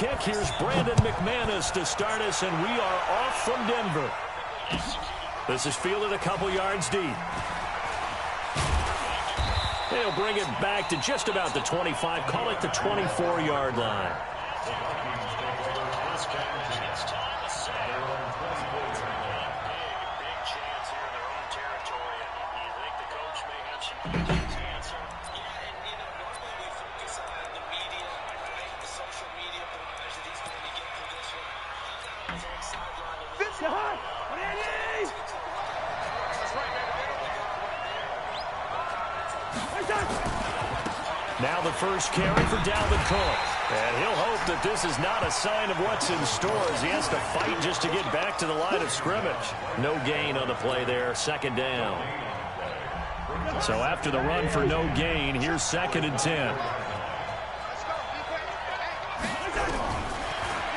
kick. Here's Brandon McManus to start us, and we are off from Denver. This is fielded a couple yards deep. They'll bring it back to just about the 25. Call it the 24-yard line. Now the first carry for Dalvin Cook. And he'll hope that this is not a sign of what's in store as he has to fight just to get back to the line of scrimmage. No gain on the play there, second down. So after the run for no gain, here's 2nd and 10.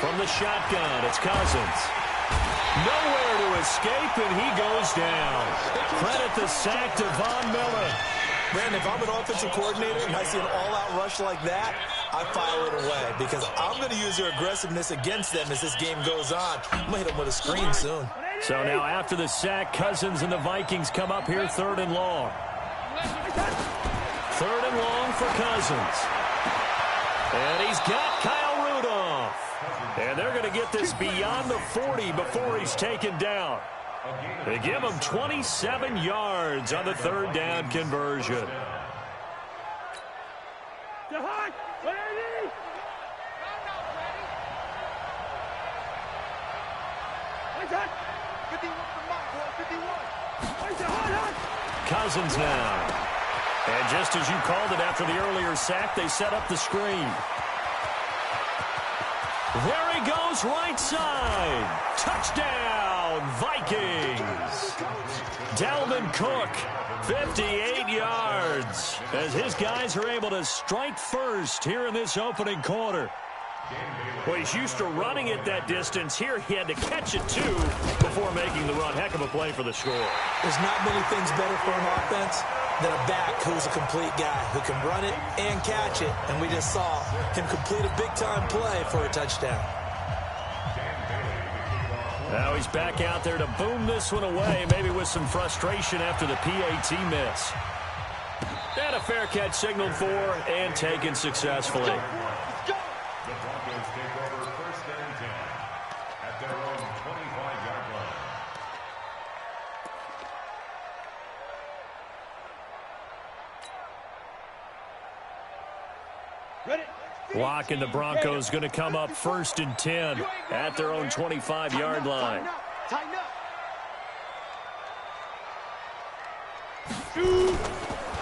From the shotgun, it's Cousins. Nowhere to escape, and he goes down. Credit the sack to Von Miller. Brandon, if I'm an offensive coordinator and I see an all-out rush like that, I file it away because I'm going to use your aggressiveness against them as this game goes on. I'm going to hit them with a screen soon. So now after the sack, Cousins and the Vikings come up here 3rd and long. 3rd and long for Cousins. And he's got Kyle Rudolph. And they're going to get this beyond the 40 before he's taken down. They give him 27 yards on the 3rd down conversion. Cousins now. And just as you called it after the earlier sack, they set up the screen. There he goes, right side. Touchdown, Vikings. Dalvin Cook, 58 yards, as his guys are able to strike first here in this opening quarter. Well, he's used to running it that distance. Here he had to catch it, too, before making the run. Heck of a play for the score. There's not many things better for an offense than a back who's a complete guy who can run it and catch it. And we just saw him complete a big-time play for a touchdown. Now he's back out there to boom this one away, maybe with some frustration after the PAT miss. And a fair catch signaled for and taken successfully. The Broncos take over 1st and 10 at their own 25-yard line. Block, and the Broncos going to come up 1st and 10 at their own 25-yard line.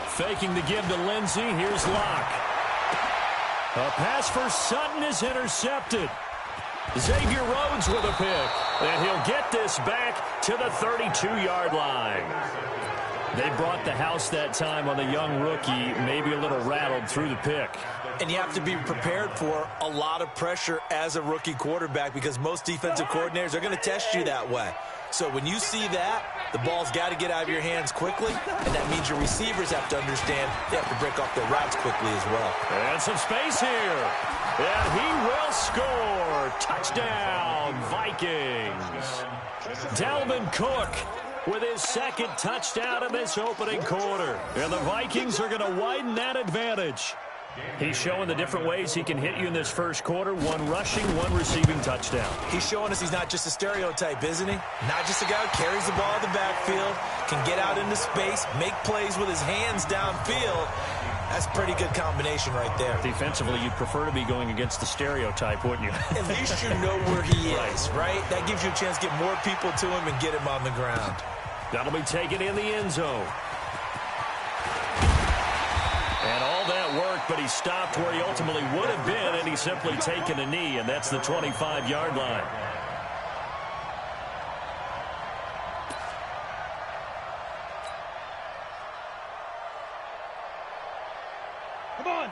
Faking the give to Lindsey. Here's Locke. A pass for Sutton is intercepted. Xavier Rhodes with a pick. And he'll get this back to the 32-yard line. They brought the house that time on the young rookie, maybe a little rattled through the pick. And you have to be prepared for a lot of pressure as a rookie quarterback because most defensive coordinators are going to test you that way. So when you see that, the ball's got to get out of your hands quickly, and that means your receivers have to understand they have to break off their routes quickly as well. And some space here. And he will score. Touchdown, Vikings. Dalvin Cook with his 2nd touchdown in this opening quarter. And the Vikings are going to widen that advantage. He's showing the different ways he can hit you in this first quarter. 1 rushing, 1 receiving touchdown. He's showing us he's not just a stereotype, isn't he? Not just a guy who carries the ball in the backfield, can get out into space, make plays with his hands downfield. That's a pretty good combination right there. Defensively, you'd prefer to be going against the stereotype, wouldn't you? At least you know where he is, right? That gives you a chance to get more people to him and get him on the ground. That'll be taken in the end zone. And all that work, but he stopped where he ultimately would have been, and he's simply taken a knee, and that's the 25-yard line.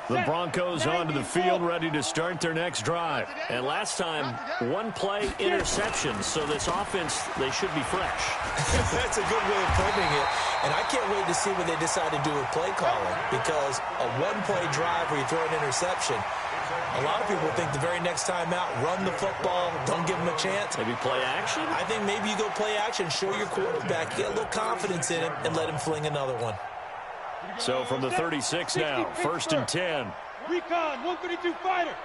The Broncos onto the field, ready to start their next drive. And last time, 1-play interception, so this offense, they should be fresh. That's a good way of putting it. And I can't wait to see what they decide to do with play calling, because a 1-play drive where you throw an interception, A lot of people think the very next time out, run the football, don't give him a chance. Maybe play action? I think maybe you go play action, show your quarterback, get a little confidence in him, and let him fling another one. So from the 36 now, 1st and 10. Recon, 132 fighter.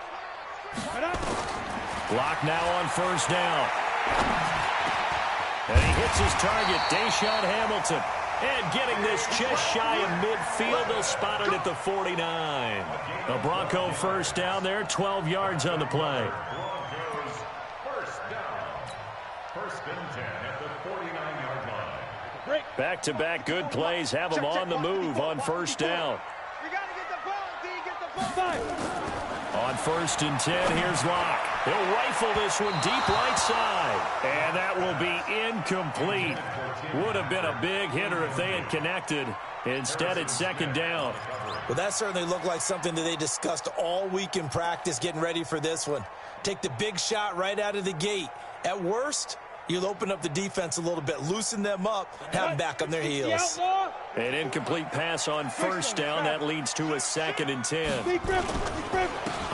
Block now on 1st down. And he hits his target, Deshaun Hamilton. And getting this just shy of midfield, they'll spot it at the 49. The Bronco 1st down there, 12 yards on the play. Broncos 1st down. 1st and 10 at the 49-yard line. Back-to-back good plays have them on the move on 1st down. We got to get the ball, D. Get the ball. On 1st and 10, here's Locke. He'll rifle this one deep right side. And that will be incomplete. Would have been a big hitter if they had connected. Instead, it's 2nd down. Well, that certainly looked like something that they discussed all week in practice getting ready for this one. Take the big shot right out of the gate. At worst, you'll open up the defense a little bit, loosen them up, have them back on their heels. An incomplete pass on 1st down. That leads to a 2nd and 10.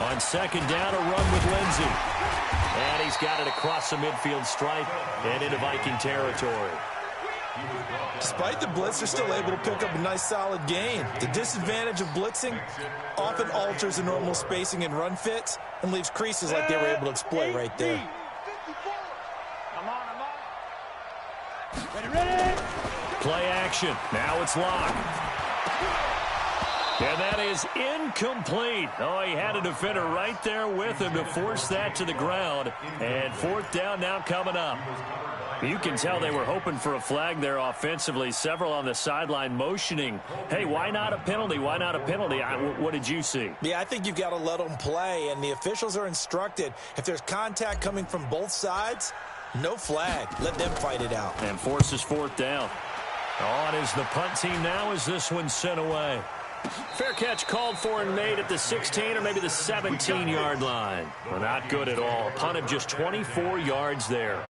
On 2nd down, a run with Lindsey. And he's got it across the midfield stripe and into Viking territory. Despite the blitz, they're still able to pick up a nice solid gain. The disadvantage of blitzing often alters the normal spacing and run fits and leaves creases like they were able to exploit right there. Ready. Play action. Now it's Locke. And that is incomplete. Oh, he had a defender right there with him to force that to the ground. And 4th down now coming up. You can tell they were hoping for a flag there offensively. Several on the sideline motioning, hey, why not a penalty? Why not a penalty? What did you see? Yeah, I think you've got to let them play, and the officials are instructed. If there's contact coming from both sides, no flag. Let them fight it out. And forces 4th down. On is the punt team now as this one's sent away. Fair catch called for and made at the 16 or maybe the 17-yard line. Well, not good at all. Punt of just 24 yards there.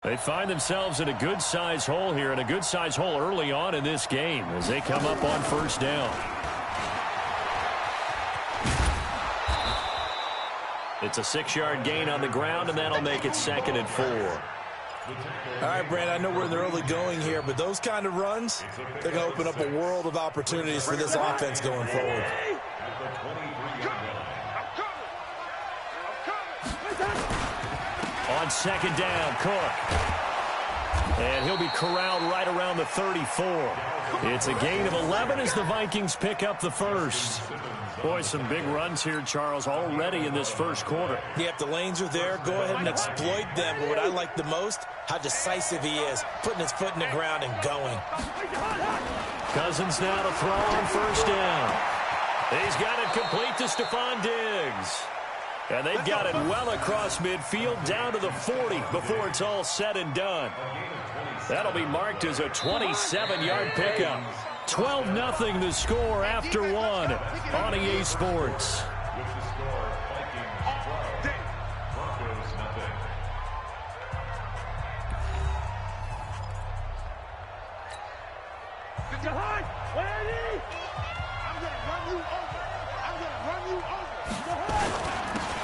They find themselves in a good-sized hole here, and a good-sized hole early on in this game as they come up on 1st down. It's a 6-yard gain on the ground, and that'll make it 2nd and 4. All right, Brandon, I know we're in the early going here, but those kind of runs, they're going to open up a world of opportunities for this offense going forward. On 2nd down, Cook. And he'll be corralled right around the 34. It's a gain of 11 as the Vikings pick up the 1st. Boy, some big runs here, Charles, already in this 1st quarter. Yeah, if the lanes are there, go ahead and exploit them. But what I like the most, how decisive he is, putting his foot in the ground and going. Cousins now to throw on 1st down. He's got it complete to Stephon Diggs. And they've got it well across midfield down to the 40 before it's all said and done. That'll be marked as a 27-yard pickup. 12-0 the score after one on EA Sports. With the score, Vikings 12, Broncos nothing. Ready. I'm going to run you over. I'm going to run you over.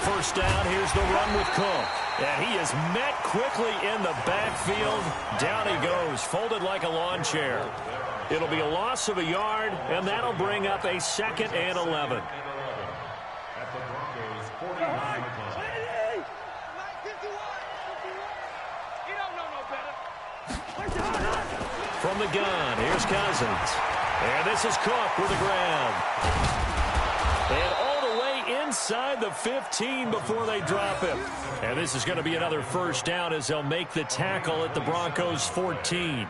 1st down, here's the run with Cook. And he is met quickly in the backfield. Down he goes, folded like a lawn chair. It'll be a loss of a yard, and that'll bring up a 2nd and 11. At the Broncos 49 line. From the gun, here's Cousins. And this is Cook with the grab. And all the way inside the 15 before they drop him. And this is going to be another 1st down as they'll make the tackle at the Broncos 14.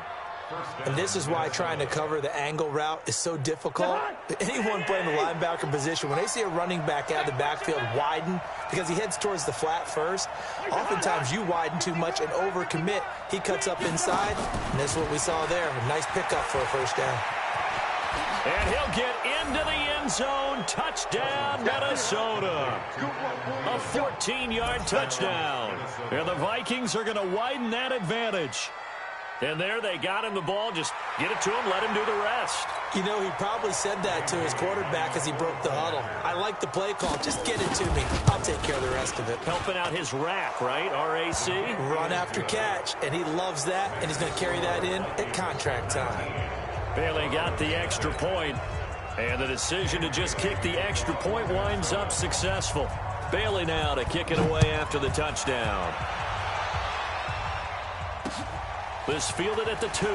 And this is why trying to cover the angle route is so difficult. Anyone playing the linebacker position, when they see a running back out of the backfield widen because he heads towards the flat first, oftentimes you widen too much and overcommit. He cuts up inside, and that's what we saw there. A nice pickup for a 1st down. And he'll get into the end zone. Touchdown, Minnesota. A 14-yard touchdown. And the Vikings are going to widen that advantage. And there they got him the ball. Just get it to him, let him do the rest. You know, he probably said that to his quarterback as he broke the huddle. I like the play call. Just get it to me. I'll take care of the rest of it. Helping out his rack, right? RAC? Run after catch, and he loves that, and he's going to carry that in at contract time. Bailey got the extra point, and the decision to just kick the extra point winds up successful. Bailey now to kick it away after the touchdown. This fielded at the 2.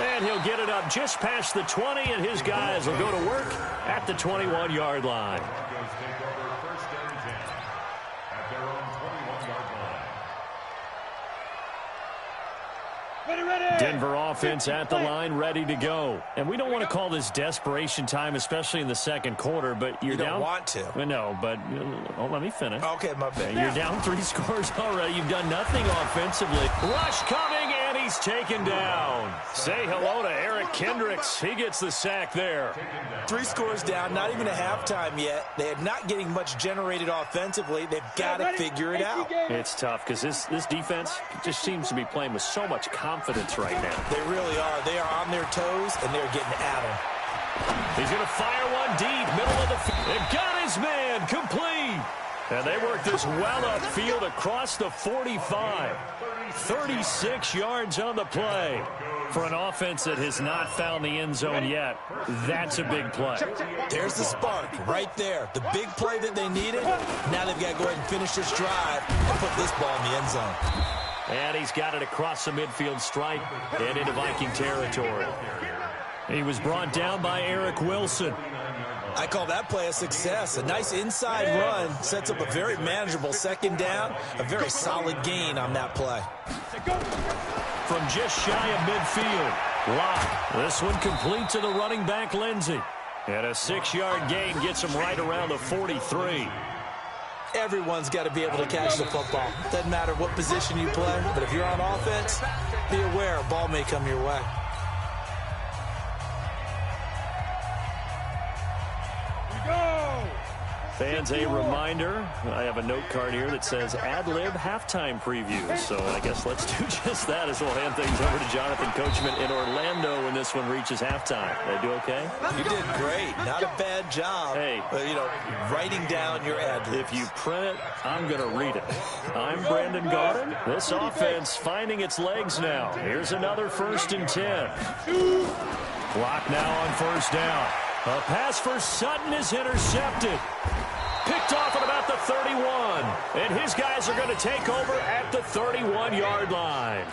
And he'll get it up just past the 20, and his guys will go to work at the 21-yard line. Broncos take over first and 10 at their own 21-yard line. Ready. Denver offense at the line, ready to go. And we don't want to call this desperation time, especially in the second quarter, but you're You down. don't want to. No, but let me finish. Okay, my bad. You're down 3 scores already. You've done nothing offensively. Rush coming, and he's taken down. Say hello to Eric Kendricks. He gets the sack there. 3 scores down, not even a halftime yet. They are not getting much generated offensively. They've got to figure it out. It's tough because this defense just seems to be playing with so much confidence right now. They really are. They are on their toes, and they're getting at them. He's going to fire one deep, middle of the field. They've got his man, complete. And they work this well upfield across the 45. 36 yards on the play. For an offense that has not found the end zone yet, that's a big play. There's the spark right there. The big play that they needed. Now they've got to go ahead and finish this drive and put this ball in the end zone. And he's got it across the midfield stripe and into Viking territory. He was brought down by Eric Wilson. I call that play a success. A nice inside run sets up a very manageable second down. A very solid gain on that play. From just shy of midfield. Lock. This one complete to the running back, Lindsey. And a 6-yard gain gets him right around the 43. Everyone's got to be able to catch the football. Doesn't matter what position you play, but if you're on offense, be aware a ball may come your way. Fans, a reminder, I have a note card here that says ad-lib halftime preview. So I guess let's do just that as we'll hand things over to Jonathan Coachman in Orlando when this one reaches halftime. Did I do okay? You did great. Not a bad job. Hey. Writing down your ad-libs. If you print it, I'm going to read it. I'm Brandon Gaudin. This offense finding its legs now. Here's another 1st and 10. Clock now on 1st down. A pass for Sutton is intercepted. Picked off at about the 31. And his guys are going to take over at the 31-yard line.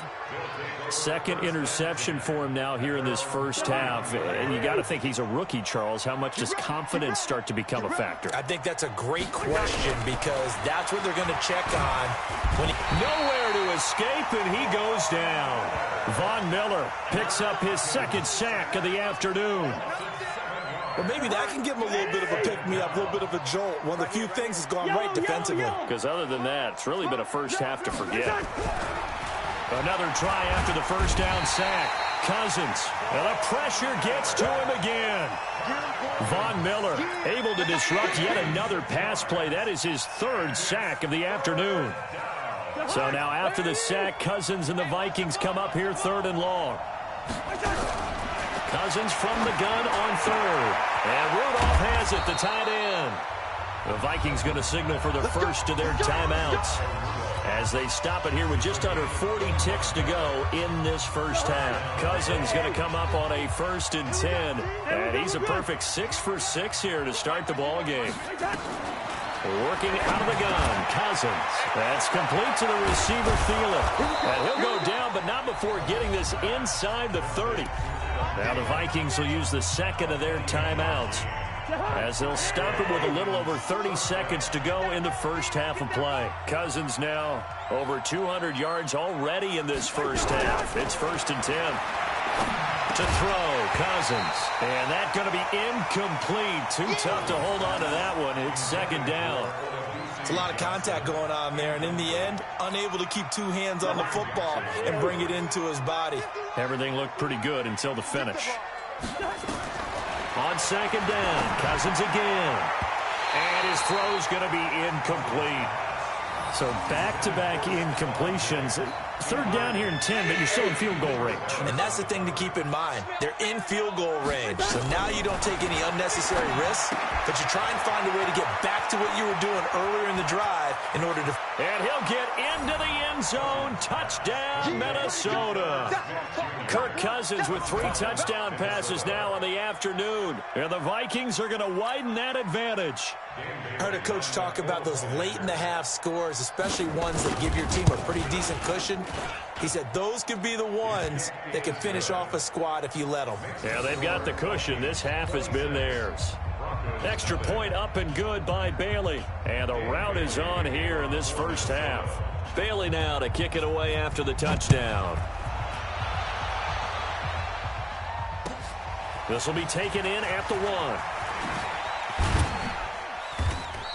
Second interception for him now here in this first half. And you got to think he's a rookie, Charles. How much does confidence start to become a factor? I think that's a great question because that's what they're going to check on. Nowhere to escape, and he goes down. Von Miller picks up his 2nd sack of the afternoon. Well, maybe that can give him a little bit of a pick-me-up, a little bit of a jolt. One of the few things that's gone right defensively. Because other than that, it's really been a first half to forget. Another try after the 1st down sack. Cousins. And the pressure gets to him again. Von Miller able to disrupt yet another pass play. That is his 3rd sack of the afternoon. So now after the sack, Cousins and the Vikings come up here 3rd and long. Cousins from the gun on 3rd. And Rudolph has it, the tight end. The Vikings going to signal for the first of their timeouts as they stop it here with just under 40 ticks to go in this first half. Cousins going to come up on a 1st and 10. And he's a perfect 6 for 6 here to start the ball game. Working out of the gun, Cousins. That's complete to the receiver, Thielen. And he'll go down, but not before getting this inside the 30. Now the Vikings will use the 2nd of their timeouts as they'll stop it with a little over 30 seconds to go in the first half of play. Cousins now over 200 yards already in this first half. It's 1st and 10. To throw, Cousins. And that's going to be incomplete. Too tough to hold on to that one. It's 2nd down. It's a lot of contact going on there, and in the end, unable to keep 2 hands on the football and bring it into his body. Everything looked pretty good until the finish. On 2nd down, Cousins again. And his throw's going to be incomplete. So back-to-back incompletions. Third down here and 10, but you're still in field goal range. And that's the thing to keep in mind. They're in field goal range. So now you don't take any unnecessary risks, but you try and find a way to get back to what you were doing earlier in the drive in order to... And he'll get into the end zone. Touchdown, Minnesota. Kirk Cousins with 3 touchdown passes now in the afternoon. And the Vikings are going to widen that advantage. I heard a coach talk about those late-in-the-half scores, especially ones that give your team a pretty decent cushion. He said those could be the ones that can finish off a squad if you let them. Yeah, they've got the cushion. This half has been theirs. Extra point up and good by Bailey. And the route is on here in this first half. Bailey now to kick it away after the touchdown. This will be taken in at the 1.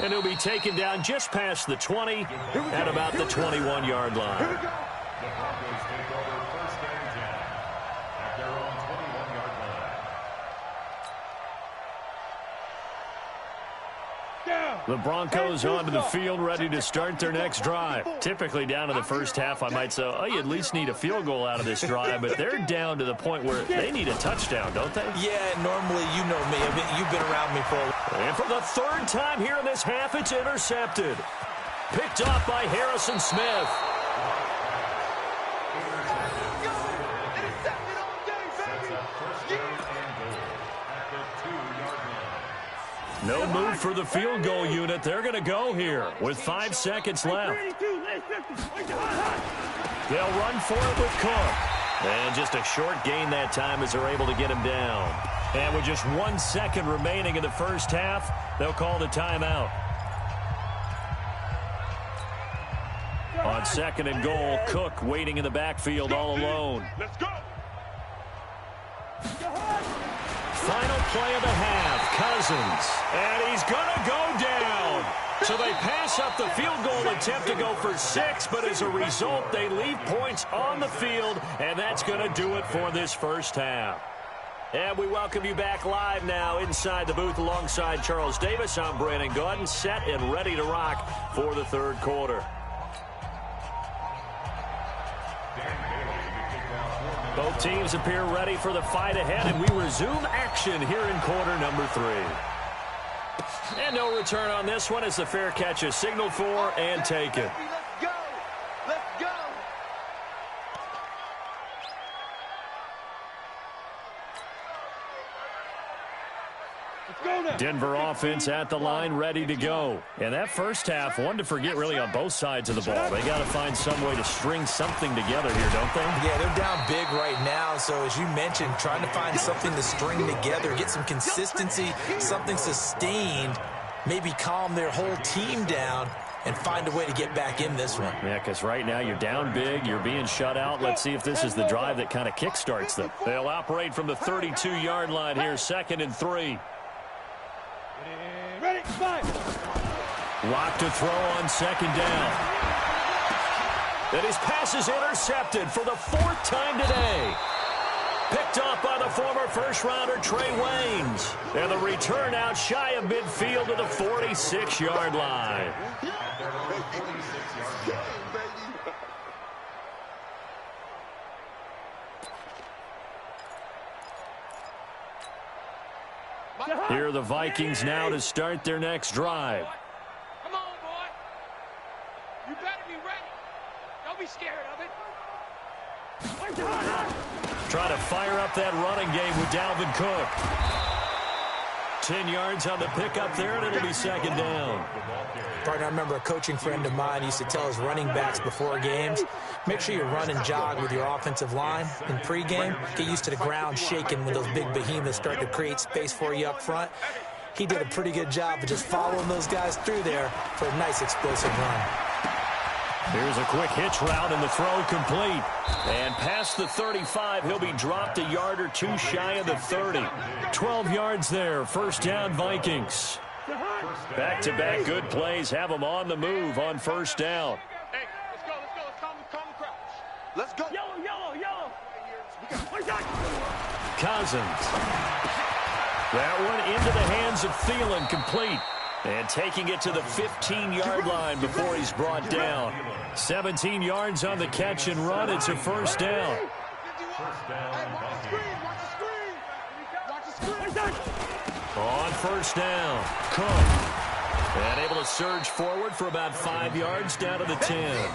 And he'll be taken down just past the 20 at about the 21-yard line. The Broncos take over first and 10 at their own 21-yard line. The Broncos onto the field, ready to start their next drive. Typically down to the first half, I might say, oh, you at least need a field goal out of this drive, but they're down to the point where they need a touchdown, don't they? Yeah, normally, you know me. I mean, you've been around me for a while. And for the third time here in this half, it's intercepted. Picked off by Harrison Smith. No move for the field goal unit. They're going to go here with 5 seconds left. They'll run for it with Cook. And just a short gain that time as they're able to get him down. And with just 1 second remaining in the first half, they'll call the timeout. On second and goal, Cook waiting in the backfield all alone. Let's go. Final play of the half, Cousins. And he's going to go down. So they pass up the field goal attempt to go for 6, but as a result, they leave points on the field, and that's going to do it for this first half. And we welcome you back live now inside the booth alongside Charles Davis. I'm Brandon Gaudin, set and ready to rock for the third quarter. Both teams appear ready for the fight ahead, and we resume action here in quarter number 3. And no return on this one as the fair catch is signaled for and taken. Let's go. Let's go. Denver offense at the line, ready to go. And that first half, one to forget really on both sides of the ball. They got to find some way to string something together here, don't they? Yeah, they're down big right now. So as you mentioned, trying to find something to string together, get some consistency, something sustained, maybe calm their whole team down and find a way to get back in this one. Yeah, because right now you're down big, you're being shut out. Let's see if this is the drive that kind of kickstarts them. They'll operate from the 32-yard line here, 2nd and 3. Ready, five. Lock to throw on 2nd down. And his pass is intercepted for the 4th time today. Picked off by the former first-rounder Trey Waynes. And the return out shy of midfield to the 46-yard line. Here are the Vikings now to start their next drive. Come on, boy. You better be ready. Don't be scared of it. Try to fire up that running game with Dalvin Cook. 10 yards on the pickup there, and it'll be 2nd down. Partner, I remember a coaching friend of mine used to tell his running backs before games, make sure you run and jog with your offensive line in pregame. Get used to the ground shaking when those big behemoths start to create space for you up front. He did a pretty good job of just following those guys through there for a nice explosive run. Here's a quick hitch route, and the throw complete. And past the 35, he'll be dropped a yard or two shy of the 30. 12 yards there, 1st down Vikings. Back-to-back good plays have them on the move on 1st down. Hey, let's go. Let's calm the crowd. Let's go. Yellow. Cousins. That one into the hands of Thielen, complete. And taking it to the 15-yard line before he's brought down. 17 yards on the catch and run. It's a first down. On first down, Cook. And able to surge forward for about 5 yards down to the 10.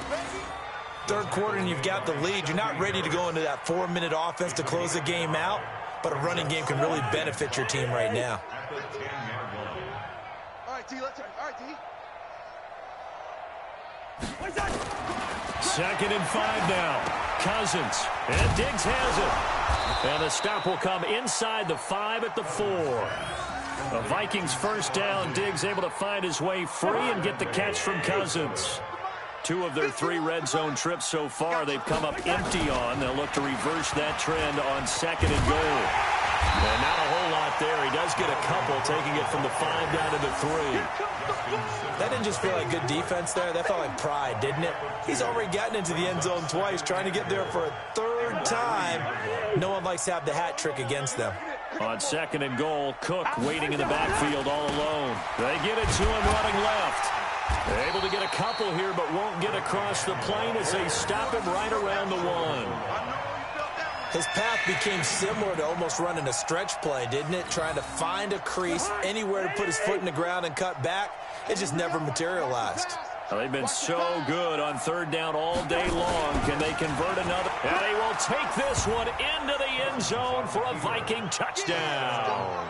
Third quarter and you've got the lead. You're not ready to go into that 4-minute offense to close the game out, but a running game can really benefit your team right now. All right, D, let's all right, D. 2nd and 5 now. Cousins. And Diggs has it. And the stop will come inside the 5 at the 4. The Vikings first down. Diggs able to find his way free and get the catch from Cousins. 2 of their 3 red zone trips so far they've come up empty on. They'll look to reverse that trend on 2nd and goal. And not a whole lot there. He does get a couple, taking it from the 5 down to the 3. That didn't just feel like good defense there. That felt like pride, didn't it? He's already gotten into the end zone twice, trying to get there for a 3rd time. No one likes to have the hat trick against them. On 2nd and goal, Cook waiting in the backfield all alone. They get it to him running left. Able to get a couple here, but won't get across the plane as they stop him right around the 1. His path became similar to almost running a stretch play, didn't it? Trying to find a crease, anywhere to put his foot in the ground and cut back. It just never materialized. Well, they've been so good on 3rd down all day long. Can they convert another? And he will take this one into the end zone for a Viking touchdown.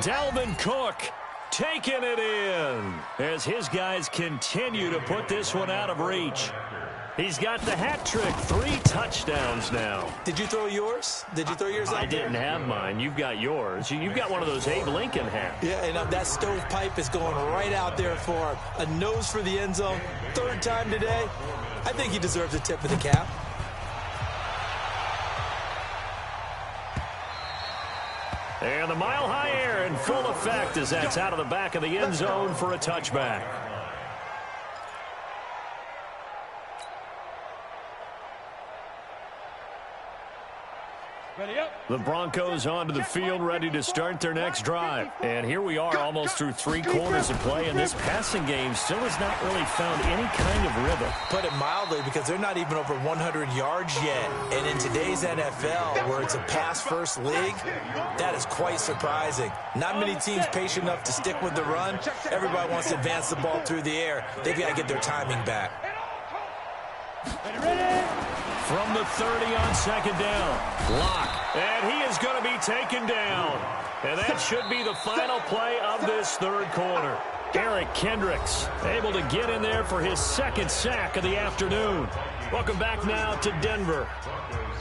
Dalvin Cook taking it in as his guys continue to put this one out of reach. He's got the hat trick, 3 touchdowns now. Did you throw yours? Did you throw yours out I didn't have mine. You've got yours. You've got one of those Abe Lincoln hats. Yeah, and that stovepipe is going right out there for him. A nose for the end zone. 3rd time today. I think he deserves a tip of the cap. And the mile-high air in full effect as that's out of the back of the end zone for a touchback. The Broncos onto the field, ready to start their next drive. And here we are, almost through 3 quarters of play, and this passing game still has not really found any kind of rhythm. Put it mildly, because they're not even over 100 yards yet. And in today's NFL, where it's a pass-first league, that is quite surprising. Not many teams patient enough to stick with the run. Everybody wants to advance the ball through the air. They've got to get their timing back. From the 30 on 2nd down. Block. And he is going to be taken down. And that should be the final play of this 3rd quarter. Eric Kendricks able to get in there for his 2nd sack of the afternoon. Welcome back now to Denver.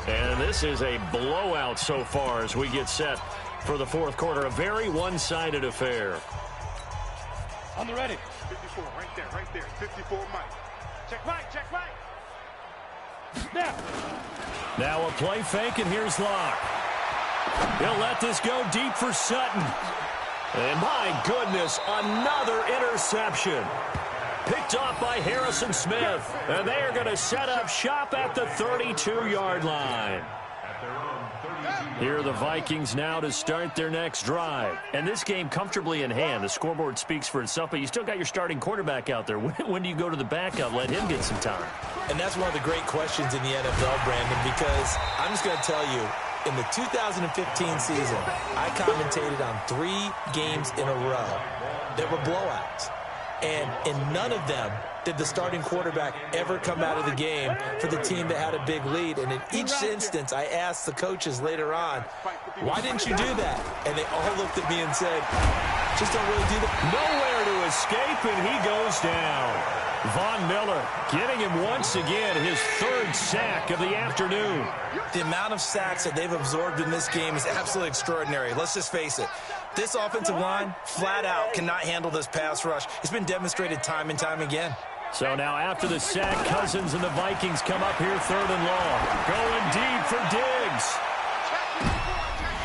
And this is a blowout so far as we get set for the 4th quarter. A very one-sided affair. On the ready. 54, right there. 54, Mike. Check Mike, check Mike. Now a play fake, and here's Locke. He'll let this go deep for Sutton. And my goodness, another interception. Picked off by Harrison Smith. And they are going to set up shop at the 32-yard line. Here are the Vikings now to start their next drive. And this game comfortably in hand. The scoreboard speaks for itself, but you still got your starting quarterback out there. When do you go to the backup, let him get some time? And that's one of the great questions in the NFL, Brandon, because I'm just going to tell you, in the 2015 season, I commentated on 3 games in a row that were blowouts. And in none of them did the starting quarterback ever come out of the game for the team that had a big lead. And in each instance, I asked the coaches later on, why didn't you do that? And they all looked at me and said, just don't really do that. Nowhere to escape, and he goes down. Von Miller getting him once again, his 3rd sack of the afternoon. The amount of sacks that they've absorbed in this game is absolutely extraordinary. Let's just face it. This offensive line, flat out, cannot handle this pass rush. It's been demonstrated time and time again. So now after the sack, Cousins and the Vikings come up here 3rd and long. Going deep for Diggs.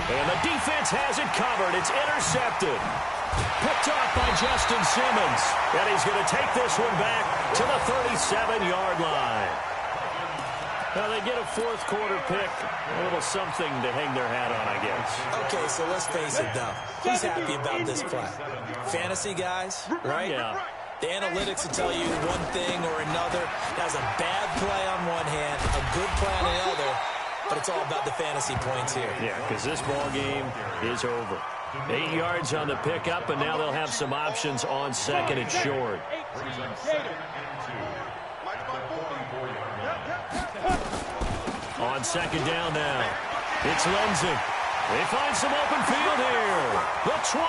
And the defense has it covered. It's intercepted. Picked off by Justin Simmons. And he's going to take this one back to the 37-yard line. Well, they get a fourth quarter pick. A little something to hang their hat on, I guess. Okay, so let's face it, though. Who's happy about this play? Fantasy guys, right? Yeah. The analytics will tell you one thing or another. That's a bad play on one hand, a good play on the other, but it's all about the fantasy points here. Yeah, because this ball game is over. 8 yards on the pickup, and now they'll have some options on second and short. On second down now, it's Lindsey. They find some open field here. The 20,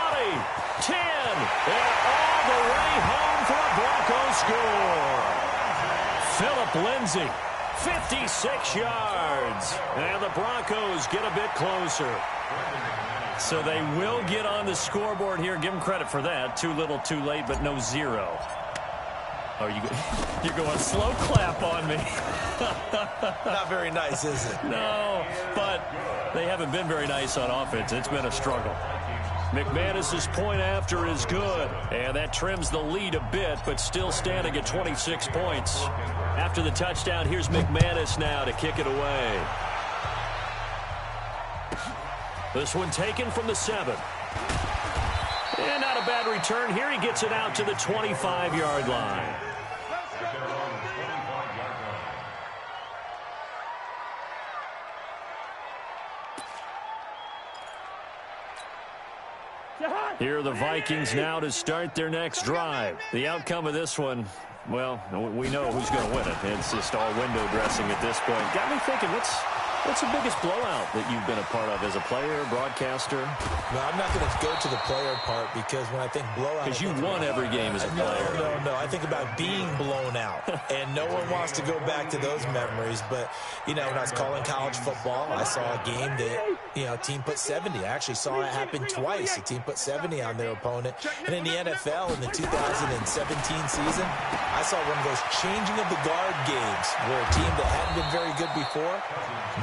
10, and all the way home for a Broncos score. Phillip Lindsey, 56 yards. And the Broncos get a bit closer. So they will get on the scoreboard here. Give them credit for that. Too little, too late, but no zero. Oh, you're going slow clap on me. Not very nice, is it? No, but they haven't been very nice on offense. It's been a struggle. McManus's point after is good, and that trims the lead a bit, but still standing at 26 points. After the touchdown, here's McManus now to kick it away. This one taken from the 7. And not a bad return. Here he gets it out to the 25-yard line. Here are the Vikings now to start their next drive. The outcome of this one, well, we know who's going to win it. It's just all window dressing at this point. Got me thinking, what's the biggest blowout that you've been a part of as a player, broadcaster? No, I'm not going to go to the player part because when I think blowout... Because you won every game as a player. No. I think about being blown out. And no one wants to go back to those memories. But, you know, when I was calling college football, I saw a game that, you know, a team put 70. I actually saw it happen twice. A team put 70 on their opponent. And in the NFL, in the 2017 season, I saw one of those changing of the guard games where a team that hadn't been very good before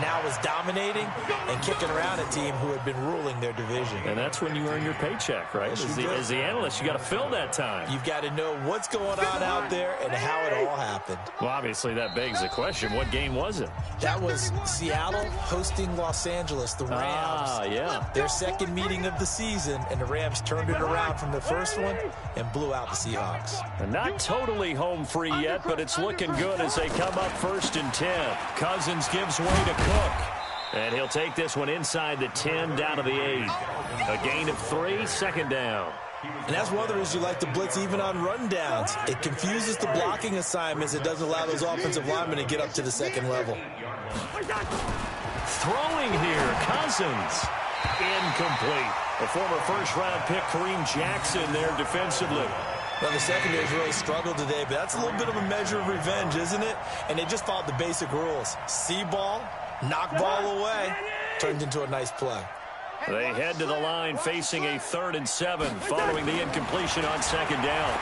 now was dominating and kicking around a team who had been ruling their division. And that's when you earn your paycheck, right? As the analyst, you got to fill that time. You've got to know what's going on out there and how it all happened. Well, obviously, that begs the question, what game was it? That was Seattle hosting Los Angeles, the Rams. Yeah. Their second meeting of the season, and the Rams turned it around from the first one and blew out the Seahawks. And not totally home free yet, but it's looking good as they come up 1st and 10. Cousins gives way to Cook. And he'll take this one inside the 10 down to the 8. A gain of 3, second down. And that's one of the reasons you like to blitz even on rundowns. It confuses the blocking assignments. It doesn't allow those offensive linemen to get up to the second level. Throwing here, Cousins. Incomplete. A former first-round pick, Kareem Jackson, there defensively. Well, the secondary's really struggled today, but that's a little bit of a measure of revenge, isn't it? And they just followed the basic rules. See ball, knock ball away, turned into a nice play. They head to the line facing a 3rd and 7 following the incompletion on second down.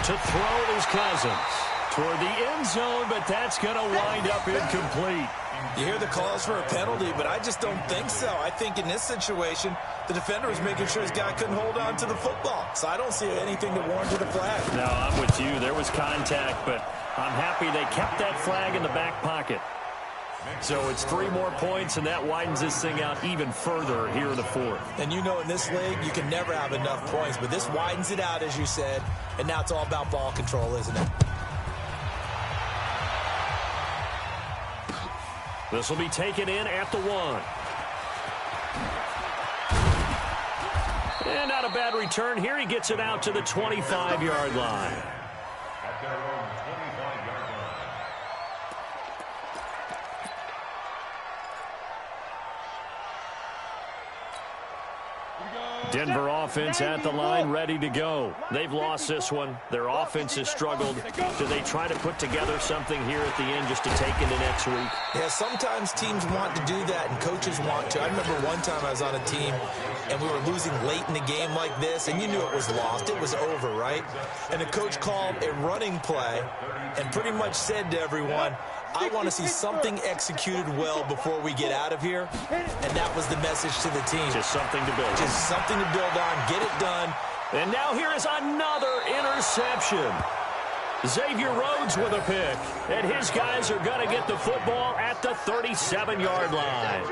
To throw is Cousins toward the end zone, but that's going to wind up incomplete. You hear the calls for a penalty, but I just don't think so. I think in this situation, the defender was making sure his guy couldn't hold on to the football. So I don't see anything that warranted a flag. No, I'm with you. There was contact, but I'm happy they kept that flag in the back pocket. So it's 3 more points, and that widens this thing out even further here in the 4th. And you know in this league, you can never have enough points, but this widens it out, as you said, and now it's all about ball control, isn't it? This will be taken in at the 1. And not a bad return. Here he gets it out to the 25-yard line. At their own 25-yard line. Denver offense at the line, ready to go. They've lost this one. Their offense has struggled. Do they try to put together something here at the end just to take into next week? Yeah, sometimes teams want to do that and coaches want to. I remember one time I was on a team and we were losing late in the game like this, and you knew it was lost. It was over, right? And the coach called a running play and pretty much said to everyone, I want to see something executed well before we get out of here. And that was the message to the team. Just something to build. Just something to build on. Get it done. And now here is another interception. Xavier Rhodes with a pick. And his guys are going to get the football at the 37-yard line.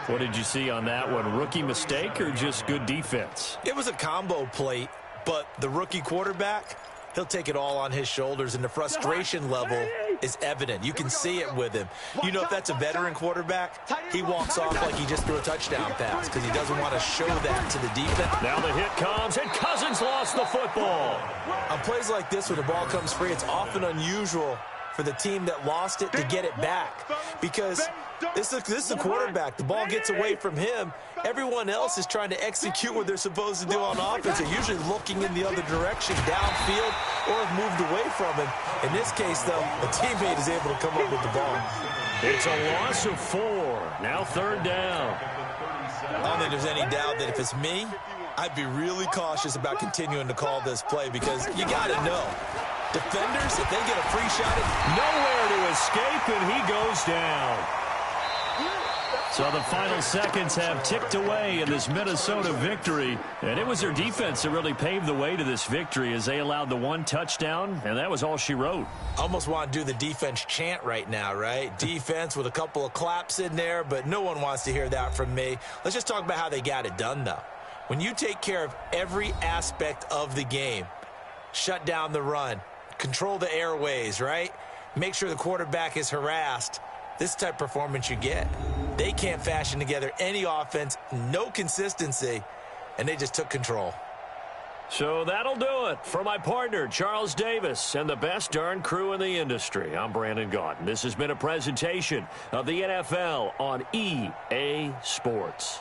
What did you see on that one? Rookie mistake or just good defense? It was a combo plate, but the rookie quarterback, he'll take it all on his shoulders, and the frustration level is evident. You can see it with him. You know, if that's a veteran quarterback, he walks off like he just threw a touchdown pass because he doesn't want to show that to the defense. Now the hit comes, and Cousins lost the football. On plays like this, when the ball comes free, it's often unusual for the team that lost it to get it back because this is the quarterback. The ball gets away from him. Everyone else is trying to execute what they're supposed to do on offense. They're usually looking in the other direction, downfield, or have moved away from him. In this case, though, a teammate is able to come up with the ball. It's a loss of 4. Now 3rd down. I don't think there's any doubt that if it's me, I'd be really cautious about continuing to call this play because you got to know. Defenders, if they get a free shot at nowhere to escape, and he goes down. So the final seconds have ticked away in this Minnesota victory. And it was their defense that really paved the way to this victory as they allowed the 1 touchdown, and that was all she wrote. Almost want to do the defense chant right now, right? Defense with a couple of claps in there, but no one wants to hear that from me. Let's just talk about how they got it done, though. When you take care of every aspect of the game, shut down the run, control the airways, right? Make sure the quarterback is harassed. This type of performance you get. They can't fashion together any offense, no consistency, and they just took control. So that'll do it for my partner, Charles Davis, and the best darn crew in the industry. I'm Brandon Gaudin. This has been a presentation of the NFL on EA Sports.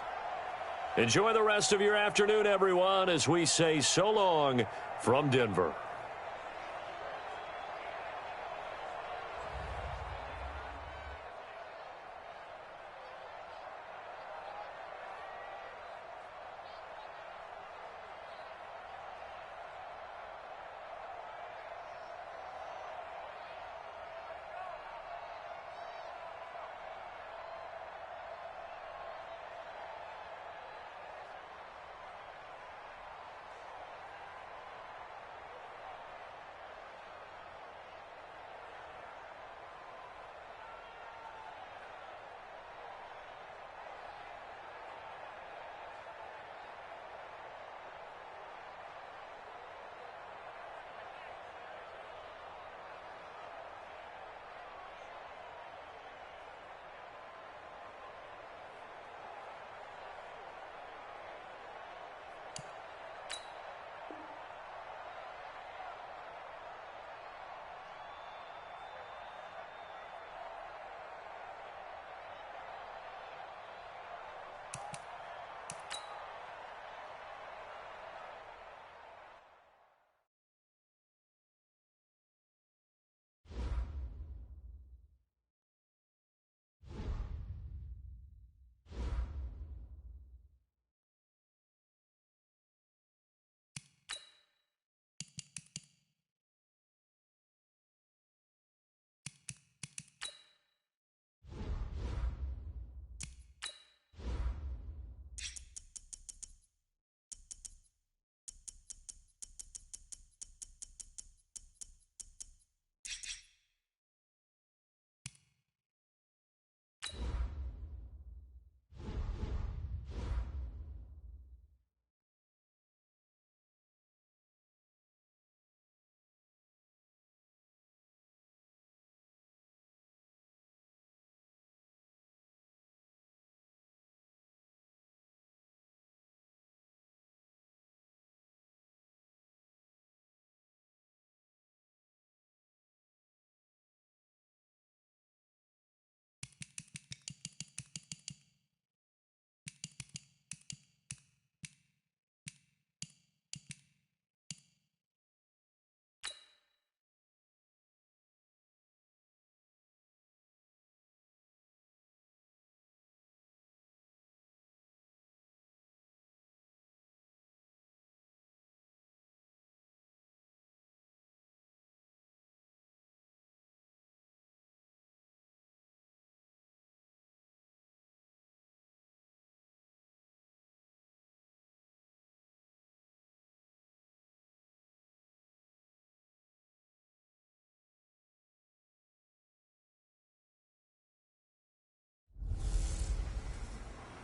Enjoy the rest of your afternoon, everyone, as we say so long from Denver.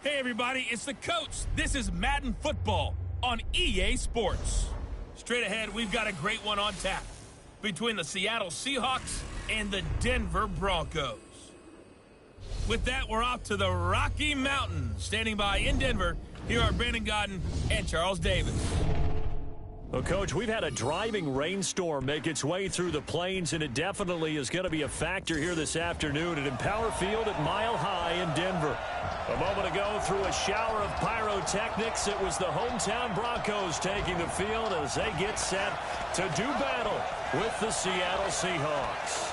Hey everybody, it's the coach. This is Madden Football on EA Sports. Straight ahead, we've got a great one on tap between the Seattle Seahawks and the Denver Broncos. With that, we're off to the Rocky Mountains. Standing by in Denver, here are Brandon Godden and Charles Davis. Well, Coach, we've had a driving rainstorm make its way through the plains, and it definitely is going to be a factor here this afternoon at Empower Field at Mile High in Denver. A moment ago, through a shower of pyrotechnics, it was the hometown Broncos taking the field as they get set to do battle with the Seattle Seahawks.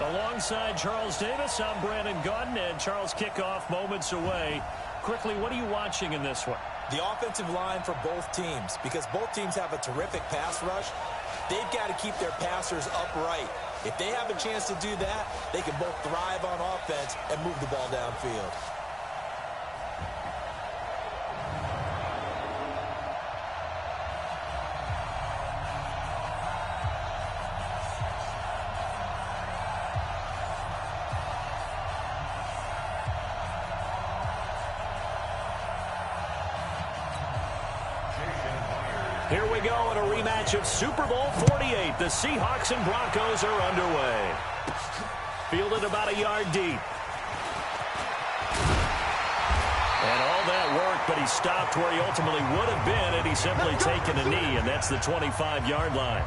Alongside Charles Davis, I'm Brandon Godden, and Charles, kickoff moments away. Quickly, what are you watching in this one? The offensive line for both teams, because both teams have a terrific pass rush. They've got to keep their passers upright. If they have a chance to do that, they can both thrive on offense and move the ball downfield. Here we go in a rematch of Super Bowl 48. The Seahawks and Broncos are underway. Fielded about a yard deep. And all that work, but he stopped where he ultimately would have been had he simply taken a knee, and that's the 25-yard line.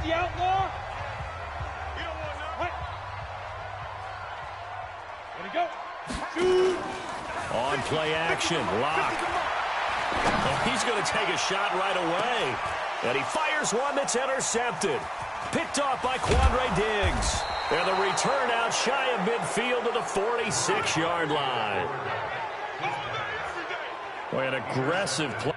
The outlaw. Ready, go. Shoot. On play action, lock. And he's going to take a shot right away. And he fires one that's intercepted. Picked off by Quandre Diggs. And the return out shy of midfield to the 46-yard line. Boy, an aggressive play.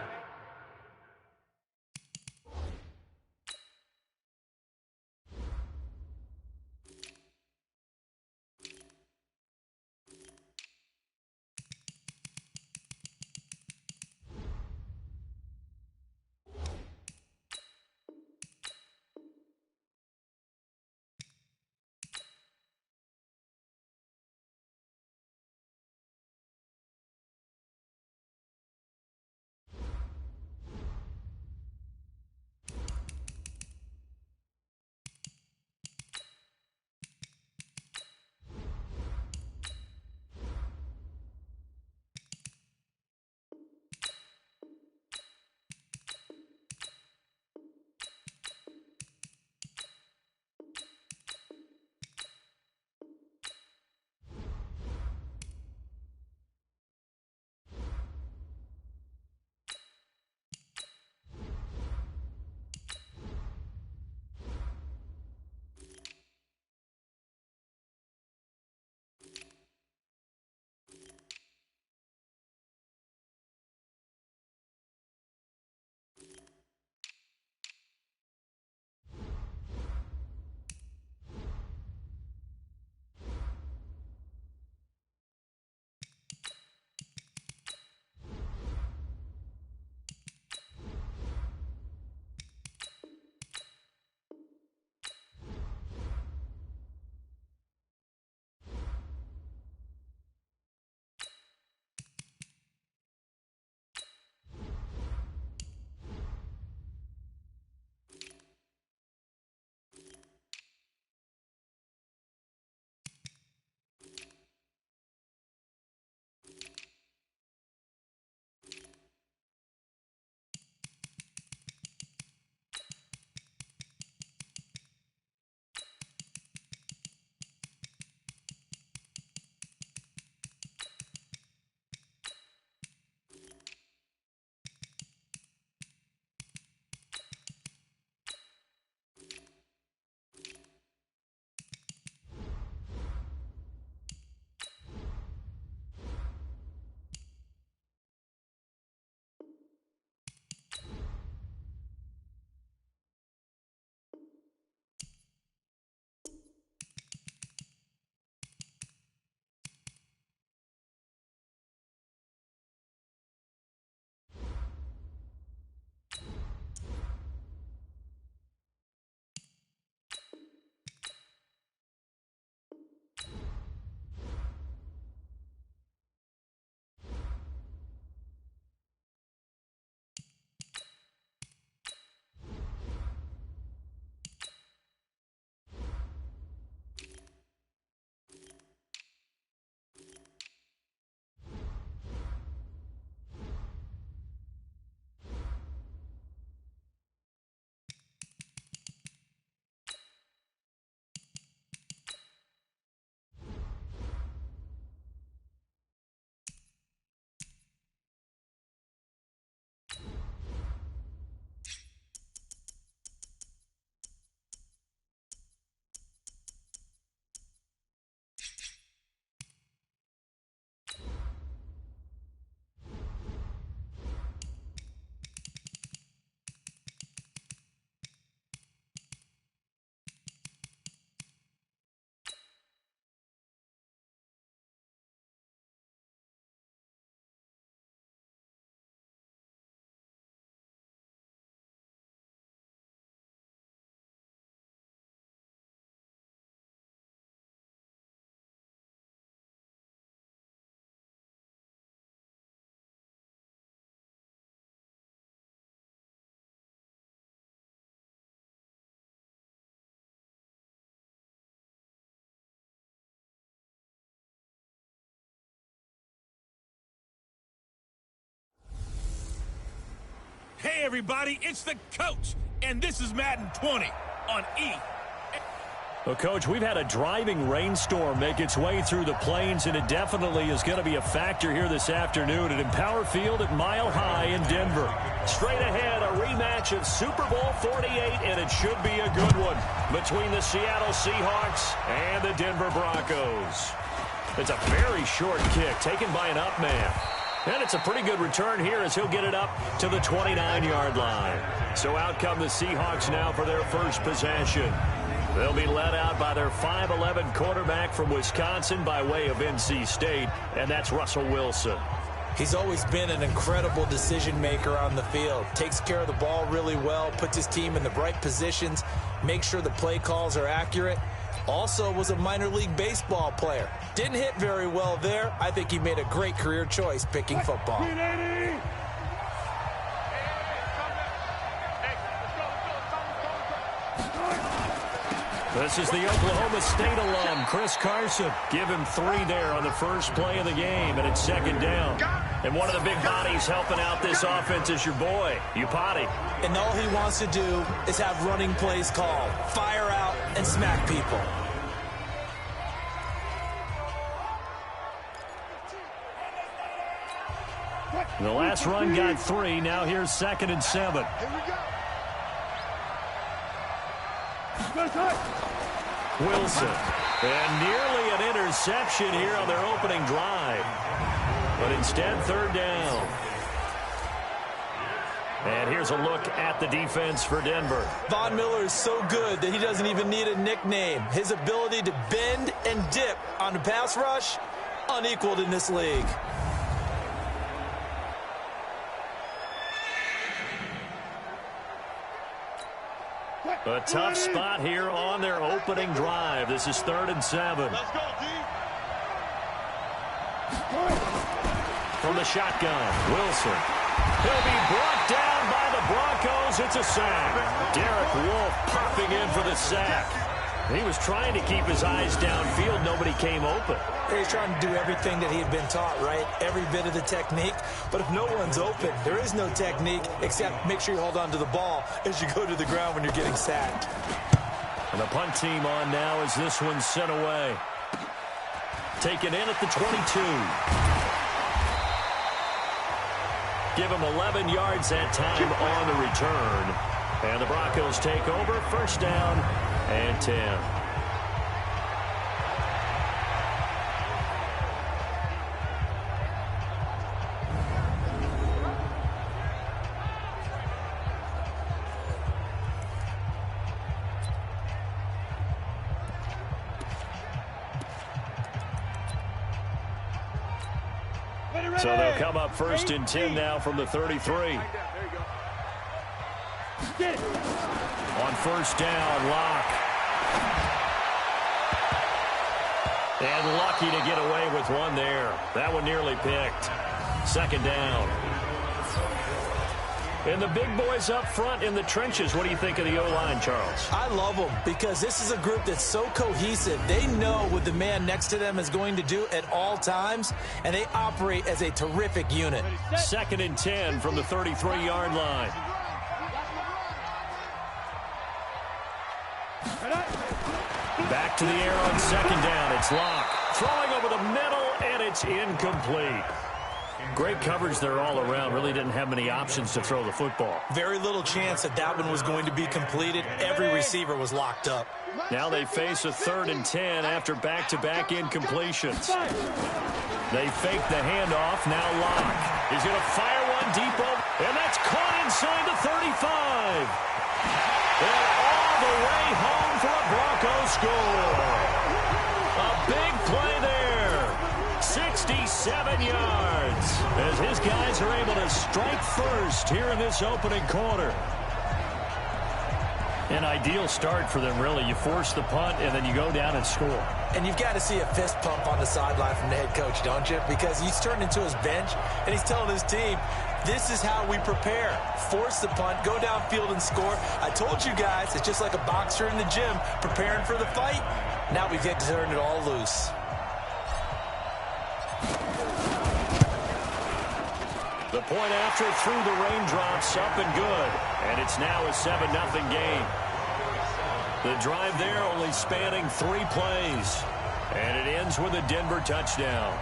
Hey, everybody, it's the coach, and this is Madden 20 on E. Well, Coach, we've had a driving rainstorm make its way through the plains, and it definitely is going to be a factor here this afternoon at Empower Field at Mile High in Denver. Straight ahead, a rematch of Super Bowl 48, and it should be a good one between the Seattle Seahawks and the Denver Broncos. It's a very short kick taken by an up man. And it's a pretty good return here as he'll get it up to the 29-yard line. So out come the Seahawks now for their first possession. They'll be led out by their 5'11 quarterback from Wisconsin by way of NC State, and that's Russell Wilson. He's always been an incredible decision maker on the field. Takes care of the ball really well, puts his team in the right positions, makes sure the play calls are accurate. Also was a minor league baseball player. Didn't hit very well there. I think he made a great career choice picking football. This is the Oklahoma State alum, Chris Carson. Give him 3 there on the first play of the game, and it's second down. And one of the big bodies helping out this offense is your boy, Upati. And all he wants to do is have running plays called. Fire out and smack people. The last run got 3. Now here's 2nd and 7. Wilson. And nearly an interception here on their opening drive. But instead, 3rd down. And here's a look at the defense for Denver. Von Miller is so good that he doesn't even need a nickname. His ability to bend and dip on the pass rush, unequaled in this league. A tough spot here on their opening drive. This is 3rd and 7. Let's go, D. From the shotgun, Wilson. He'll be brought down by the Broncos. It's a sack. Derek Wolfe popping in for the sack. He was trying to keep his eyes downfield. Nobody came open. He's trying to do everything that he had been taught, right? Every bit of the technique. But if no one's open, there is no technique except make sure you hold on to the ball as you go to the ground when you're getting sacked. And the punt team on now as this one's sent away. Taken in at the 22. Give him 11 yards that time on the return. And the Broncos take over. 1st down and 10. So they'll come up 1st and 10 now from the 33. On 1st down, Locke. And lucky to get away with one there. That one nearly picked. 2nd down. And the big boys up front in the trenches. What do you think of the O-line, Charles? I love them because this is a group that's so cohesive. They know what the man next to them is going to do at all times, and they operate as a terrific unit. 2nd and 10 from the 33-yard line. Back to the air on 2nd down. It's Locke. Throwing over the middle, and it's incomplete. Great coverage there all around. Really didn't have many options to throw the football. Very little chance that that one was going to be completed. Every receiver was locked up. Now they face a 3rd and 10 after back-to-back incompletions. They fake the handoff. Now Locke. He's going to fire one deep over, and that's caught inside the 35. And all the way home for a Broncos score. A big play there. 67 yards as his guys are able to strike first here in this opening quarter. An ideal start for them, really. You force the punt, and then you go down and score. And you've got to see a fist pump on the sideline from the head coach, don't you? Because he's turned into his bench, and he's telling his team, this is how we prepare. Force the punt, go downfield and score. I told you guys, it's just like a boxer in the gym preparing for the fight. Now we get to turn it all loose. The point after through the raindrops, up and good. And it's now a 7-0 game. The drive there only spanning 3 plays. And it ends with a Denver touchdown.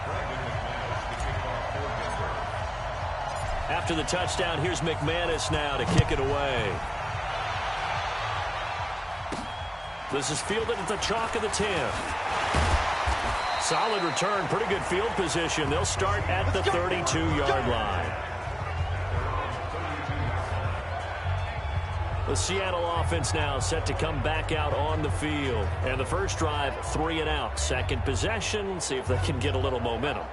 After the touchdown, here's McManus now to kick it away. This is fielded at the chalk of the 10. Solid return, pretty good field position. They'll start at the 32-yard line. The Seattle offense now set to come back out on the field. And the first drive, 3 and out. Second possession, see if they can get a little momentum.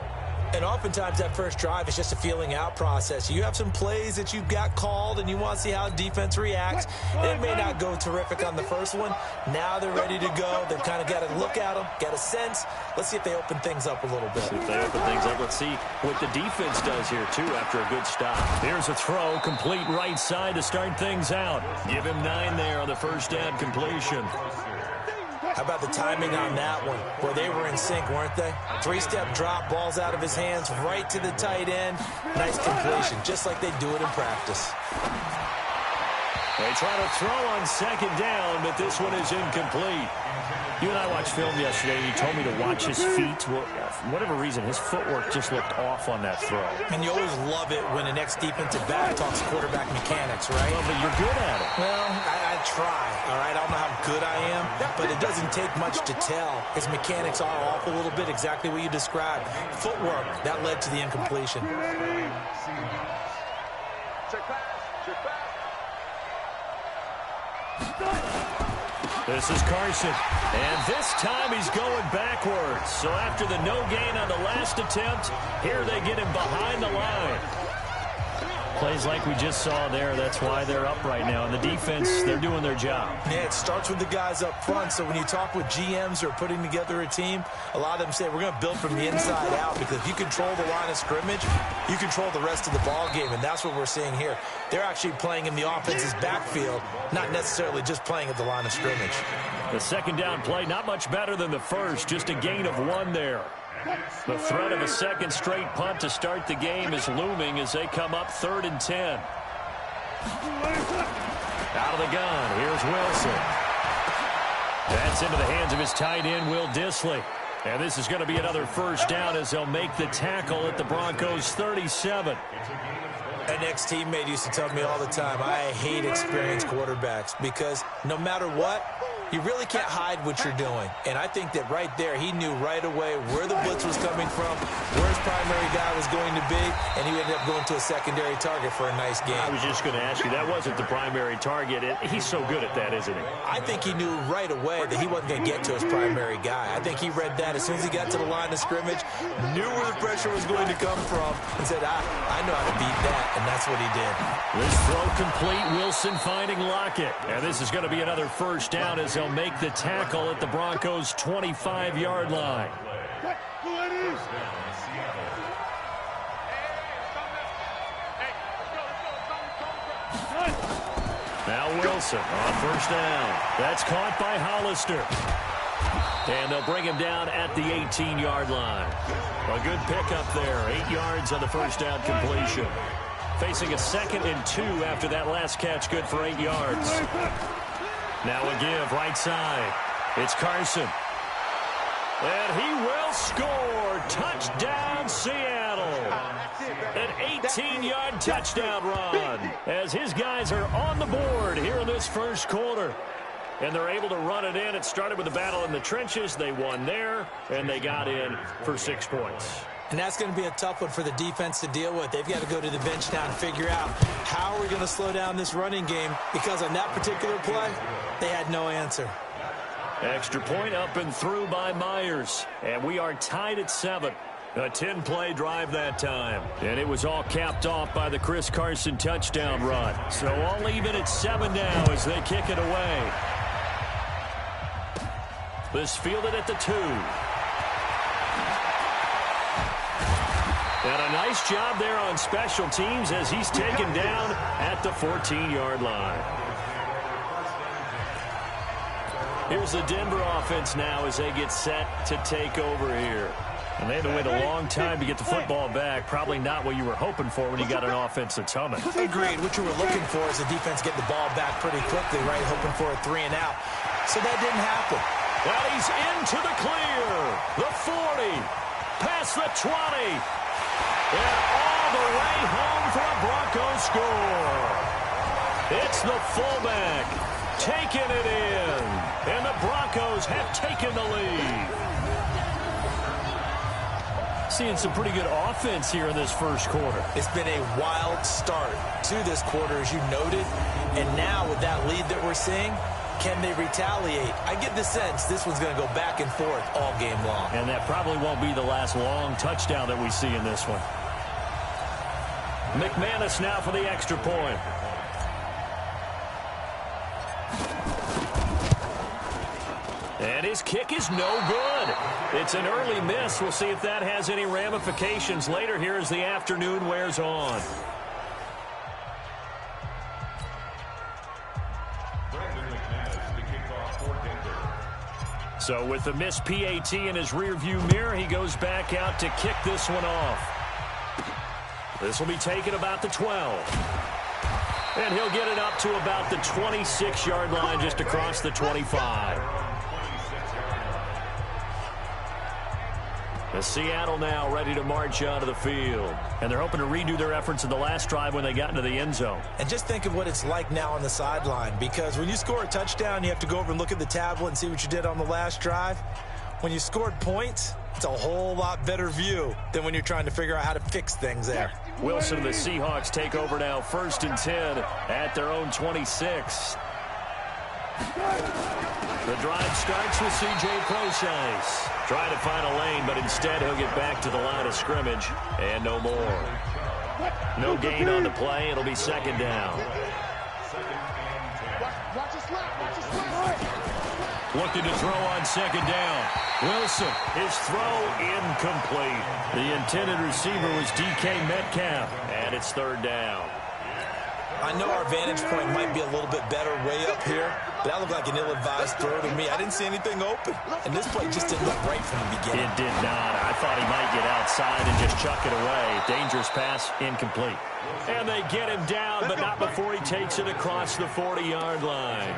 And oftentimes that first drive is just a feeling out process. You have some plays that you've got called and you want to see how defense reacts. It may not go terrific on the first one. Now they're ready to go. They've kind of got to look at them, get a sense. Let's see if they open things up a little bit. See if they open things up. Let's see what the defense does here, too, after a good stop. Here's a throw, complete right side to start things out. Give him 9 there on the first down completion. How about the timing on that one? Boy, they were in sync, weren't they? 3-step drop, balls out of his hands, right to the tight end. Nice completion, just like they do it in practice. They try to throw on second down, but this one is incomplete. You and I watched film yesterday, and you told me to watch his feet. Well, for whatever reason, his footwork just looked off on that throw. And you always love it when an ex-defensive back talks quarterback mechanics, right? Well, but you're good at it. Well, I try, all right? I don't know how good I am, but it doesn't take much to tell. His mechanics are off a little bit, exactly what you described. Footwork, that led to the incompletion. Check pass. Check pass. This is Carson, and this time he's going backwards. So after the no gain on the last attempt, here they get him behind the line. Plays like we just saw there, that's why they're up right now. And the defense, they're doing their job. Yeah, it starts with the guys up front. So when you talk with GMs who are putting together a team, a lot of them say we're going to build from the inside out, because if you control the line of scrimmage, you control the rest of the ball game, and that's what we're seeing here. They're actually playing in the offense's backfield, not necessarily just playing at the line of scrimmage. The second down play, not much better than the first, just a gain of 1 there. The threat of a second straight punt to start the game is looming as they come up 3rd and 10. Out of the gun, here's Wilson. That's into the hands of his tight end, Will Dissly. And this is going to be another first down as they'll make the tackle at the Broncos' 37. An ex-teammate used to tell me all the time, I hate experienced quarterbacks, because no matter what, you really can't hide what you're doing. And I think that right there, he knew right away where the blitz was coming from, where his primary guy was going to be, and he ended up going to a secondary target for a nice game. I was just going to ask you, that wasn't the primary target. He's so good at that, isn't he? I think he knew right away that he wasn't going to get to his primary guy. I think he read that as soon as he got to the line of scrimmage, knew where the pressure was going to come from, and said, I know how to beat that, and that's what he did. This throw complete, Wilson finding Lockett. And this is going to be another first down as they'll make the tackle at the Broncos' 25-yard line. Now Wilson on first down. That's caught by Hollister. And they'll bring him down at the 18-yard line. A good pickup there. 8 yards on the first down completion. Facing a 2nd and 2 after that last catch, good for 8 yards. Now a give, right side. It's Carson. And he will score. Touchdown, Seattle. An 18-yard touchdown run as his guys are on the board here in this first quarter. And they're able to run it in. It started with a battle in the trenches. They won there, and they got in for 6 points. And that's going to be a tough one for the defense to deal with. They've got to go to the bench now and figure out how are we going to slow down this running game, because on that particular play, they had no answer. Extra point up and through by Myers. And we are tied at 7. A 10-play drive that time. And it was all capped off by the Chris Carson touchdown run. So all even at 7 now as they kick it away. This fielded at the 2. And a nice job there on special teams as he's taken down at the 14-yard line. Here's the Denver offense now as they get set to take over here. And they had to wait a long time to get the football back. Probably not what you were hoping for when you got an offense that's humming. Agreed. What you were looking for is the defense getting the ball back pretty quickly, right? Hoping for a 3 and out. So that didn't happen. Well, he's into the clear. The 40. Past the 20. And all the way home for a Broncos score. It's the fullback taking it in. And the Broncos have taken the lead. Seeing some pretty good offense here in this first quarter. It's been a wild start to this quarter, as you noted. And now with that lead that we're seeing, can they retaliate? I get the sense this one's going to go back and forth all game long. And that probably won't be the last long touchdown that we see in this one. McManus now for the extra point. And his kick is no good. It's an early miss. We'll see if that has any ramifications later here as the afternoon wears on. So with the missed PAT in his rearview mirror, he goes back out to kick this one off. This will be taken about the 12. And he'll get it up to about the 26-yard line, just across the 25. The Seattle now ready to march onto the field. And they're hoping to redo their efforts in the last drive when they got into the end zone. And just think of what it's like now on the sideline, because when you score a touchdown, you have to go over and look at the tablet and see what you did on the last drive. When you scored points, it's a whole lot better view than when you're trying to figure out how to fix things there. Wilson and the Seahawks take over now, 1st and 10 at their own 26. The drive starts with C.J. Procise. Trying to find a lane, but instead he'll get back to the line of scrimmage. And no more. No gain on the play. It'll be 2nd down. Looking to throw on 2nd down. Wilson, his throw incomplete. The intended receiver was D.K. Metcalf, and it's 3rd down. I know our vantage point might be a little bit better way up here, but that looked like an ill-advised throw to me. I didn't see anything open, and this play just didn't look right from the beginning. It did not. I thought he might get outside and just chuck it away. Dangerous pass, incomplete. And they get him down, but not before he takes it across the 40-yard line.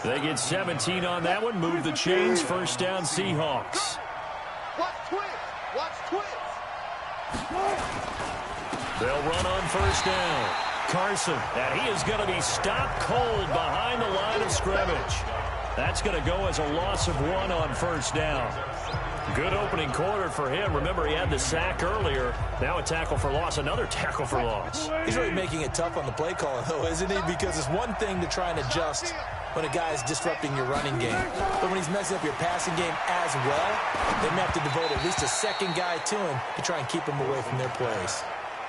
They get 17 on that one, move the chains, 1st down Seahawks. Watch twins. Watch twins. They'll run on 1st down. Carson, and he is going to be stopped cold behind the line of scrimmage. That's going to go as a loss of 1 on 1st down. Good opening quarter for him. Remember, he had the sack earlier. Now a tackle for loss, another tackle for loss. He's really making it tough on the play call, though, isn't he? Because it's one thing to try and adjust when a guy is disrupting your running game. But when he's messing up your passing game as well, they may have to devote at least a 2nd guy to him to try and keep him away from their plays.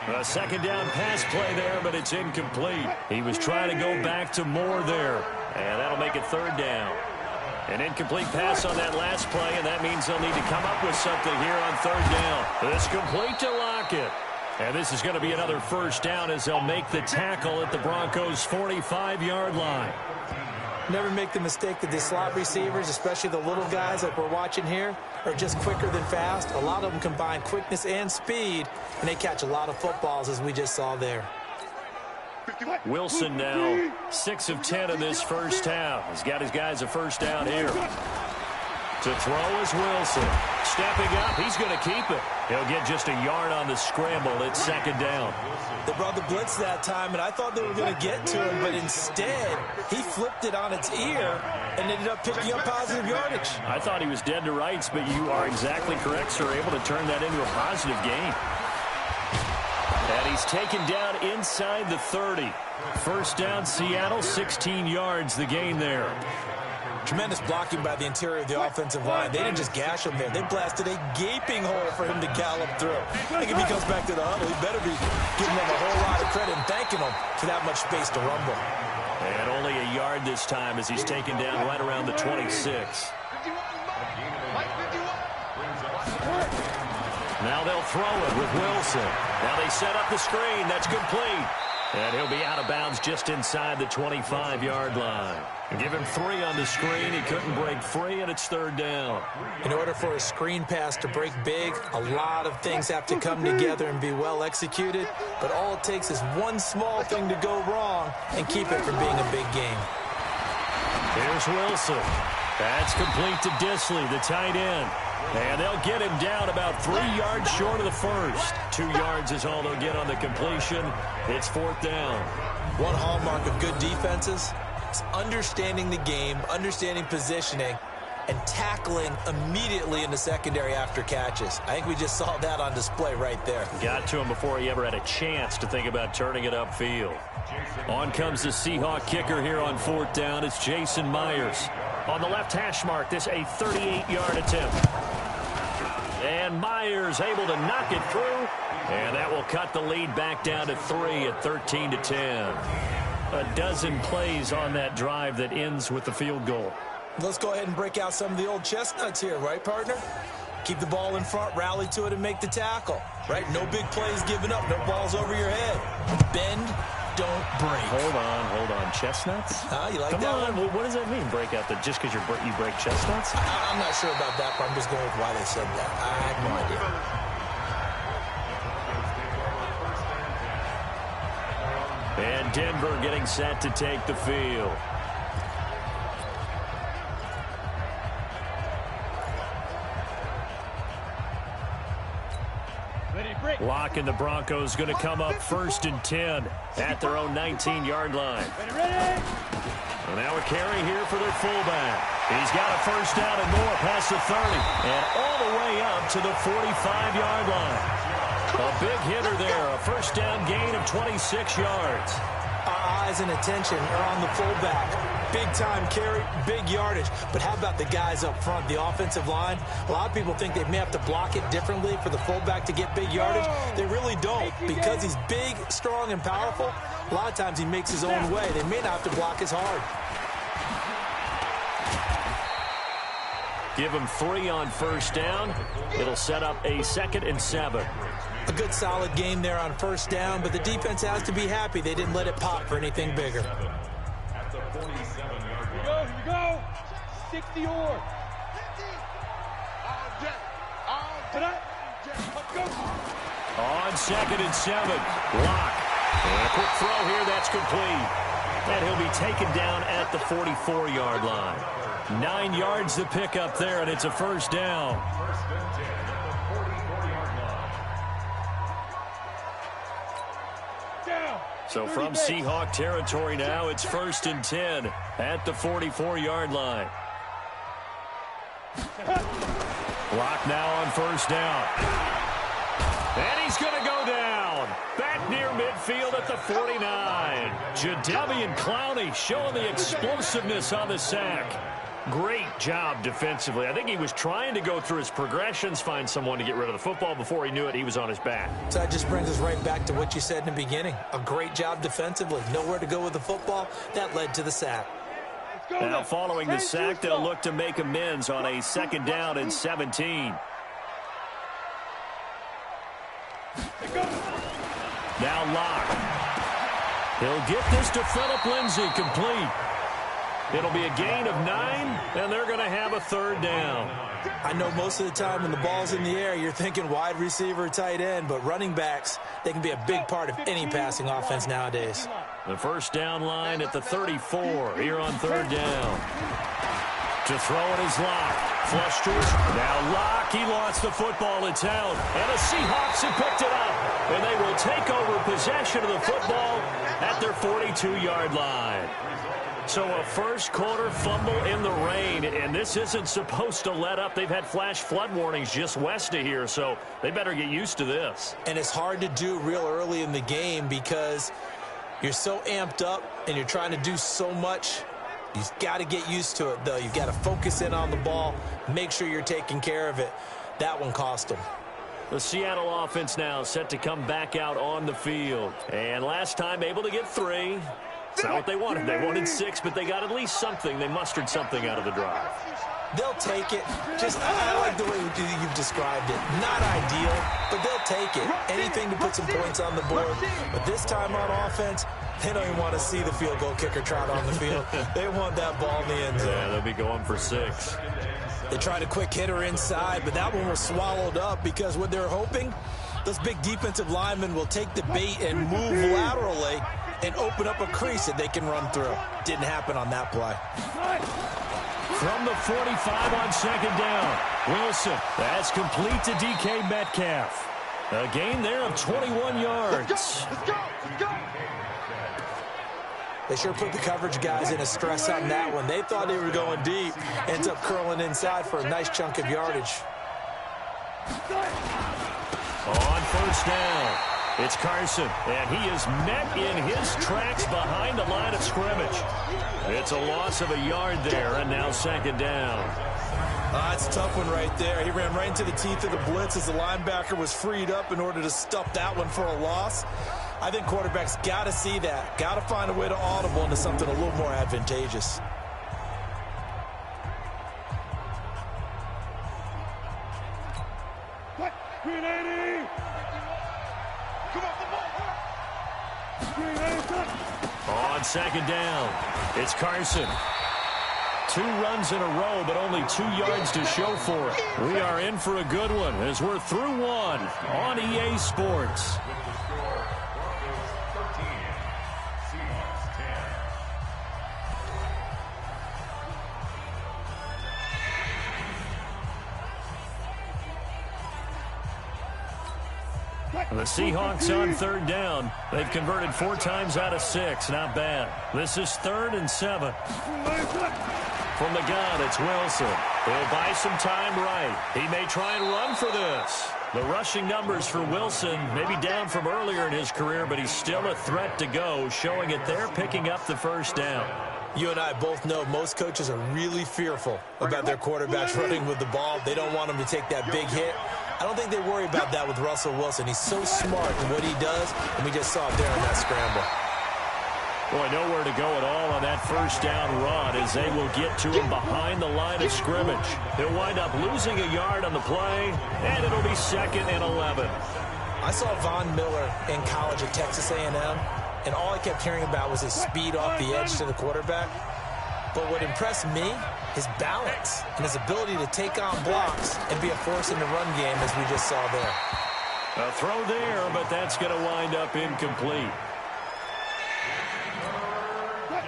A 2nd down pass play there, but it's incomplete. He was trying to go back to Moore there, and that'll make it 3rd down. An incomplete pass on that last play, and that means they'll need to come up with something here on 3rd down. It's complete to Lockett. And this is going to be another 1st down as they'll make the tackle at the Broncos' 45-yard line. Never make the mistake that the slot receivers, especially the little guys like we're watching here, are just quicker than fast. A lot of them combine quickness and speed, and they catch a lot of footballs, as we just saw there. Wilson now 6 of 10 in this first half. He's got his guys a 1st down here. To throw is Wilson. Stepping up, he's going to keep it. He'll get just a yard on the scramble. It's 2nd down. They brought the blitz that time, and I thought they were going to get to him, but instead, he flipped it on its ear and ended up picking up positive yardage. I thought he was dead to rights, but you are exactly correct, sir. Able to turn that into a positive gain. And he's taken down inside the 30. 1st down, Seattle, 16 yards the gain there. Tremendous blocking by the interior of the offensive line. They didn't just gash him there. They blasted a gaping hole for him to gallop through. I think if he comes back to the huddle, he better be giving them a whole lot of credit and thanking them for that much space to rumble. And only a yard this time as he's taken down right around the 26. Now they'll throw it with Wilson. Now they set up the screen. That's complete. And he'll be out of bounds just inside the 25-yard line. Give him 3 on the screen. He couldn't break free, and it's 3rd down. In order for a screen pass to break big, a lot of things have to come together and be well executed. But all it takes is one small thing to go wrong and keep it from being a big game. Here's Wilson. That's complete to Disley, the tight end. And they'll get him down about 3 yards short of the first. 2 yards is all they'll get on the completion. It's 4th down. One hallmark of good defenses is understanding the game, understanding positioning, and tackling immediately in the secondary after catches. I think we just saw that on display right there. Got to him before he ever had a chance to think about turning it upfield. On comes the Seahawk kicker here on 4th down. It's Jason Myers. On the left hash mark, this a 38-yard attempt. And Myers able to knock it through. And that will cut the lead back down to 3 at 13-10. A dozen plays on that drive that ends with the field goal. Let's go ahead and break out some of the old chestnuts here, right, partner? Keep the ball in front, rally to it, and make the tackle, right? No big plays given up, no balls over your head. Bend, don't break. Hold on. Chestnuts? You like Come that on. one? What does that mean, break out? Just because you break chestnuts? I'm not sure about that, but I'm just going with why they said that. I have no idea. And Denver getting set to take the field. Lock and the Broncos going to come up 1st and 10 at their own 19-yard line. And now a carry here for their fullback. He's got a 1st down and more past the 30 and all the way up to the 45-yard line. A big hitter there, a 1st down gain of 26 yards. Our eyes and attention are on the fullback. Big-time carry, big yardage. But how about the guys up front, the offensive line? A lot of people think they may have to block it differently for the fullback to get big yardage. They really don't. Because he's big, strong, and powerful, a lot of times he makes his own way. They may not have to block as hard. Give him 3 on 1st down. It'll set up a 2nd and 7. A good solid game there on 1st down, but the defense has to be happy they didn't let it pop for anything bigger. At the 47-yard line. Here we go. 60 or. On 2nd and 7. Lock. And a quick throw here. That's complete. And he'll be taken down at the 44-yard line. 9 yards to pick up there, and it's a 1st down. 1st and 10 at the 44-yard line. So from Seahawk territory now, it's 1st and 10 at the 44-yard line. Lock now on 1st down. And he's going to go down. Back near midfield at the 49. Jadeveon Clowney showing the explosiveness on the sack. Great job defensively. I think he was trying to go through his progressions, find someone to get rid of the football. Before he knew it, he was on his back. So that just brings us right back to what you said in the beginning. A great job defensively. Nowhere to go with the football. That led to the sack. Now following the sack, they'll look to make amends on a 2nd down and 17. Now Lock. He'll get this to Phillip Lindsay complete. It'll be a gain of 9, and they're going to have a 3rd down. I know most of the time when the ball's in the air, you're thinking wide receiver, tight end, but running backs, they can be a big part of any passing offense nowadays. The 1st down line at the 34 here on 3rd down. To throw it is Lock. Flush to his. Now Lock, he lost the football. It's held. And the Seahawks have picked it up. And they will take over possession of the football at their 42-yard line. So a first quarter fumble in the rain, and this isn't supposed to let up. They've had flash flood warnings just west of here, so they better get used to this. And it's hard to do real early in the game because you're so amped up and you're trying to do so much. You've got to get used to it, though. You've got to focus in on the ball, make sure you're taking care of it. That one cost them. The Seattle offense now set to come back out on the field. And last time able to get 3. It's not what they wanted. They wanted 6, but they got at least something. They mustered something out of the drive. They'll take it. I like the way you've described it. Not ideal, but they'll take it. Anything to put some points on the board. But this time on offense, they don't even want to see the field goal kicker trot on the field. They want that ball in the end zone. Yeah, they'll be going for 6. They tried a quick hitter inside, but that one was swallowed up because what they're hoping, those big defensive linemen will take the bait and move laterally and open up a crease that they can run through. Didn't happen on that play. From the 45 on second down, Wilson. That's complete to DK Metcalf. A gain there of 21 yards. Let's go. They sure put the coverage guys in a stress on that one. They thought they were going deep. Ends up curling inside for a nice chunk of yardage. On first down, it's Carson, and he is met in his tracks behind the line of scrimmage. It's a loss of a yard there, and now second down. That's a tough one right there. He ran right into the teeth of the blitz as the linebacker was freed up in order to stuff that one for a loss. I think quarterbacks got to see that. Got to find a way to audible into something a little more advantageous. What? 380. Come on, On second down, it's Carson. 2 runs in a row, but only 2 yards to show for it. We are in for a good one as we're through one on EA Sports. The Seahawks on third down. They've converted 4 times out of 6. Not bad. This is 3rd and 7. From the gun, it's Wilson. He'll buy some time right. He may try and run for this. The rushing numbers for Wilson may be down from earlier in his career, but he's still a threat to go, showing it there, picking up the first down. You and I both know most coaches are really fearful about their quarterbacks running with the ball. They don't want them to take that big hit. I don't think they worry about that with Russell Wilson. He's so smart in what he does, and we just saw it there in that scramble. Boy, nowhere to go at all on that first down run as they will get to him behind the line of scrimmage. He'll wind up losing a yard on the play, and it'll be 2nd and 11. I saw Von Miller in college at Texas A&M, and all I kept hearing about was his speed off the edge to the quarterback. But what impressed me, his balance and his ability to take on blocks and be a force in the run game, as we just saw there. A throw there, but that's going to wind up incomplete.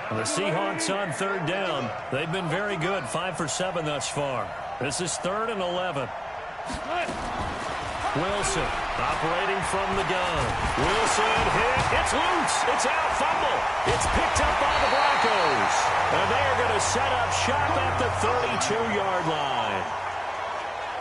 The Seahawks on third down. They've been very good, 5 for 7 thus far. This is 3rd and 11. Wilson operating from the gun. Wilson hit. It's loose. It's out. Fumble. It's picked up by the Broncos. And they're going to set up shop at the 32-yard line.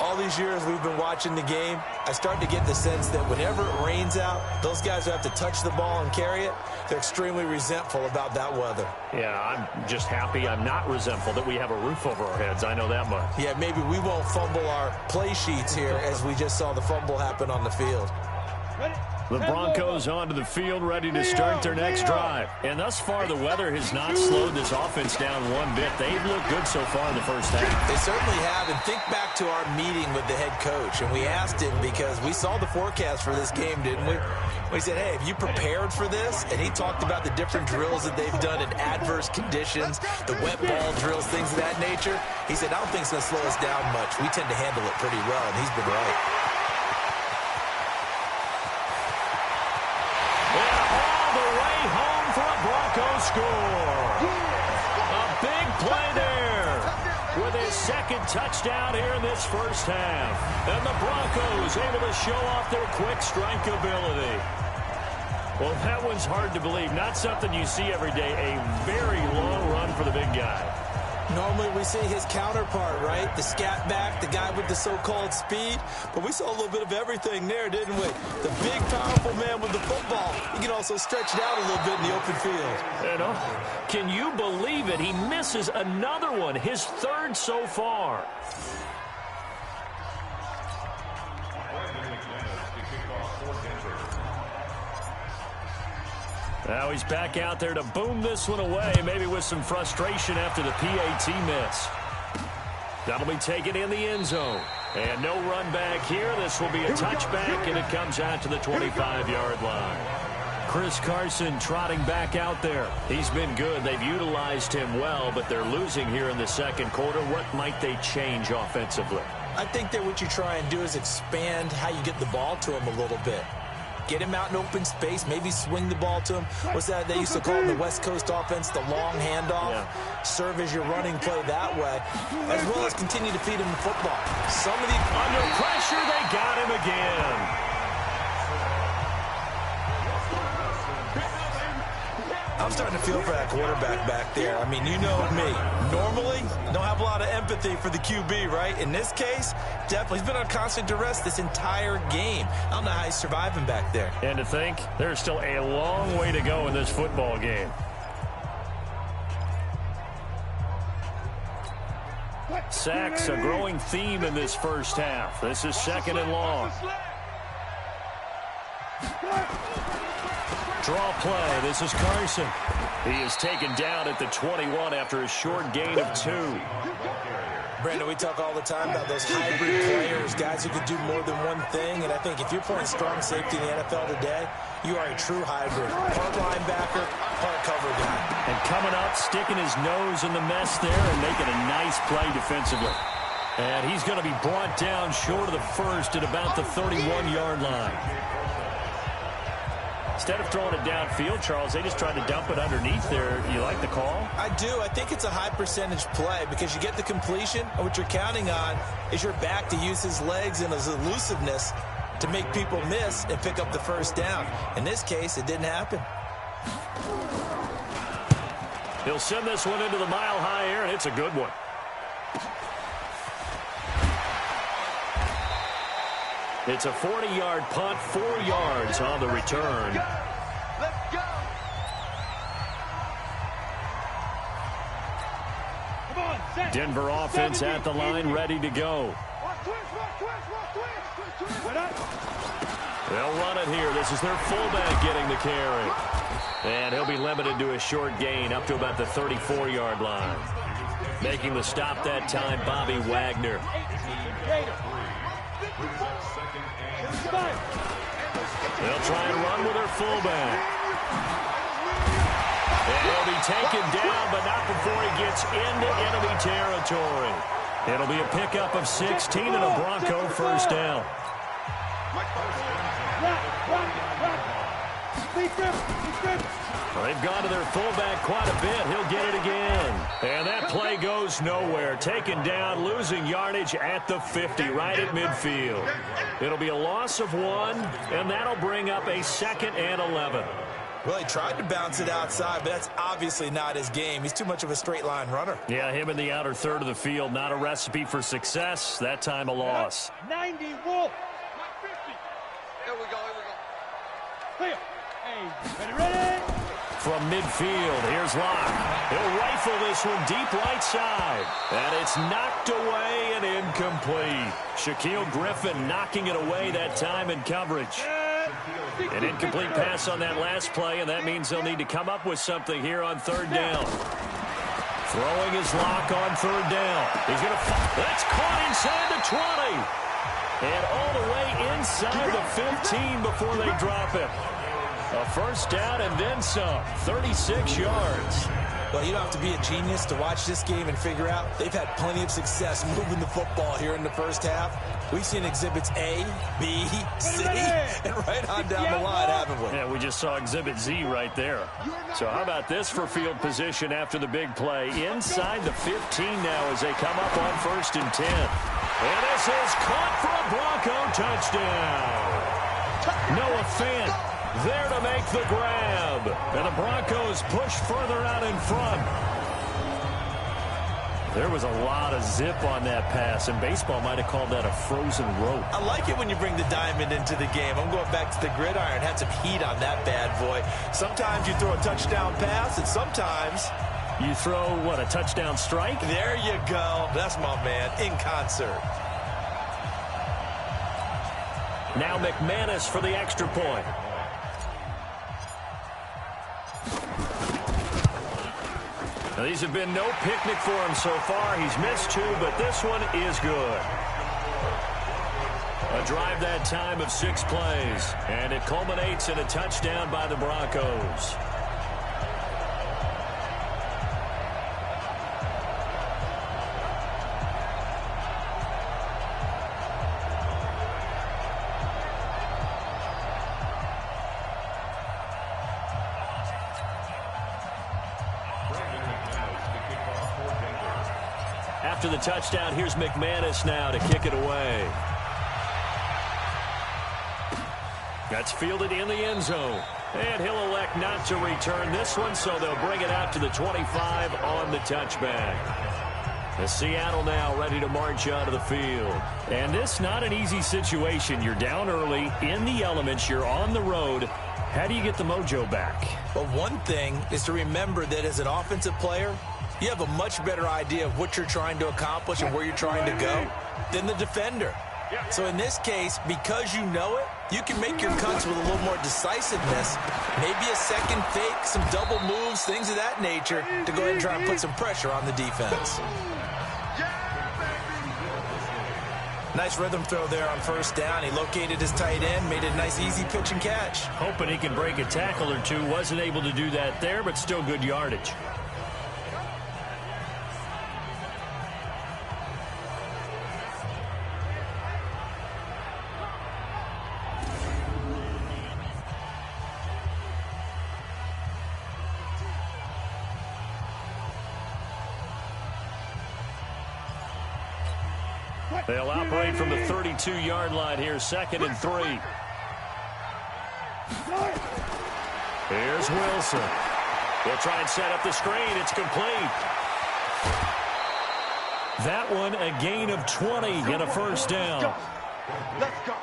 All these years we've been watching the game, I start to get the sense that whenever it rains out, those guys who have to touch the ball and carry it, they're extremely resentful about that weather. Yeah, I'm just happy I'm not resentful that we have a roof over our heads. I know that much. Yeah, maybe we won't fumble our play sheets here as we just saw the fumble happen on the field. The Broncos onto the field, ready to start their next drive. And thus far, the weather has not slowed this offense down one bit. They've looked good so far in the first half. They certainly have. And think back to our meeting with the head coach. And we asked him because we saw the forecast for this game, didn't we? We said, hey, have you prepared for this? And he talked about the different drills that they've done in adverse conditions, the wet ball drills, things of that nature. He said, I don't think it's going to slow us down much. We tend to handle it pretty well, and he's been right. Broncos score. A big play there with his 2nd touchdown here in this first half. And the Broncos able to show off their quick strike ability. Well, that one's hard to believe. Not something you see every day. A very long run for the big guy. Normally we see his counterpart, right? The scat back, the guy with the so-called speed. But we saw a little bit of everything there, didn't we? The big, powerful man with the football. He can also stretch it out a little bit in the open field. You know, can you believe it? He misses another one, his 3rd so far. Now he's back out there to boom this one away, maybe with some frustration after the PAT miss. That'll be taken in the end zone. And no run back here. This will be a touchback, and it comes out to the 25-yard line. Chris Carson trotting back out there. He's been good. They've utilized him well, but they're losing here in the second quarter. What might they change offensively? I think that what you try and do is expand how you get the ball to him a little bit. Get him out in open space, maybe swing the ball to him. What's that they used to call in the West Coast offense, the long handoff? Yeah. Serve as your running play that way, as well as continue to feed him the football. Some of the under pressure, they got him again. I'm starting to feel for that quarterback back there. I mean, you know me. Normally, don't have a lot of empathy for the QB, right? In this case, definitely. He's been on constant duress this entire game. I don't know how he's surviving back there. And to think, there's still a long way to go in this football game. Sacks, a growing theme in this first half. This is second and long. Draw play. This is Carson. He is taken down at the 21 after a short gain of 2. Brandon, we talk all the time about those hybrid players, guys who can do more than one thing. And I think if you're playing strong safety in the NFL today, you are a true hybrid. Part linebacker, part cover guy. And coming up, sticking his nose in the mess there and making a nice play defensively. And he's going to be brought down short of the first at about the 31-yard line. Instead of throwing it downfield, Charles, they just tried to dump it underneath there. You like the call? I do. I think it's a high percentage play because you get the completion, and what you're counting on is your back to use his legs and his elusiveness to make people miss and pick up the first down. In this case, it didn't happen. He'll send this one into the mile-high air, and it's a good one. It's a 40-yard punt, 4 yards on the return. Let's go. Come on, set. Denver offense at the line, ready to go. They'll run it here. This is their fullback getting the carry. And he'll be limited to a short gain up to about the 34-yard line. Making the stop that time, Bobby Wagner. They'll try and run with their fullback. And he'll be taken down, but not before he gets into enemy territory. It'll be a pickup of 16 and a Bronco first down. They've gone to their fullback quite a bit. He'll get it again. And that play goes nowhere. Taken down, losing yardage at the 50, right at midfield. It'll be a loss of 1, and that'll bring up a 2nd and 11. Well, he tried to bounce it outside, but that's obviously not his game. He's too much of a straight-line runner. Yeah, him in the outer third of the field, not a recipe for success. That time a loss. 90 Wolf. Here we go. Clear. Hey, ready? From midfield, here's Locke. He'll rifle this one deep right side. And it's knocked away and incomplete. Shaquille Griffin knocking it away that time in coverage. An incomplete pass on that last play, and that means they'll need to come up with something here on 3rd down. Throwing his Locke on 3rd down. He's going to that's caught inside the 20. And all the way inside the 15 before they drop it. A first down and then some. 36 yards. Well, you don't have to be a genius to watch this game and figure out they've had plenty of success moving the football here in the first half. We've seen exhibits A, B, C, and right on down the line, haven't we? Yeah, we just saw exhibit Z right there. So how about this for field position after the big play? Inside the 15 now as they come up on 1st and 10. And this is caught for a Bronco touchdown. Noah Fant there to make the grab. And the Broncos push further out in front. There was a lot of zip on that pass, and baseball might have called that a frozen rope. I like it when you bring the diamond into the game. I'm going back to the gridiron. Had some heat on that bad boy. Sometimes you throw a touchdown pass, and sometimes you throw, what, a touchdown strike? There you go. That's my man, in concert. Now McManus for the extra point. Now, these have been no picnic for him so far. He's missed 2, but this one is good. A drive that time of 6 plays, and it culminates in a touchdown by the Broncos. After the touchdown, here's McManus now to kick it away. That's fielded in the end zone. And he'll elect not to return this one, so they'll bring it out to the 25 on the touchback. The Seattle now ready to march onto the field. And this not an easy situation. You're down early, in the elements, you're on the road. How do you get the mojo back? Well, one thing is to remember that as an offensive player, you have a much better idea of what you're trying to accomplish and where you're trying to go than the defender. So in this case, because you know it, you can make your cuts with a little more decisiveness, maybe a second fake, some double moves, things of that nature, to go ahead and try and put some pressure on the defense. Nice rhythm throw there on first down. He located his tight end, made it a nice, easy pitch and catch. Hoping he can break a tackle or two. Wasn't able to do that there, but still good yardage. They'll operate from the 32-yard line here, 2nd and 3. Here's Wilson. They'll try and set up the screen. It's complete. That one, a gain of 20 and a first down. Let's go.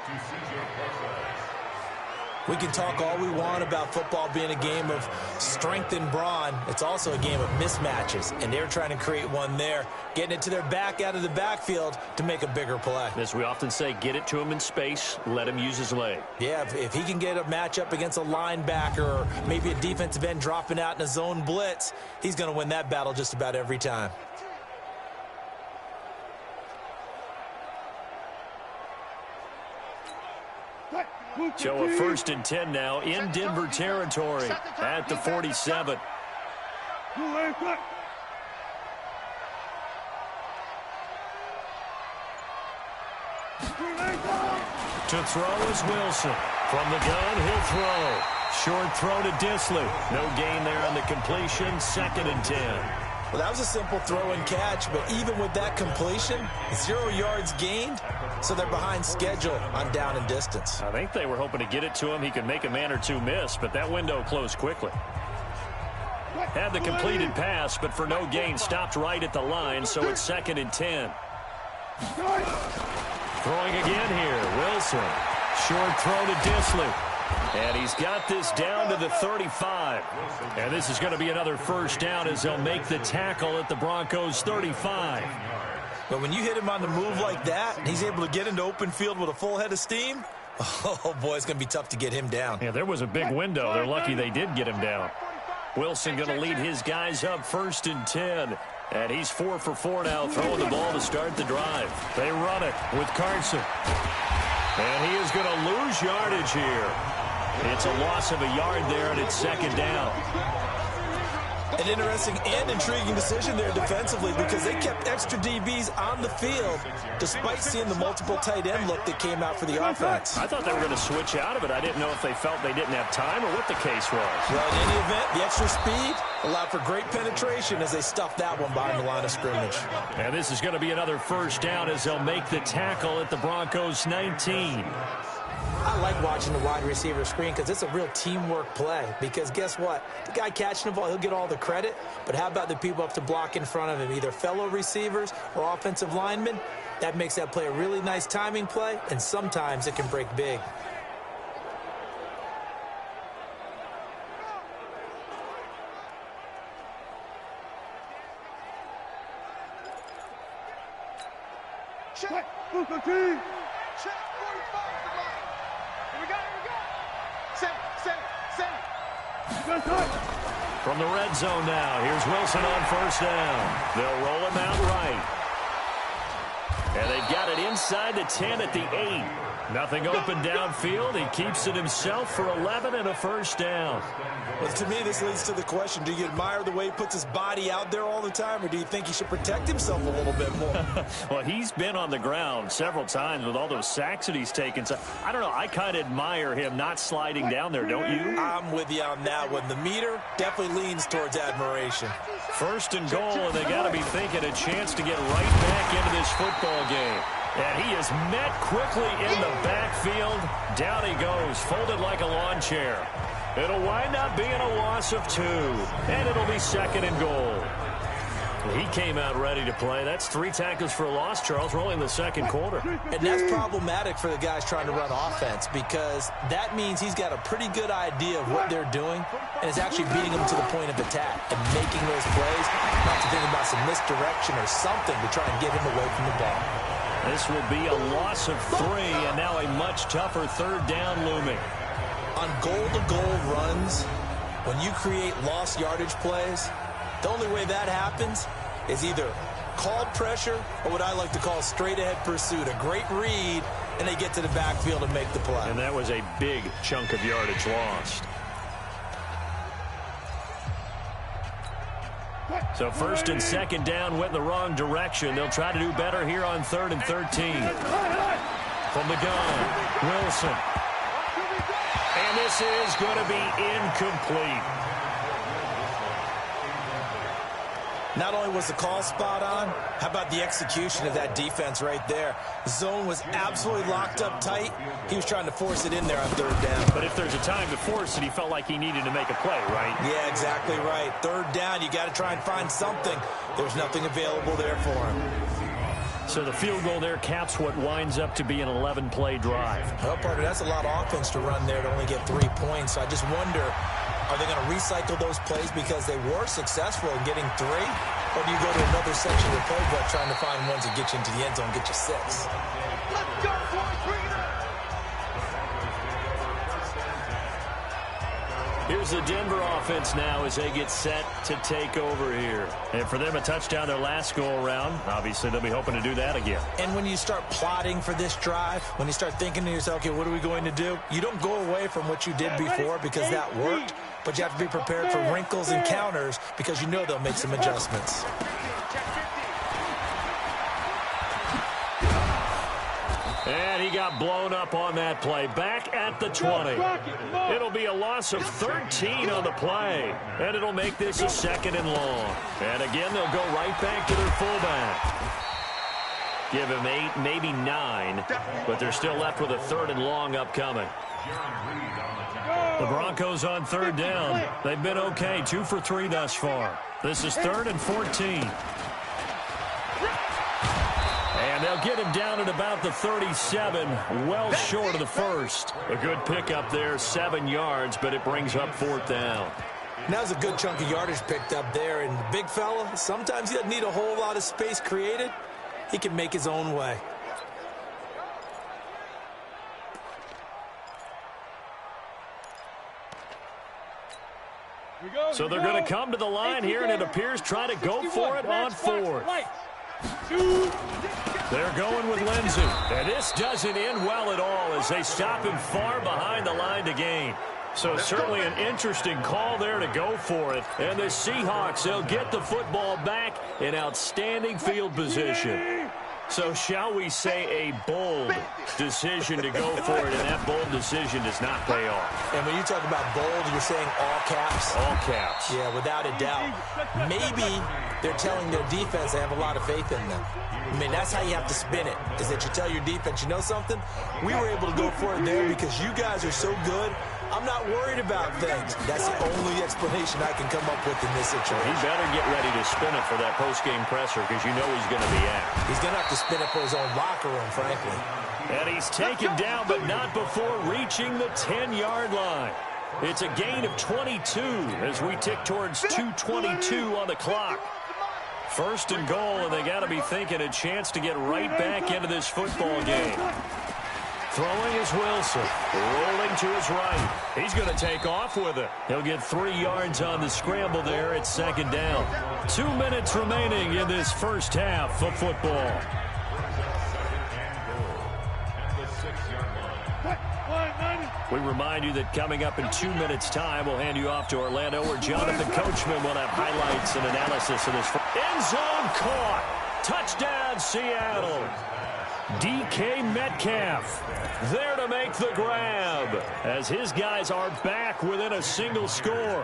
We can talk all we want about football being a game of strength and brawn. It's also a game of mismatches, and they're trying to create one there, getting it to their back out of the backfield to make a bigger play. As we often say, get it to him in space, let him use his leg. Yeah, if he can get a matchup against a linebacker or maybe a defensive end dropping out in a zone blitz, he's going to win that battle just about every time. So a 1st and 10 now in Denver territory at the 47. To throw is Wilson. From the gun, he'll throw. Short throw to Disley. No gain there on the completion. 2nd and 10. Well, that was a simple throw and catch, but even with that completion, 0 yards gained, so they're behind schedule on down and distance. I think they were hoping to get it to him. He could make a man or two miss, but that window closed quickly. Had the completed pass, but for no gain, stopped right at the line, so it's 2nd and 10. Throwing again here, Wilson. Short throw to Disley. And he's got this down to the 35. And this is going to be another first down as they'll make the tackle at the Broncos' 35. But when you hit him on the move like that, and he's able to get into open field with a full head of steam, oh, boy, it's going to be tough to get him down. Yeah, there was a big window. They're lucky they did get him down. Wilson going to lead his guys up 1st and 10. And he's 4 for 4 now, throwing the ball to start the drive. They run it with Carson. And he is going to lose yardage here. It's a loss of a yard there, and it's 2nd down. An interesting and intriguing decision there defensively because they kept extra DBs on the field despite seeing the multiple tight end look that came out for the offense. I thought they were going to switch out of it. I didn't know if they felt they didn't have time or what the case was. Well, in any event, the extra speed allowed for great penetration as they stuffed that one behind the line of scrimmage. And this is going to be another first down as they'll make the tackle at the Broncos' 19. I like watching the wide receiver screen because it's a real teamwork play. Because guess what? The guy catching the ball, he'll get all the credit. But how about the people up to block in front of him, either fellow receivers or offensive linemen? That makes that play a really nice timing play, and sometimes it can break big. Check. Check 45. Here we go. Set. From the red zone now, here's Wilson on first down. They'll roll him out right. And they've got it inside the 10 at the 8. Nothing open downfield. He keeps it himself for 11 and a first down. Well, to me, this leads to the question, do you admire the way he puts his body out there all the time, or do you think he should protect himself a little bit more? Well, he's been on the ground several times with all those sacks that he's taken. So, I don't know. I kind of admire him not sliding down there, don't you? I'm with you on that one. The meter definitely leans towards admiration. First and goal, and they got to be thinking a chance to get right back into this football game. And he is met quickly in the backfield. Down he goes, folded like a lawn chair. It'll wind up being a loss of 2, and it'll be second and goal. He came out ready to play. That's 3 tackles for a loss, Charles, rolling the second quarter. And that's problematic for the guys trying to run offense, because that means he's got a pretty good idea of what they're doing and is actually beating them to the point of attack and making those plays, not to think about some misdirection or something to try and get him away from the ball. This will be a loss of 3, and now a much tougher third down looming. On goal-to-goal runs, when you create lost yardage plays, the only way that happens is either called pressure or what I like to call straight-ahead pursuit, a great read, and they get to the backfield and make the play. And that was a big chunk of yardage lost. So first and second down went in the wrong direction. They'll try to do better here on 3rd and 13. From the gun, Wilson. And this is going to be incomplete. Not only was the call spot on, how about the execution of that defense right there? The zone was absolutely locked up tight. He was trying to force it in there on 3rd down. But if there's a time to force it, he felt like he needed to make a play, right? Yeah, exactly right. 3rd down, you got to try and find something. There's nothing available there for him. So the field goal there caps what winds up to be an 11-play drive. Well, partner, that's a lot of offense to run there to only get 3 points. So I just wonder, are they going to recycle those plays because they were successful in getting 3? Or do you go to another section of the playbook trying to find ones that get you into the end zone, get you 6? Let's go, boys. Bring it up. Here's the Denver offense now as they get set to take over here. And for them, a touchdown their last go-around. Obviously, they'll be hoping to do that again. And when you start plotting for this drive, when you start thinking to yourself, okay, what are we going to do? You don't go away from what you did before because that worked, but you have to be prepared for wrinkles and counters because you know they'll make some adjustments. And he got blown up on that play. Back at the 20. It'll be a loss of 13 on the play. And it'll make this a 2nd and long. And again, they'll go right back to their fullback. Give him 8, maybe 9. But they're still left with a 3rd and long upcoming. The Broncos on 3rd down. They've been okay. 2 for 3 thus far. This is 3rd and 14. And they'll get him down at about the 37, well short of the first. A good pickup there, 7 yards, but it brings up 4th down. Now's a good chunk of yardage picked up there, and the big fella, sometimes he doesn't need a whole lot of space created. He can make his own way. So they're going to come to the line here, and it appears try to go for it on 4th. They're going with Lindsey. And this doesn't end well at all as they stop him far behind the line to gain. So certainly an interesting call there to go for it. And the Seahawks, they'll get the football back in outstanding field position. So shall we say a bold decision to go for it, and that bold decision does not pay off. And when you talk about bold, you're saying all caps? All caps. Yeah, without a doubt. Maybe they're telling their defense they have a lot of faith in them. I mean, that's how you have to spin it, is that you tell your defense, you know something? We were able to go for it there because you guys are so good. I'm not worried about things. That's the only explanation I can come up with in this situation. He better get ready to spin it for that post-game presser because you know he's going to be at. He's going to have to spin it for his own locker room, frankly. And he's taken down, but not before reaching the 10-yard line. It's a gain of 22 as we tick towards 2:22 on the clock. 1st and goal, and they got to be thinking a chance to get right back into this football game. Throwing is Wilson. Rolling to his right. He's going to take off with it. He'll get 3 yards on the scramble there. It's second down. 2 minutes remaining in this first half of football. We remind you that coming up in 2 minutes' time, we'll hand you off to Orlando, where Jonathan Coachman will have highlights and analysis of this. End zone caught. Touchdown, Seattle. DK Metcalf there to make the grab as his guys are back within a single score.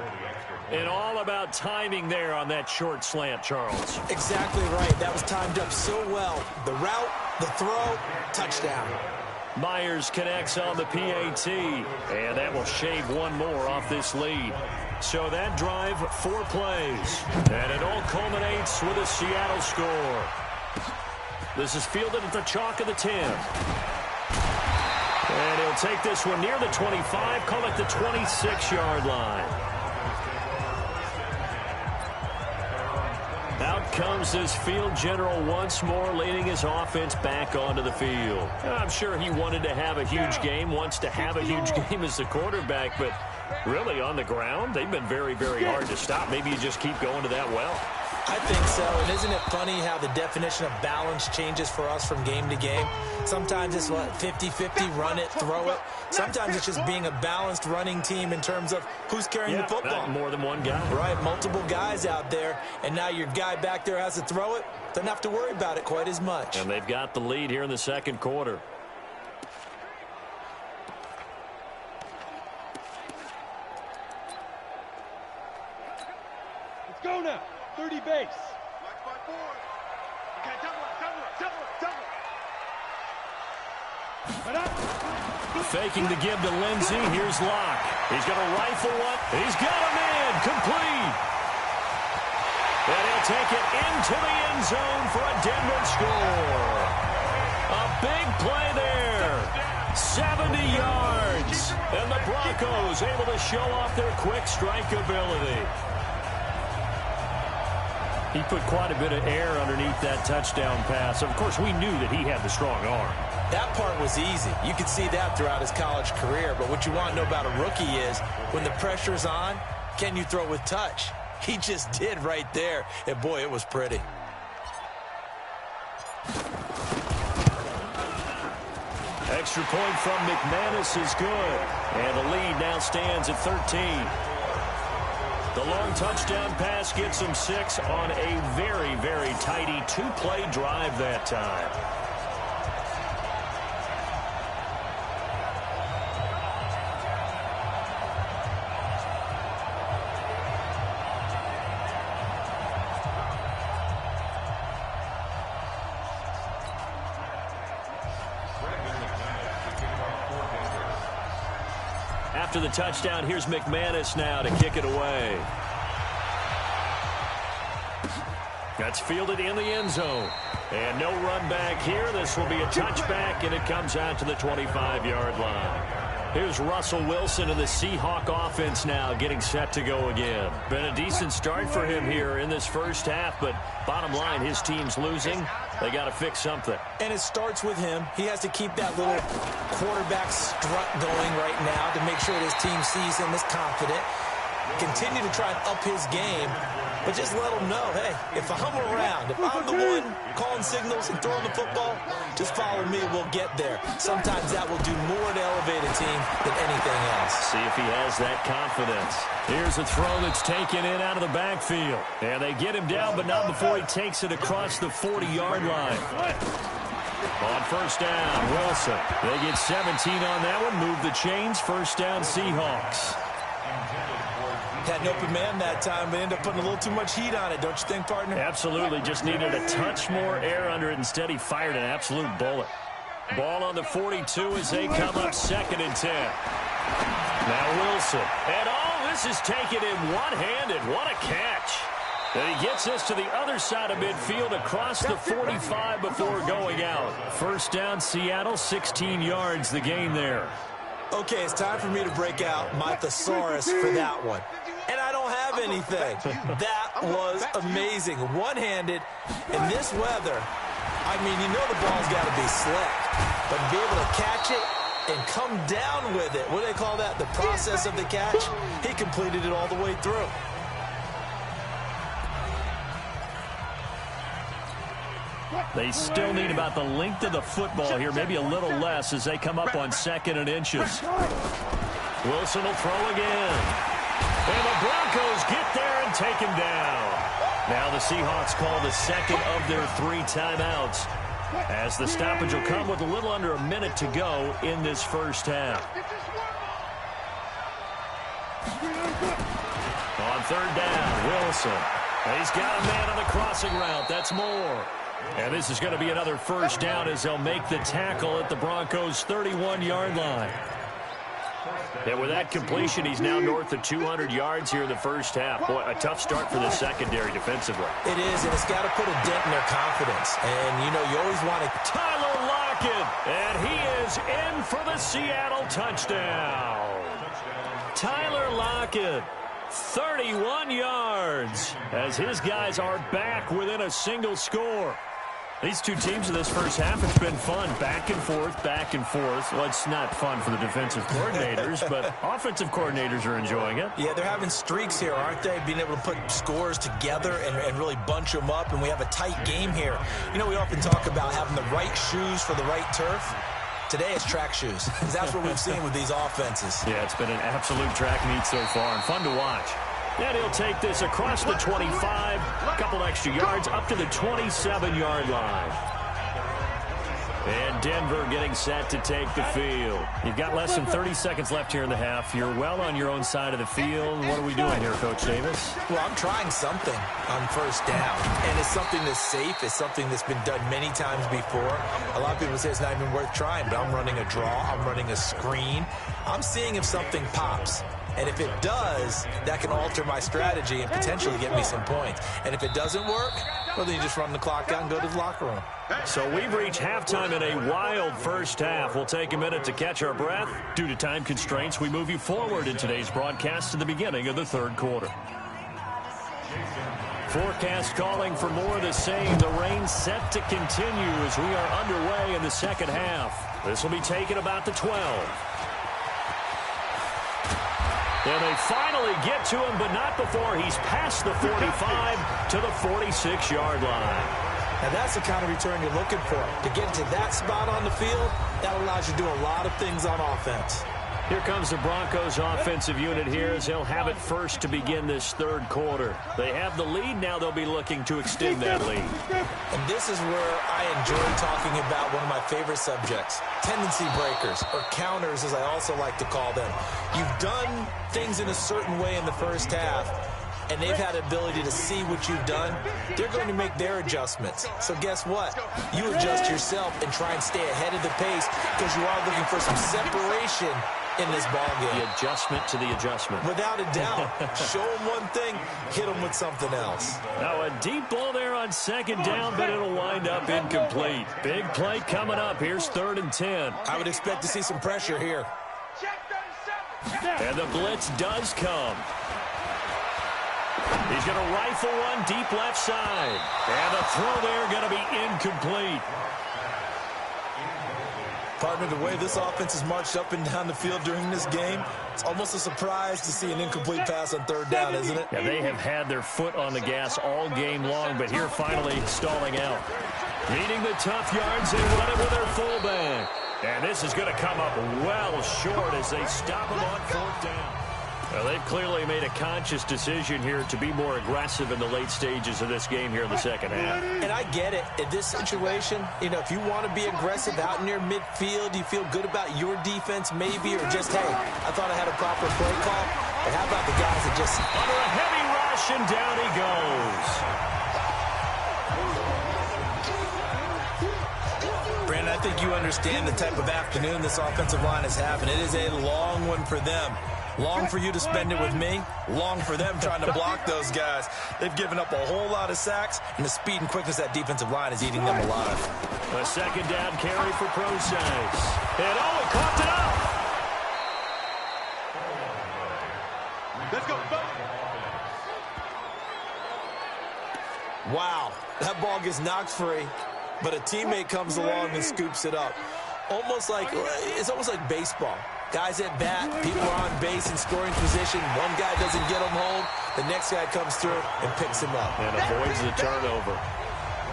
And all about timing there on that short slant, Charles. Exactly right. That was timed up so well. The route, the throw, touchdown. Myers connects on the PAT, and that will shave one more off this lead. So that drive, 4 plays, and it all culminates with a Seattle score. This is fielded at the chalk of the 10. And he'll take this one near the 25, call it the 26-yard line. Out comes this field general once more, leading his offense back onto the field. I'm sure he wanted to have a huge game, wants to have a huge game as the quarterback, but really on the ground, they've been very, very hard to stop. Maybe you just keep going to that well. I think so, and isn't it funny how the definition of balance changes for us from game to game? Sometimes it's, 50-50, run it, throw it. Sometimes it's just being a balanced running team in terms of who's carrying the football. More than one guy. Right, multiple guys out there, and now your guy back there has to throw it. Doesn't have to worry about it quite as much. And they've got the lead here in the second quarter. Let's go now. 30 base. Okay, double. Faking the give to Lindsey. Here's Locke. He's going to rifle one. He's got him in. Complete. And he'll take it into the end zone for a Denver score. A big play there. 70 yards. And the Broncos able to show off their quick strike ability. He put quite a bit of air underneath that touchdown pass. Of course, we knew that he had the strong arm. That part was easy. You could see that throughout his college career. But what you want to know about a rookie is when the pressure's on, can you throw with touch? He just did right there. And, boy, it was pretty. Extra point from McManus is good. And the lead now stands at 13. The long touchdown pass gets him 6 on a very, very tidy 2-play drive that time. After the touchdown, here's McManus now to kick it away. That's fielded in the end zone. And no run back here. This will be a touchback, and it comes out to the 25-yard line. Here's Russell Wilson and the Seahawk offense now getting set to go again. Been a decent start for him here in this first half, but bottom line, his team's losing. They got to fix something. And it starts with him. He has to keep that little quarterback strut going right now to make sure his team sees him as confident. Continue to try and up his game, but just let him know, hey, if I'm around, if I'm the one calling signals and throwing the football, just follow me, we'll get there. Sometimes that will do more to elevate a team than anything else. See if he has that confidence. Here's a throw that's taken in out of the backfield. And they get him down, but not before he takes it across the 40-yard line. On first down, Wilson. They get 17 on that one. Move the chains. First down, Seahawks. Had an open man that time, but ended up putting a little too much heat on it, don't you think, partner? Absolutely. Just needed a touch more air under it. Instead, he fired an absolute bullet. Ball on the 42 as they come up 2nd and 10. Now Wilson. And this is taken in one-handed. What a catch. And he gets this to the other side of midfield across the 45 before going out. First down, Seattle, 16 yards the gain there. Okay, it's time for me to break out my thesaurus for that one. And I don't have anything. That was amazing. One-handed in this weather. I mean, you know the ball's got to be slick, but to be able to catch it and come down with it, what do they call that? The process of the catch? He completed it all the way through. They still need about the length of the football here, maybe a little less as they come up on 2nd and inches. Wilson will throw again. And the Broncos get there and take him down. Now the Seahawks call the second of their 3 timeouts, as the stoppage will come with a little under a minute to go in this first half. On 3rd down, Wilson. He's got a man on the crossing route. That's Moore. And this is going to be another first down as they'll make the tackle at the Broncos' 31-yard line. And with that completion, he's now north of 200 yards here in the first half. Boy, a tough start for the secondary defensively. It is, and it's got to put a dent in their confidence. And, you know, you always want to... Tyler Lockett, and he is in for the Seattle touchdown. Tyler Lockett, 31 yards, as his guys are back within a single score. These two teams in this first half, it's been fun. Back and forth, back and forth. Well, it's not fun for the defensive coordinators, but offensive coordinators are enjoying it. Yeah, they're having streaks here, aren't they? Being able to put scores together and really bunch them up, and we have a tight game here. You know, we often talk about having the right shoes for the right turf. Today it's track shoes. That's what we've seen with these offenses. Yeah, it's been an absolute track meet so far, and fun to watch. And he'll take this across the 25, a couple extra yards, up to the 27-yard line. And Denver getting set to take the field. You've got less than 30 seconds left here in the half. You're well on your own side of the field. What are we doing here, Coach Davis? Well, I'm trying something on first down, and it's something that's safe. It's something that's been done many times before. A lot of people say it's not even worth trying, but I'm running a draw. I'm running a screen. I'm seeing if something pops. And if it does, that can alter my strategy and potentially get me some points. And if it doesn't work, well, then you just run the clock out and go to the locker room. So we've reached halftime in a wild first half. We'll take a minute to catch our breath. Due to time constraints, we move you forward in today's broadcast to the beginning of the third quarter. Forecast calling for more of the same. The rain set to continue as we are underway in the second half. This will be taken about the 12. And they finally get to him, but not before he's past the 45 to the 46-yard line. And that's the kind of return you're looking for. To get to that spot on the field, that allows you to do a lot of things on offense. Here comes the Broncos offensive unit here as they'll have it first to begin this third quarter. They have the lead. Now they'll be looking to extend that lead. And this is where I enjoy talking about one of my favorite subjects, tendency breakers, or counters as I also like to call them. You've done things in a certain way in the first half, and they've had the ability to see what you've done. They're going to make their adjustments. So guess what? You adjust yourself and try and stay ahead of the pace because you are looking for some separation in this ball game. The adjustment to the adjustment. Without a doubt. Show them one thing, hit them with something else. Now a deep ball there on second down, but it'll wind up incomplete. Big play coming up. Here's 3rd and 10. I would expect to see some pressure here. And the blitz does come. He's going to rifle one deep left side. And the throw there going to be incomplete. Partner, the way this offense has marched up and down the field during this game, it's almost a surprise to see an incomplete pass on 3rd down, isn't it? Yeah, they have had their foot on the gas all game long, but here finally stalling out. Needing the tough yards, they run it with their fullback. And this is going to come up well short as they stop him on 4th down. Well, they've clearly made a conscious decision here to be more aggressive in the late stages of this game here in the second half. And I get it. In this situation, you know, if you want to be aggressive out near midfield, you feel good about your defense maybe, or just, hey, I thought I had a proper play call. But how about the guys that just... Under a heavy rush, and down he goes. Brandon, I think you understand the type of afternoon this offensive line is having. It is a long one for them. Long for you to spend it with me. Long for them trying to block those guys. They've given up a whole lot of sacks, and the speed and quickness of that defensive line is eating them alive. A second down carry for Procise. And he caught it up. Let's go. Wow, that ball gets knocked free. but a teammate comes along and scoops it up. It's almost like baseball. Guys at bat, people are on base in scoring position. One guy doesn't get him home. The next guy comes through and picks him up. And avoids the turnover.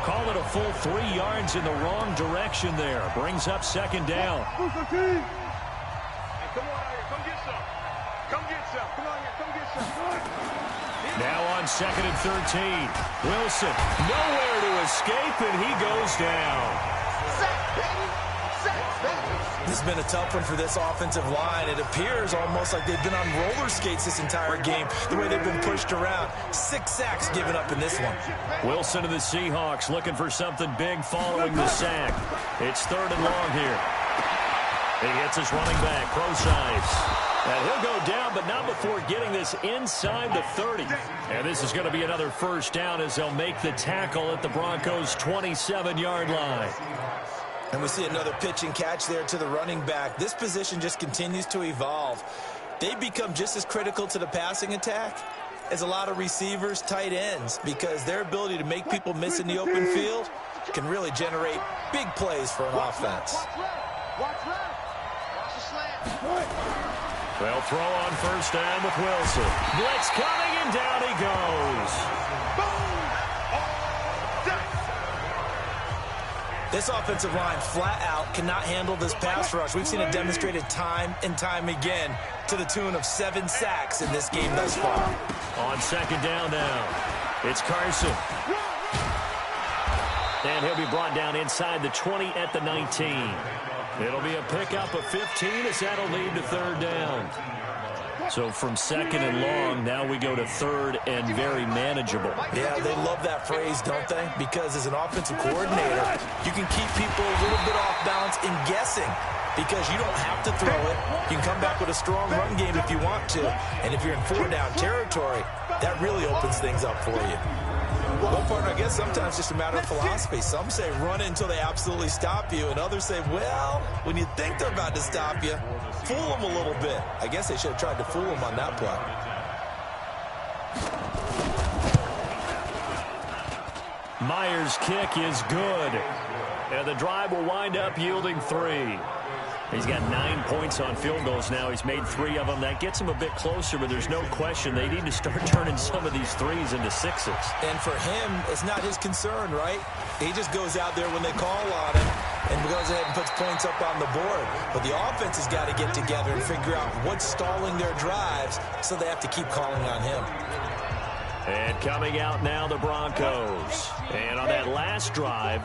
Call it a full 3 yards in the wrong direction there. Brings up second down. Hey, come on out here. Come get some. Come get some. Come on here. Come get some. Come on. Now on 2nd and 13. Wilson, nowhere to escape, and he goes down. Sack, baby. Sack, baby. This has been a tough one for this offensive line. It appears almost like they've been on roller skates this entire game, the way they've been pushed around. 6 sacks given up in this one. Wilson and the Seahawks looking for something big following the sack. It's 3rd and long here. He hits his running back, Procise. And he'll go down, but not before getting this inside the 30. And this is going to be another first down as they'll make the tackle at the Broncos' 27-yard line. And we see another pitch and catch there to the running back. This position just continues to evolve. They become just as critical to the passing attack as a lot of receivers, tight ends, because their ability to make people miss in the open field can really generate big plays for an offense. Watch left. Watch the slant. They'll throw on first down with Wilson. Blitz coming, and down he goes. Boom. This offensive line flat out cannot handle this pass rush. We've seen it demonstrated time and time again to the tune of 7 sacks in this game thus far. On 2nd down now, it's Carson. And he'll be brought down inside the 20 at the 19. It'll be a pickup of 15 as that'll lead to 3rd down. So from 2nd and long, now we go to 3rd and very manageable. Yeah, they love that phrase, don't they? Because as an offensive coordinator, you can keep people a little bit off balance in guessing because you don't have to throw it. You can come back with a strong run game if you want to. And if you're in 4-down territory, that really opens things up for you. Well, partner, I guess sometimes it's just a matter of philosophy. Some say run it until they absolutely stop you, and others say, well, when you think they're about to stop you, fool them a little bit. I guess they should have tried to fool them on that play. Myers' kick is good. And the drive will wind up yielding 3. He's got 9 points on field goals now. He's made 3 of them. That gets him a bit closer, but there's no question they need to start turning some of these 3s into 6s. And for him, it's not his concern, right? He just goes out there when they call on him and goes ahead and puts points up on the board. But the offense has got to get together and figure out what's stalling their drives, so they have to keep calling on him. And coming out now, the Broncos. And on that last drive,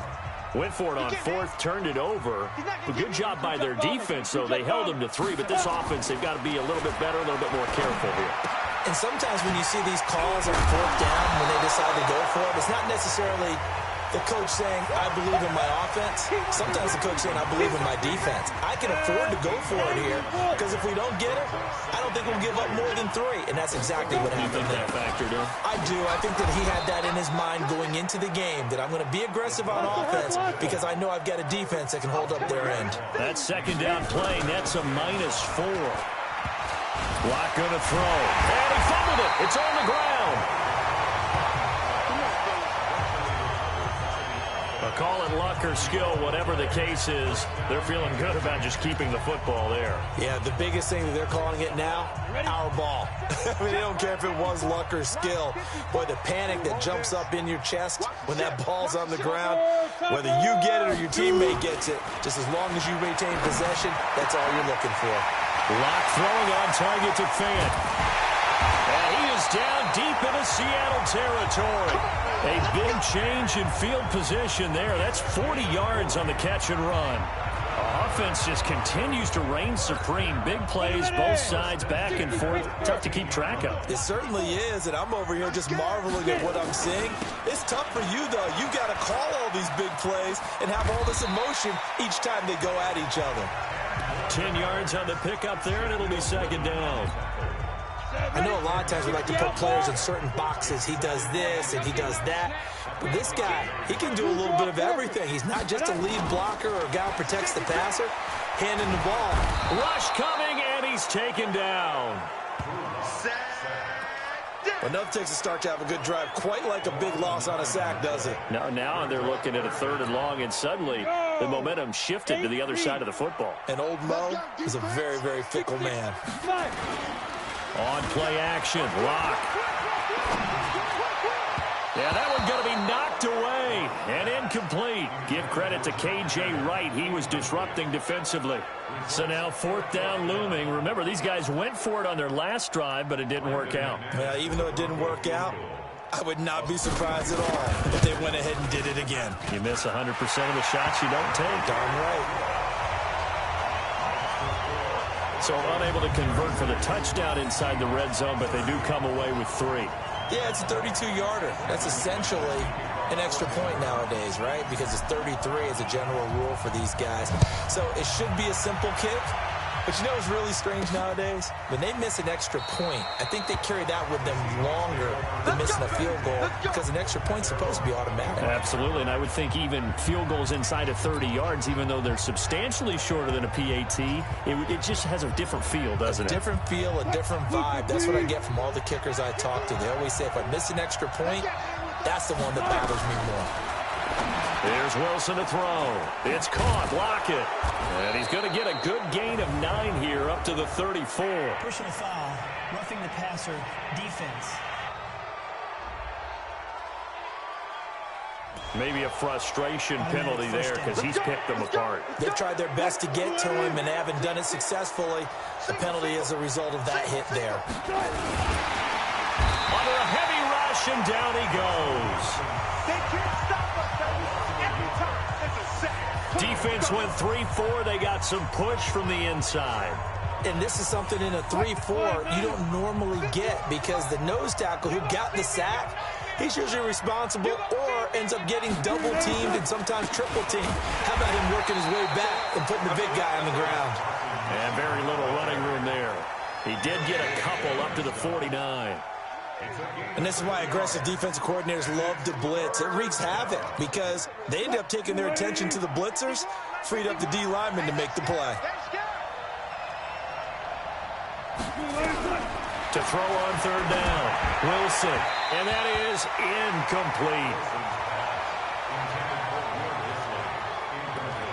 went for it on 4th, turned it over. A good job by their defense, though. They held them to 3, but this offense, they've got to be a little bit better, a little bit more careful here. And sometimes when you see these calls on 4th down, when they decide to go for it, it's not necessarily the coach saying, I believe in my offense. Sometimes the coach saying, I believe in my defense. I can afford to go for it here, because if we don't get it, I don't think we'll give up more than 3. And that's exactly what happened there. That factored in? I do. I think that he had that in his mind going into the game, that I'm going to be aggressive on offense because I know I've got a defense that can hold up their end. That 2nd down play, that's a -4. Watt going to throw. And he fumbled it. It's on the ground. Call it luck or skill, whatever the case is, they're feeling good about just keeping the football there. Yeah, the biggest thing that they're calling it now, our ball. I mean, they don't care if it was luck or skill. Boy, the panic that jumps up in your chest when that ball's on the ground, whether you get it or your teammate gets it, just as long as you retain possession, that's all you're looking for. Lock throwing on target to Fant. And he is down deep into Seattle territory. A big change in field position there. That's 40 yards on the catch and run. Offense just continues to reign supreme. Big plays, both sides, back and forth. Tough to keep track of. It certainly is, and I'm over here just marveling at what I'm seeing. It's tough for you, though. You got to call all these big plays and have all this emotion each time they go at each other. 10 yards on the pickup there, and it'll be 2nd down. I know a lot of times we like to put players in certain boxes. He does this and he does that. But this guy, he can do a little bit of everything. He's not just a lead blocker or a guy who protects the passer. Handing the ball. Rush coming, and he's taken down. Sack. Well, nothing takes a start to have a good drive, quite like a big loss on a sack, does it? Now they're looking at a 3rd and long, and suddenly the momentum shifted to the other side of the football. And old Mo is a very, very fickle man. On play action, Lock. Yeah, that one's going to be knocked away and incomplete. Give credit to K.J. Wright. He was disrupting defensively. So now 4th down looming. Remember, these guys went for it on their last drive, but it didn't work out. Yeah, even though it didn't work out, I would not be surprised at all if they went ahead and did it again. You miss 100% of the shots you don't take. Darn right. So unable to convert for the touchdown inside the red zone, but they do come away with 3. Yeah, it's a 32-yarder. That's essentially an extra point nowadays, right? Because it's 33 as a general rule for these guys. So it should be a simple kick. But you know what's really strange nowadays? When they miss an extra point, I think they carry that with them longer than missing a field goal because an extra point's supposed to be automatic. Absolutely, and I would think even field goals inside of 30 yards, even though they're substantially shorter than a PAT, it just has a different feel, doesn't it? A different feel, a different vibe. That's what I get from all the kickers I talk to. They always say if I miss an extra point, that's the one that bothers me more. There's Wilson to throw. It's caught. Lockett. And he's going to get a good gain of 9 here up to the 34. Personal foul, roughing the passer, defense. Maybe a frustration penalty there because he's picked them apart. They've tried their best to get to him and haven't done it successfully. The penalty is a result of that hit there. Under a heavy rush, and down he goes. They can't stop us, baby. Every time, it's a sack. Defense went 3-4. They got some push from the inside. And this is something in a 3-4 you don't normally get because the nose tackle who got the sack, he's usually responsible or ends up getting double-teamed and sometimes triple-teamed. How about him working his way back and putting the big guy on the ground? And very little running room there. He did get a couple up to the 49. And this is why aggressive defensive coordinators love to blitz. It wreaks havoc because they end up taking their attention to the blitzers, freed up the D lineman to make the play. To throw on 3rd down, Wilson, and that is incomplete.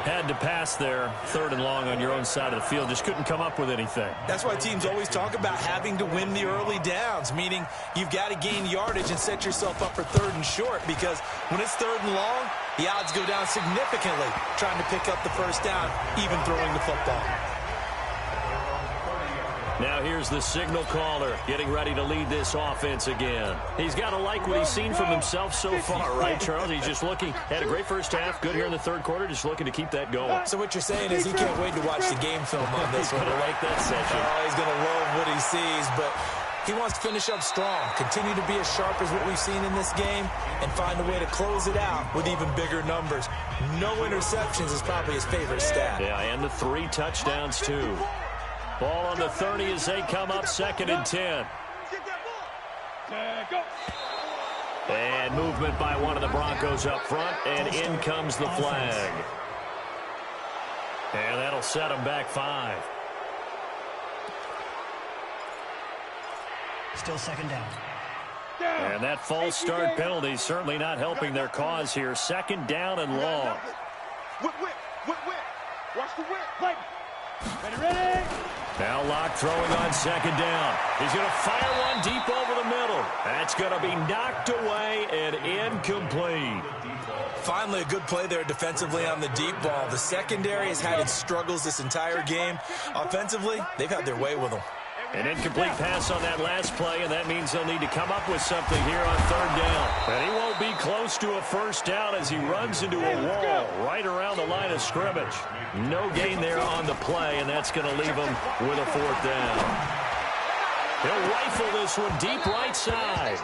Had to pass there, 3rd and long on your own side of the field. Just couldn't come up with anything. That's why teams always talk about having to win the early downs, meaning you've got to gain yardage and set yourself up for 3rd and short because when it's 3rd and long, the odds go down significantly trying to pick up the 1st down, even throwing the football. Now here's the signal caller getting ready to lead this offense again. He's got to like what he's seen from himself so far, right, Charles? He's just looking, had a great first half, good here in the 3rd quarter, just looking to keep that going. So what you're saying is he can't wait to watch the game film on this one. He's going to like that session. Oh, he's going to love what he sees, but he wants to finish up strong, continue to be as sharp as what we've seen in this game, and find a way to close it out with even bigger numbers. No interceptions is probably his favorite stat. Yeah, and the 3 touchdowns, too. Ball on the 30 as they come up 2nd and 10. And movement by one of the Broncos up front, and in comes the flag. And that'll set them back 5. Still 2nd down. And that false start penalty certainly not helping their cause here. 2nd down and long. Whip. Watch the whip. Ready. Now Locke throwing on 2nd down. He's going to fire one deep over the middle. That's going to be knocked away and incomplete. Finally, a good play there defensively on the deep ball. The secondary has had its struggles this entire game. Offensively, they've had their way with them. An incomplete pass on that last play, and that means they'll need to come up with something here on 3rd down. And he won't be close to a 1st down as he runs into a wall right around the line of scrimmage. No gain there on the play, and that's going to leave him with a 4th down. He'll rifle this one deep right side.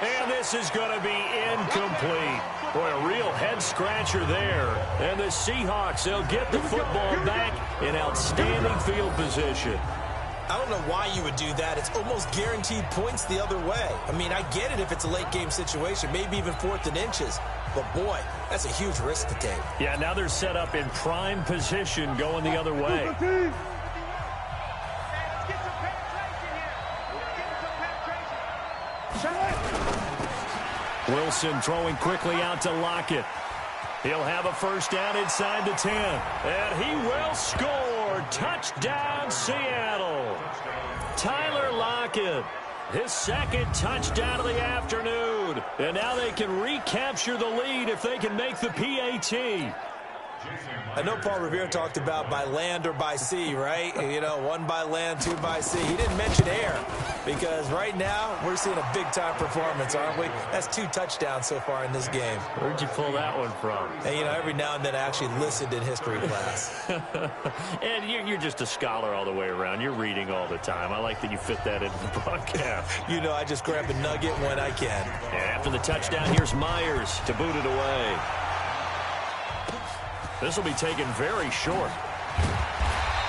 And this is going to be incomplete. Boy, a real head-scratcher there. And the Seahawks, they'll get the football back in outstanding field position. I don't know why you would do that. It's almost guaranteed points the other way. I mean, I get it if it's a late-game situation, maybe even 4th and inches. But, boy, that's a huge risk to take. Yeah, now they're set up in prime position going the other way. Wilson throwing quickly out to Lockett. He'll have a first down inside the 10. And he will score. Touchdown, Seattle. Tyler Lockett, his second touchdown of the afternoon. And now they can recapture the lead if they can make the PAT. I know Paul Revere talked about by land or by sea, right? You know, one by land, two by sea. He didn't mention air because right now we're seeing a big-time performance, aren't we? That's 2 touchdowns so far in this game. Where'd you pull that one from? And, you know, every now and then I actually listened in history class. And you're just a scholar all the way around. You're reading all the time. I like that you fit that into the broadcast. You know, I just grab a nugget when I can. And after the touchdown, here's Myers to boot it away. This will be taken very short.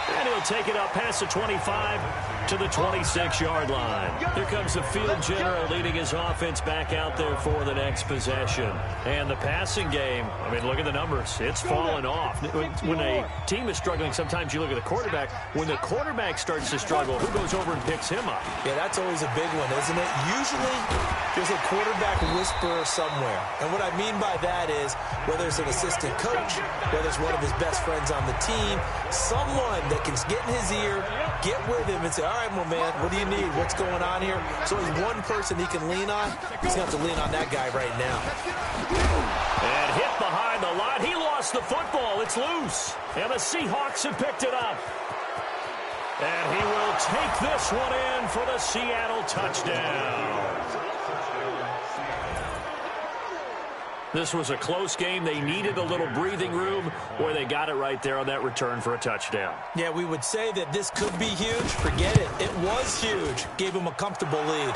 And he'll take it up past the 25 to the 26-yard line. Here comes the field general leading his offense back out there for the next possession. And the passing game, I mean, look at the numbers. It's fallen off. When a team is struggling, sometimes you look at the quarterback. When the quarterback starts to struggle, who goes over and picks him up? Yeah, that's always a big one, isn't it? Usually, there's a quarterback whisperer somewhere. And what I mean by that is, whether it's an assistant coach, whether it's one of his best friends on the team, someone that can get in his ear, get with him, and say, all right, my man, what do you need? What's going on here? So he's one person he can lean on. He's going to have to lean on that guy right now. And hit behind the line. He lost the football. It's loose. And the Seahawks have picked it up. And he will take this one in for the Seattle touchdown. This was a close game. They needed a little breathing room, where they got it right there on that return for a touchdown. Yeah, we would say that this could be huge. Forget it. It was huge. Gave him a comfortable lead.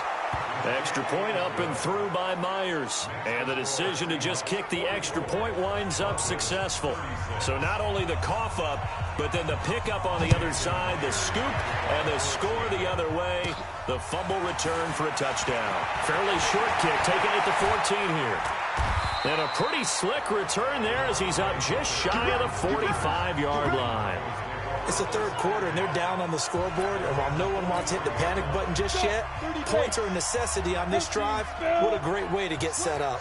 Extra point up and through by Myers. And the decision to just kick the extra point winds up successful. So not only the cough up, but then the pickup on the other side, the scoop, and the score the other way. The fumble return for a touchdown. Fairly short kick, taking it to 14 here. And a pretty slick return there as he's up just shy of the 45-yard line. It's the third quarter, and they're down on the scoreboard. And while no one wants to hit the panic button just yet, points are a necessity on this drive. What a great way to get set up.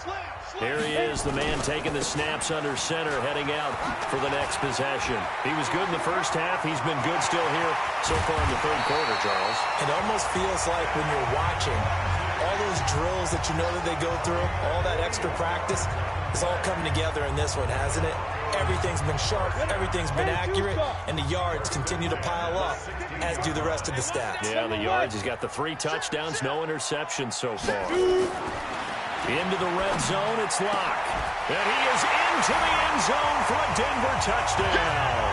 Here he is, the man taking the snaps under center, heading out for the next possession. He was good in the first half. He's been good still here so far in the third quarter, Charles. It almost feels like when you're watching, all those drills that you know that they go through, all that extra practice, is all coming together in this one, hasn't it? Everything's been sharp, everything's been accurate, and the yards continue to pile up, as do the rest of the stats. Yeah, the yards, he's got the 3 touchdowns, no interceptions so far. Into the red zone, it's Locke. And he is into the end zone for a Denver touchdown.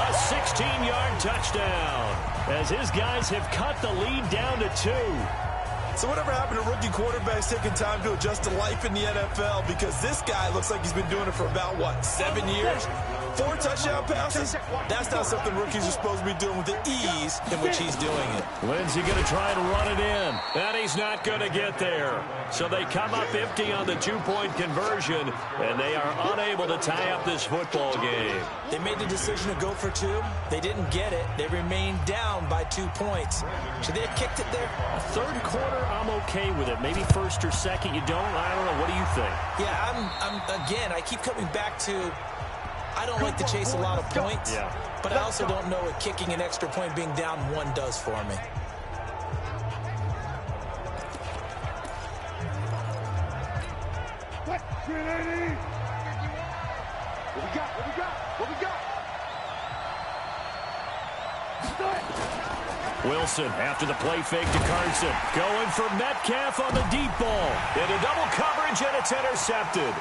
A 16-yard touchdown, as his guys have cut the lead down to 2. So whatever happened to rookie quarterbacks taking time to adjust to life in the NFL? Because this guy looks like he's been doing it for about, what, 7 years? 4 touchdown passes? That's not something rookies are supposed to be doing with the ease in which he's doing it. Lindsey going to try and run it in. And he's not going to get there. So they come up empty on the 2-point conversion, and they are unable to tie up this football game. They made the decision to go for 2. They didn't get it. They remained down by 2 points. Should they have kicked it there? Third quarter, I'm okay with it. Maybe first or second, you don't. I don't know. What do you think? Yeah, again, I keep coming back to, I don't like to chase a lot of points, but I also don't know what kicking an extra point being down 1 does for me. What? 380. What we got? What we got? What we got? Wilson after the play fake to Carson. Going for Metcalf on the deep ball. Into double coverage, and it's intercepted.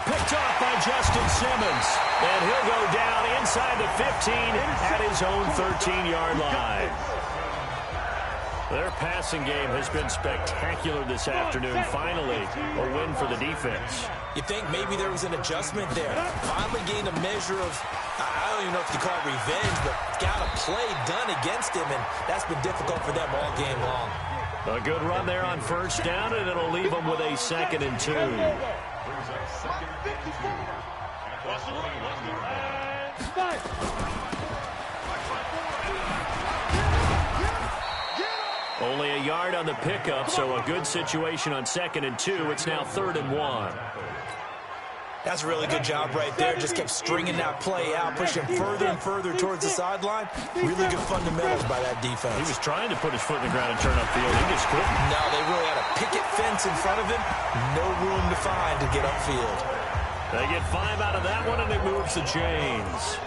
Picked off by Justin Simmons. And he'll go down inside the 15 at his own 13-yard line. Their passing game has been spectacular this afternoon. Finally, a win for the defense. You think maybe there was an adjustment there. Finally gained a measure of, I don't even know if you call it revenge, but got a play done against him, and that's been difficult for them all game long. A good run there on first down, and it'll leave them with a 2nd and 2. Only a yard on the pickup, so a good situation on 2nd and 2. It's now 3rd and 1. That's a really good job right there. Just kept stringing that play out, pushing further and further towards the sideline. Really good fundamentals by that defense. He was trying to put his foot in the ground and turn upfield. He just couldn't. No, they really had a picket fence in front of him. No room to find to get upfield. They get 5 out of that one, and it moves the chains.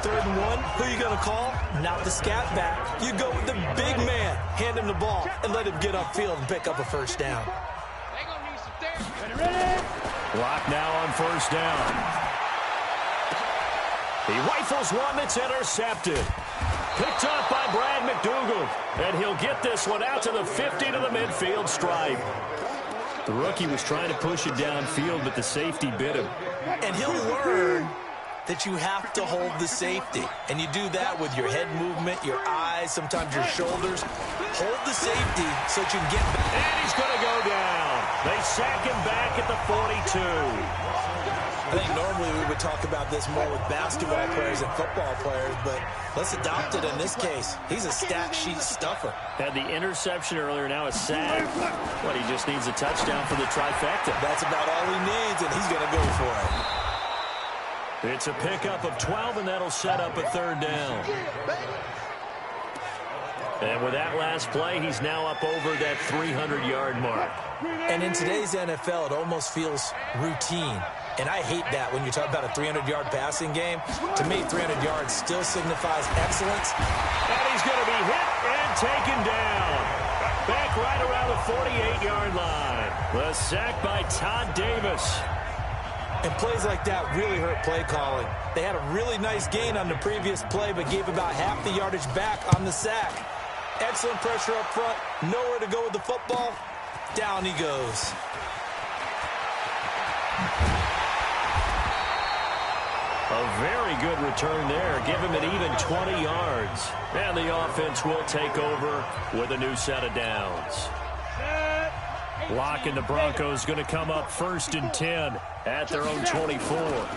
3rd and 1, who are you going to call? Not the scat back. You go with the big man. Hand him the ball and let him get upfield and pick up a first down. Block now on 1st down. He rifles one that's intercepted. Picked up by Brad McDougal. And he'll get this one out to the 50 to the midfield stripe. The rookie was trying to push it downfield, but the safety bit him. And he'll learn that you have to hold the safety. And you do that with your head movement, your eyes, sometimes your shoulders. Hold the safety so that you can get back. And he's going to go down. They sack him back at the 42. I think normally we would talk about this more with basketball players and football players, but let's adopt it in this case. He's a stat sheet stuffer. Had the interception earlier, now a sack. But he just needs a touchdown for the trifecta. That's about all he needs, and he's going to go for it. It's a pickup of 12, and that'll set up a 3rd down. And with that last play, he's now up over that 300-yard mark. And in today's NFL, it almost feels routine. And I hate that when you talk about a 300-yard passing game. To me, 300 yards still signifies excellence. And he's going to be hit and taken down. Back right around the 48-yard line. The sack by Todd Davis. And plays like that really hurt play calling. They had a really nice gain on the previous play, but gave about half the yardage back on the sack. Excellent pressure up front. Nowhere to go with the football. Down he goes. A very good return there. Give him an even 20 yards. And the offense will take over with a new set of downs. Lock and the Broncos going to come up 1st and 10 at their own 24.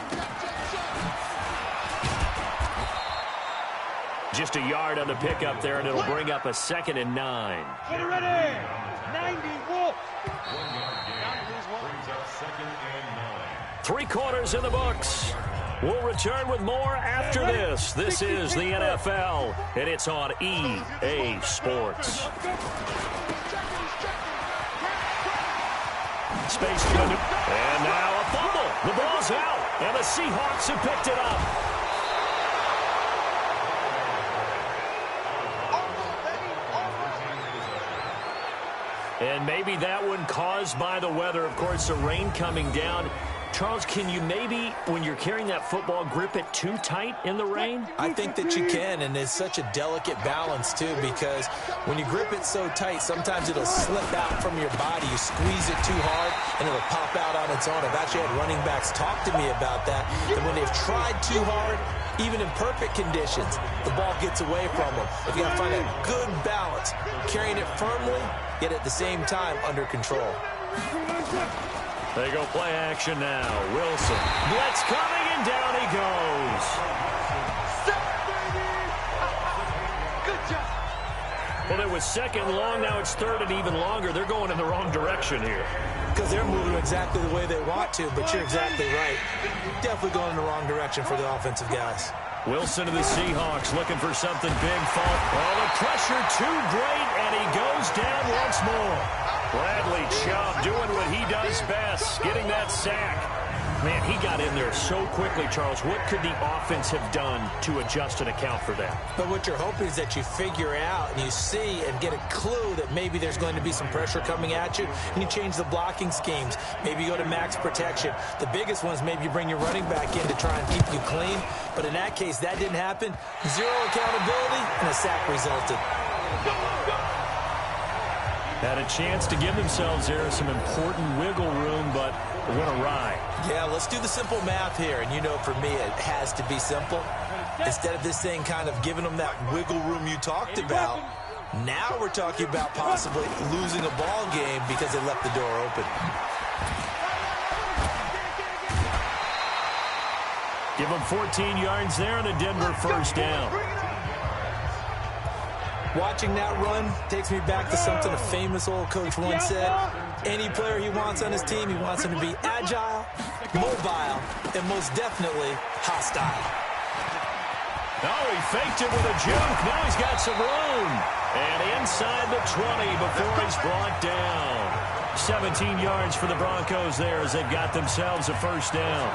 Just a yard on the pickup there, and it'll bring up a 2nd and 9. Get it ready. 91. 3 quarters in the books. We'll return with more after this. This is the NFL, and it's on EA Sports. Space to the... And now a fumble. The ball's out, and the Seahawks have picked it up. And maybe that one caused by the weather. Of course, the rain coming down. Charles, can you maybe, when you're carrying that football, grip it too tight in the rain? I think that you can, and it's such a delicate balance, too, because when you grip it so tight, sometimes it'll slip out from your body. You squeeze it too hard, and it'll pop out on its own. I've actually had running backs talk to me about that when they've tried too hard, even in perfect conditions, the ball gets away from them. If you got to find a good balance, carrying it firmly, yet at the same time under control. They go play action now. Wilson. Blitz coming, and down he goes. Good job. Well, it was 2nd and long. Now it's 3rd and even longer. They're going in the wrong direction here. Because they're moving exactly the way they want to, but you're exactly right. Definitely going in the wrong direction for the offensive guys. Wilson to the Seahawks looking for something big. Oh, the pressure too great, and he goes down once more. Bradley Chubb doing what he does best, getting that sack. Man, he got in there so quickly, Charles. What could the offense have done to adjust and account for that? But what you're hoping is that you figure out and you see and get a clue that maybe there's going to be some pressure coming at you, and you change the blocking schemes. Maybe you go to max protection. The biggest one is maybe you bring your running back in to try and keep you clean. But in that case, that didn't happen. Zero accountability, and a sack resulted. Had a chance to give themselves there some important wiggle room, but it went awry. Yeah, let's do the simple math here. And you know, for me, it has to be simple. Instead of this thing kind of giving them that wiggle room you talked about, now we're talking about possibly losing a ball game because they left the door open. Give them 14 yards there and a Denver 1st down. Watching that run takes me back to something a famous old coach once said. Any player he wants on his team, he wants him to be agile, mobile, and most definitely hostile. Oh, he faked it with a juke. Now he's got some room. And inside the 20 before he's brought down. 17 yards for the Broncos there as they've got themselves a first down.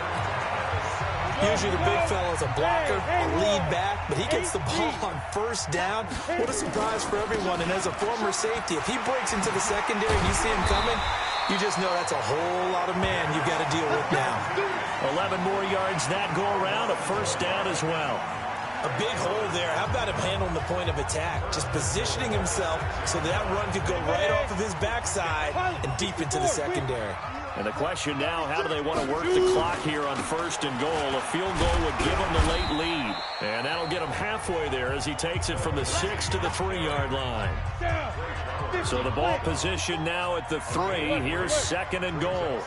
Usually the big fella's a blocker, a lead back, but he gets the ball on first down. What a surprise for everyone. And as a former safety, if he breaks into the secondary and you see him coming, you just know that's a whole lot of man you've got to deal with now. 11 more yards that go around, a first down as well. A big hole there. How about him handling the point of attack? Just positioning himself so that run could go right off of his backside and deep into the secondary. And the question now, how do they want to work the clock here on first and goal? A field goal would give them the late lead. And that'll get him halfway there as he takes it from the 6 to the 3-yard line. So the ball position now at the 3. Here's second and goal.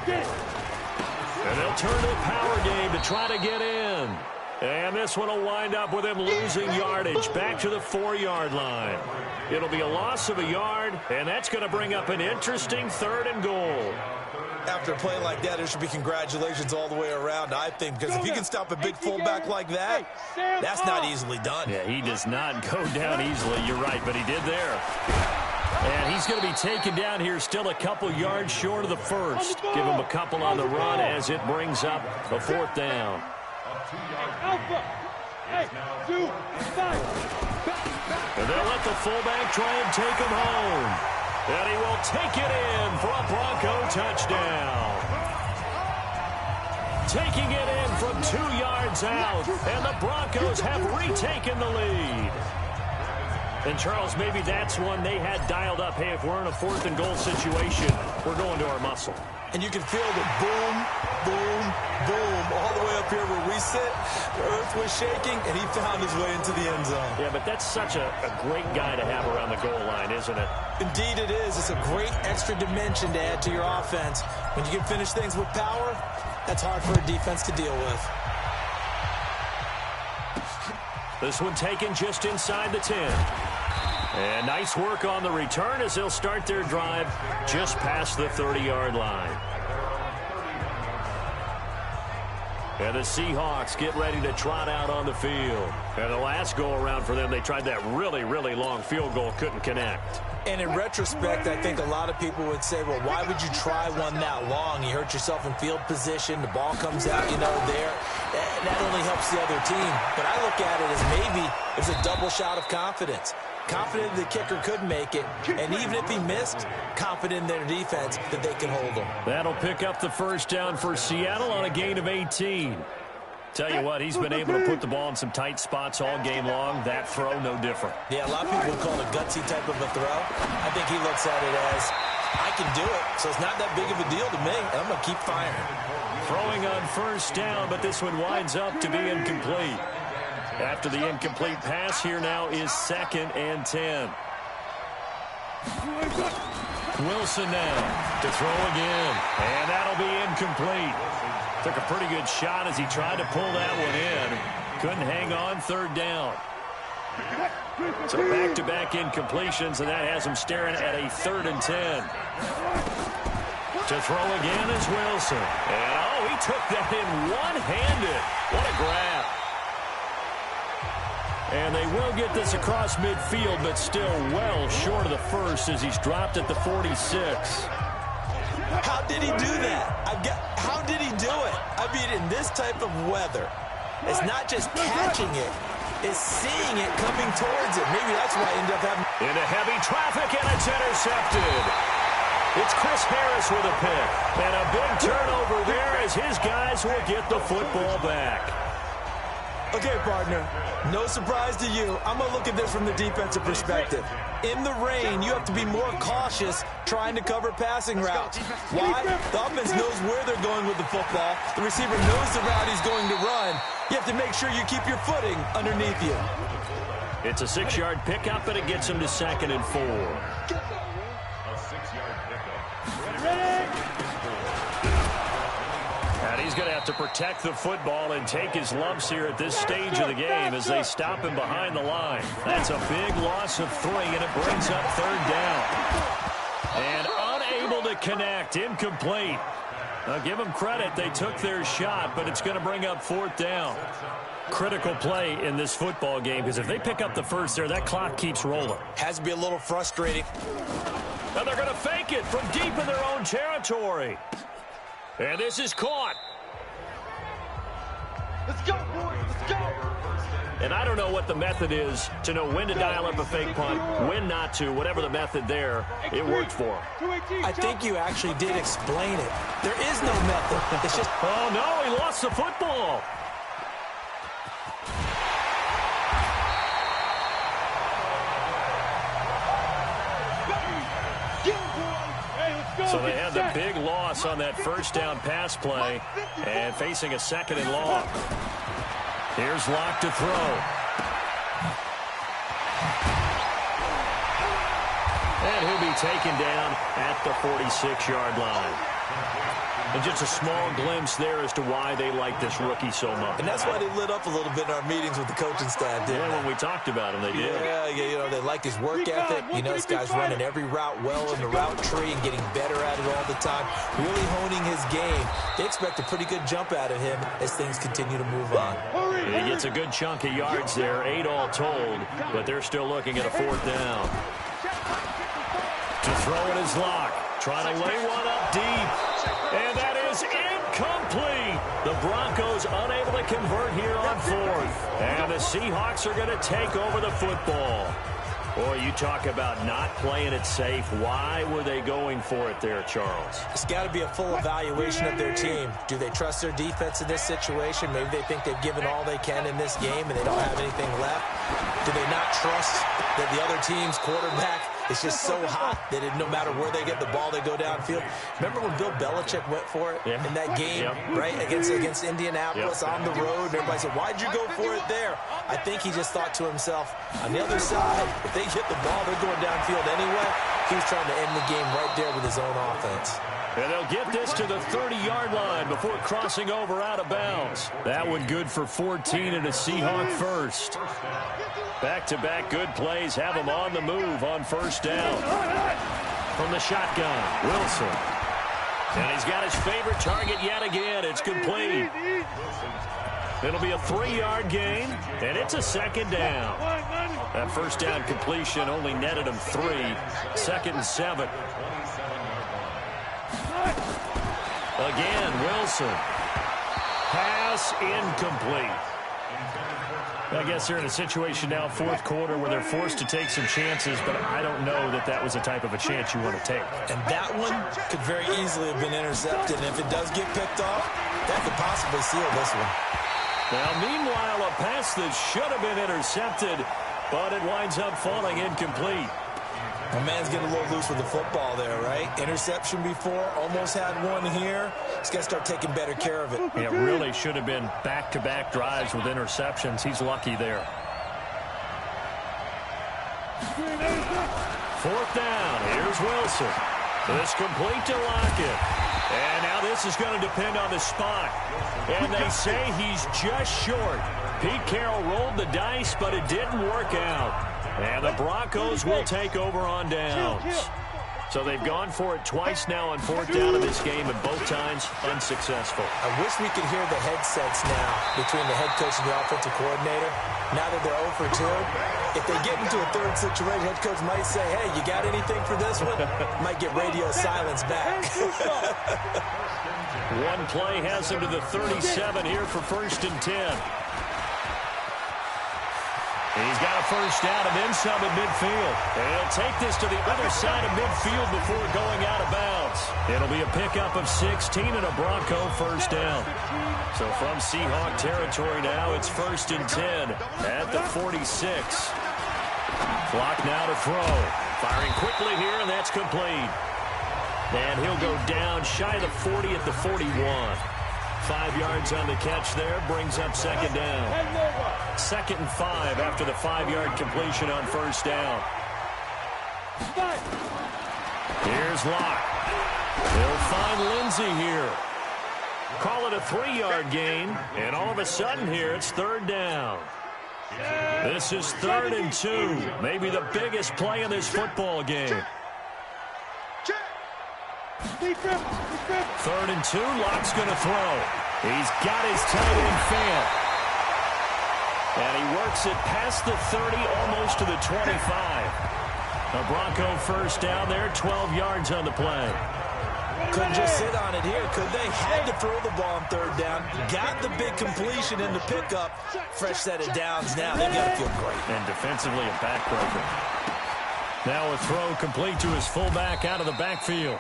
And they'll turn to the power game to try to get in. And this one will wind up with him losing yardage back to the 4-yard line. It'll be a loss of a yard, and that's going to bring up an interesting third and goal. After a play like that, there should be congratulations all the way around, I think, because if you can stop a big fullback like that, that's not easily done. Yeah, he does not go down easily. You're right, but he did there. And he's going to be taken down here still a couple yards short of the first. Give him a couple on the run as it brings up a fourth down. And they'll let the fullback try and take him home. And he will take it in for a Bronco touchdown. Taking it in from 2 yards out. And the Broncos have retaken the lead. And, Charles, maybe that's one they had dialed up. Hey, if we're in a fourth and goal situation, we're going to our muscle. And you can feel the boom, boom, boom all the way up here where we sit. The earth was shaking, and he found his way into the end zone. Yeah, but that's such a great guy to have around the goal line, isn't it? Indeed it is. It's a great extra dimension to add to your offense. When you can finish things with power, that's hard for a defense to deal with. This one taken just inside the 10. And nice work on the return as they'll start their drive just past the 30-yard line. And the Seahawks get ready to trot out on the field. And the last go-around for them, they tried that really, really long field goal, couldn't connect. And in retrospect, I think a lot of people would say, well, why would you try one that long? You hurt yourself in field position. The ball comes out, there. That only helps the other team. But I look at it as maybe it's a double shot of confidence. Confident the kicker could make it, and even if he missed, confident in their defense that they can hold him. That'll pick up the first down for Seattle on a gain of 18. Tell you what, he's been able to put the ball in some tight spots all game long. That throw, no different. Yeah, a lot of people would call it a gutsy type of a throw. I think he looks at it as, I can do it, so it's not that big of a deal to me, and I'm going to keep firing. Throwing on first down, but this one winds up to be incomplete. After the incomplete pass, here now is 2nd and 10. Wilson now to throw again, and that'll be incomplete. Took a pretty good shot as he tried to pull that one in. Couldn't hang on, third down. So back-to-back incompletions, and that has him staring at a 3rd and 10. To throw again is Wilson. And, he took that in one-handed. What a grab. And they will get this across midfield, but still well short of the first as he's dropped at the 46. How did he do that? How did he do it? I mean, in this type of weather, it's not just catching it, it's seeing it coming towards it. Maybe that's why he ended up having... Into heavy traffic, and it's intercepted. It's Chris Harris with a pick. And a big turnover there as his guys will get the football back. Okay, partner, no surprise to you. I'm going to look at this from the defensive perspective. In the rain, you have to be more cautious trying to cover passing routes. Why? The offense knows where they're going with the football. The receiver knows the route he's going to run. You have to make sure you keep your footing underneath you. It's a 6-yard pickup, and it gets him to 2nd and 4. A 6-yard pickup. And he's going to have to protect the football and take his lumps here at this stage of the game as they stop him behind the line. That's a big loss of 3, and it brings up 3rd down. And unable to connect, incomplete. Now give them credit, they took their shot, but it's going to bring up 4th down. Critical play in this football game, because if they pick up the first there, that clock keeps rolling. Has to be a little frustrating. And they're going to fake it from deep in their own territory. And this is caught. Let's go, boys. Let's go. And I don't know what the method is to know when to dial up a fake punt, when not to. Whatever the method there, it worked for him. I think you actually did explain it. There is no method. It's just... Oh, no, he lost the football. So they had the big loss on that first down pass play and facing a 2nd and long. Here's Locke to throw. And he'll be taken down at the 46-yard line. And just a small glimpse there as to why they like this rookie so much. And that's why they lit up a little bit in our meetings with the coaching staff, didn't they? When we talked about him, they did. Yeah, you know, they like his work ethic. You know, this guy's running every route well in the route tree and getting better at it all the time, really honing his game. They expect a pretty good jump out of him as things continue to move on. He gets a good chunk of yards there, 8 all told, but they're still looking at a 4th down. To throw it is Locke, trying to lay one up deep. And that is incomplete. The Broncos unable to convert here on 4th. And the Seahawks are going to take over the football. Boy, you talk about not playing it safe. Why were they going for it there, Charles? It's got to be a full evaluation of their team. Do they trust their defense in this situation? Maybe they think they've given all they can in this game and they don't have anything left. Do they not trust that the other team's quarterback is just so hot that no matter where they get the ball, they go downfield? Remember when Bill Belichick went for it in that game, right, against Indianapolis on the road? And everybody said, why'd you go for it there? I think he just thought to himself, on the other side, if they hit the ball, they're going downfield anyway. He was trying to end the game right there with his own offense. And they'll get this to the 30-yard line before crossing over out of bounds. That one good for 14 and a Seahawk first. Back-to-back good plays have them on the move on 1st down. From the shotgun, Wilson. And he's got his favorite target yet again. It's complete. It'll be a 3-yard gain, and it's a 2nd down. That 1st down completion only netted him 3. 2nd and 7. Again, Wilson. Pass incomplete. I guess they're in a situation now, 4th quarter, where they're forced to take some chances, but I don't know that that was the type of a chance you want to take. And that one could very easily have been intercepted, and if it does get picked off, that could possibly seal this one. Now, meanwhile, a pass that should have been intercepted, but it winds up falling incomplete. My man's getting a little loose with the football there, right? Interception before, almost had one here. He's got to start taking better care of it. It really should have been back-to-back drives with interceptions. He's lucky there. 4th down. Here's Wilson. This complete to Lockett. And now this is going to depend on the spot. And they say he's just short. Pete Carroll rolled the dice, but it didn't work out. And the Broncos will take over on downs. So they've gone for it twice now on 4th down in this game, and both times unsuccessful. I wish we could hear the headsets now between the head coach and the offensive coordinator. Now that they're 0 for 2, if they get into a 3rd situation, head coach might say, hey, you got anything for this one? Might get radio silence back. One play has him to the 37 here for 1st and 10. He's got a 1st down and then some at midfield. And he'll take this to the other side of midfield before going out of bounds. It'll be a pickup of 16 and a Bronco 1st down. So from Seahawk territory now, it's 1st and 10 at the 46. Clock now to throw. Firing quickly here, and that's complete. And he'll go down shy of the 40 at the 41. 5 yards on the catch there, brings up 2nd down. 2nd and 5 after the 5-yard completion on 1st down. Here's Locke. He'll find Lindsey here. Call it a 3-yard gain, and all of a sudden here it's 3rd down. This is 3rd and 2, maybe the biggest play in this football game. 3rd and 2, Locke's going to throw. He's got his tight end fan. And he works it past the 30, almost to the 25. A Bronco first down there, 12 yards on the play. Couldn't just sit on it here, could they? Had to throw the ball on 3rd down. Got the big completion in the pickup. Fresh set of downs now. They've got to feel great. And defensively a backbreaker. Now a throw complete to his fullback out of the backfield.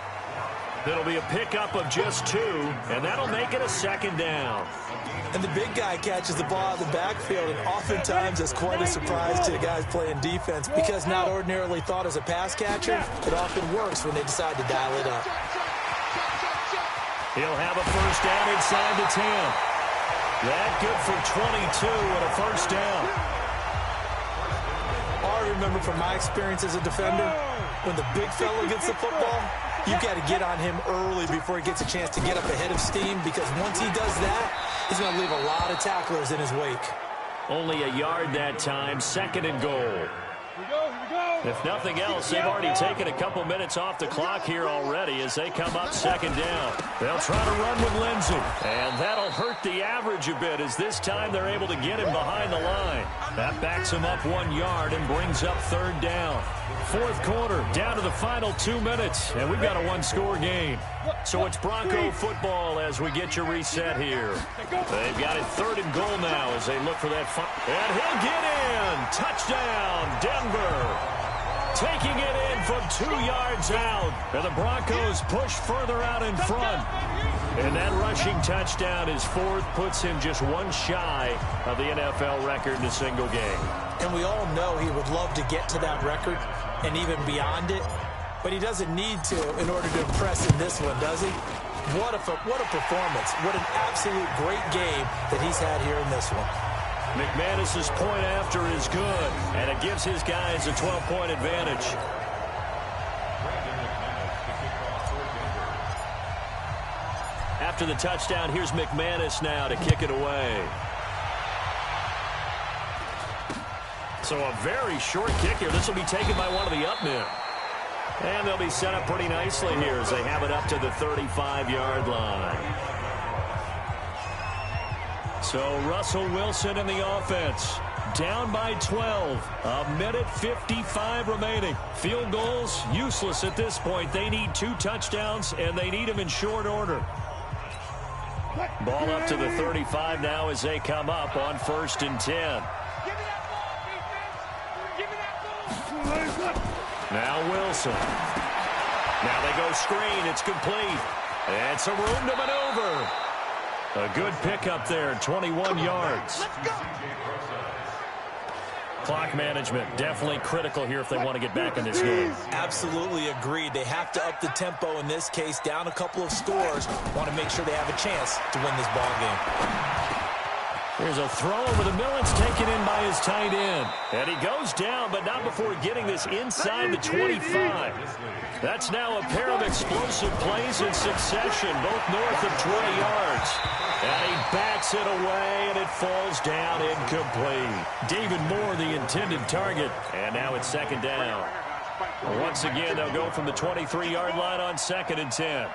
It'll be a pickup of just 2, and that'll make it a 2nd down. And the big guy catches the ball out of the backfield, and oftentimes it's quite a surprise to the guys playing defense because not ordinarily thought as a pass catcher, it often works when they decide to dial it up. He'll have a first down inside the 10. That good for 22 and a first down. All I remember from my experience as a defender, when the big fella gets the football, you've got to get on him early before he gets a chance to get up ahead of steam, because once he does that, he's going to leave a lot of tacklers in his wake. Only a yard that time, 2nd and goal. If nothing else, they've already taken a couple minutes off the clock here already as they come up 2nd down. They'll try to run with Lindsey, and that'll hurt the average a bit as this time they're able to get him behind the line. That backs him up 1 yard and brings up 3rd down. 4th quarter, down to the final 2 minutes, and we've got a 1-score game. So it's Bronco football as we get your reset here. They've got it 3rd and goal now as they look for that fun. And he'll get in. Touchdown, Denver. Taking it in from 2 yards out. And the Broncos push further out in front. And that rushing touchdown is 4th, puts him just 1 shy of the NFL record in a single game. And we all know he would love to get to that record and even beyond it. But he doesn't need to in order to impress in this one, does he? What a performance. What an absolute great game that he's had here in this one. McManus's point after is good, and it gives his guys a 12-point advantage. After the touchdown, here's McManus now to kick it away. So a very short kick here. This will be taken by one of the up men. And they'll be set up pretty nicely here as they have it up to the 35-yard line. So Russell Wilson in the offense. Down by 12. 1:55 remaining. Field goals useless at this point. They need 2 touchdowns, and they need them in short order. Ball up to the 35 now as they come up on 1st and 10. Now Wilson. Now they go screen. It's complete. And some room to maneuver. A good pickup there, 21 yards. Clock management definitely critical here if they want to get back in this game. Absolutely agreed. They have to up the tempo in this case, down a couple of scores. Want to make sure they have a chance to win this ball game. Here's a throw over the middle. It's taken in by his tight end. And he goes down, but not before getting this inside the 25. That's now a pair of explosive plays in succession, both north of 20 yards. And he bats it away, and it falls down incomplete. David Moore, the intended target. And now it's 2nd down. Once again, they'll go from the 23-yard line on 2nd and 10.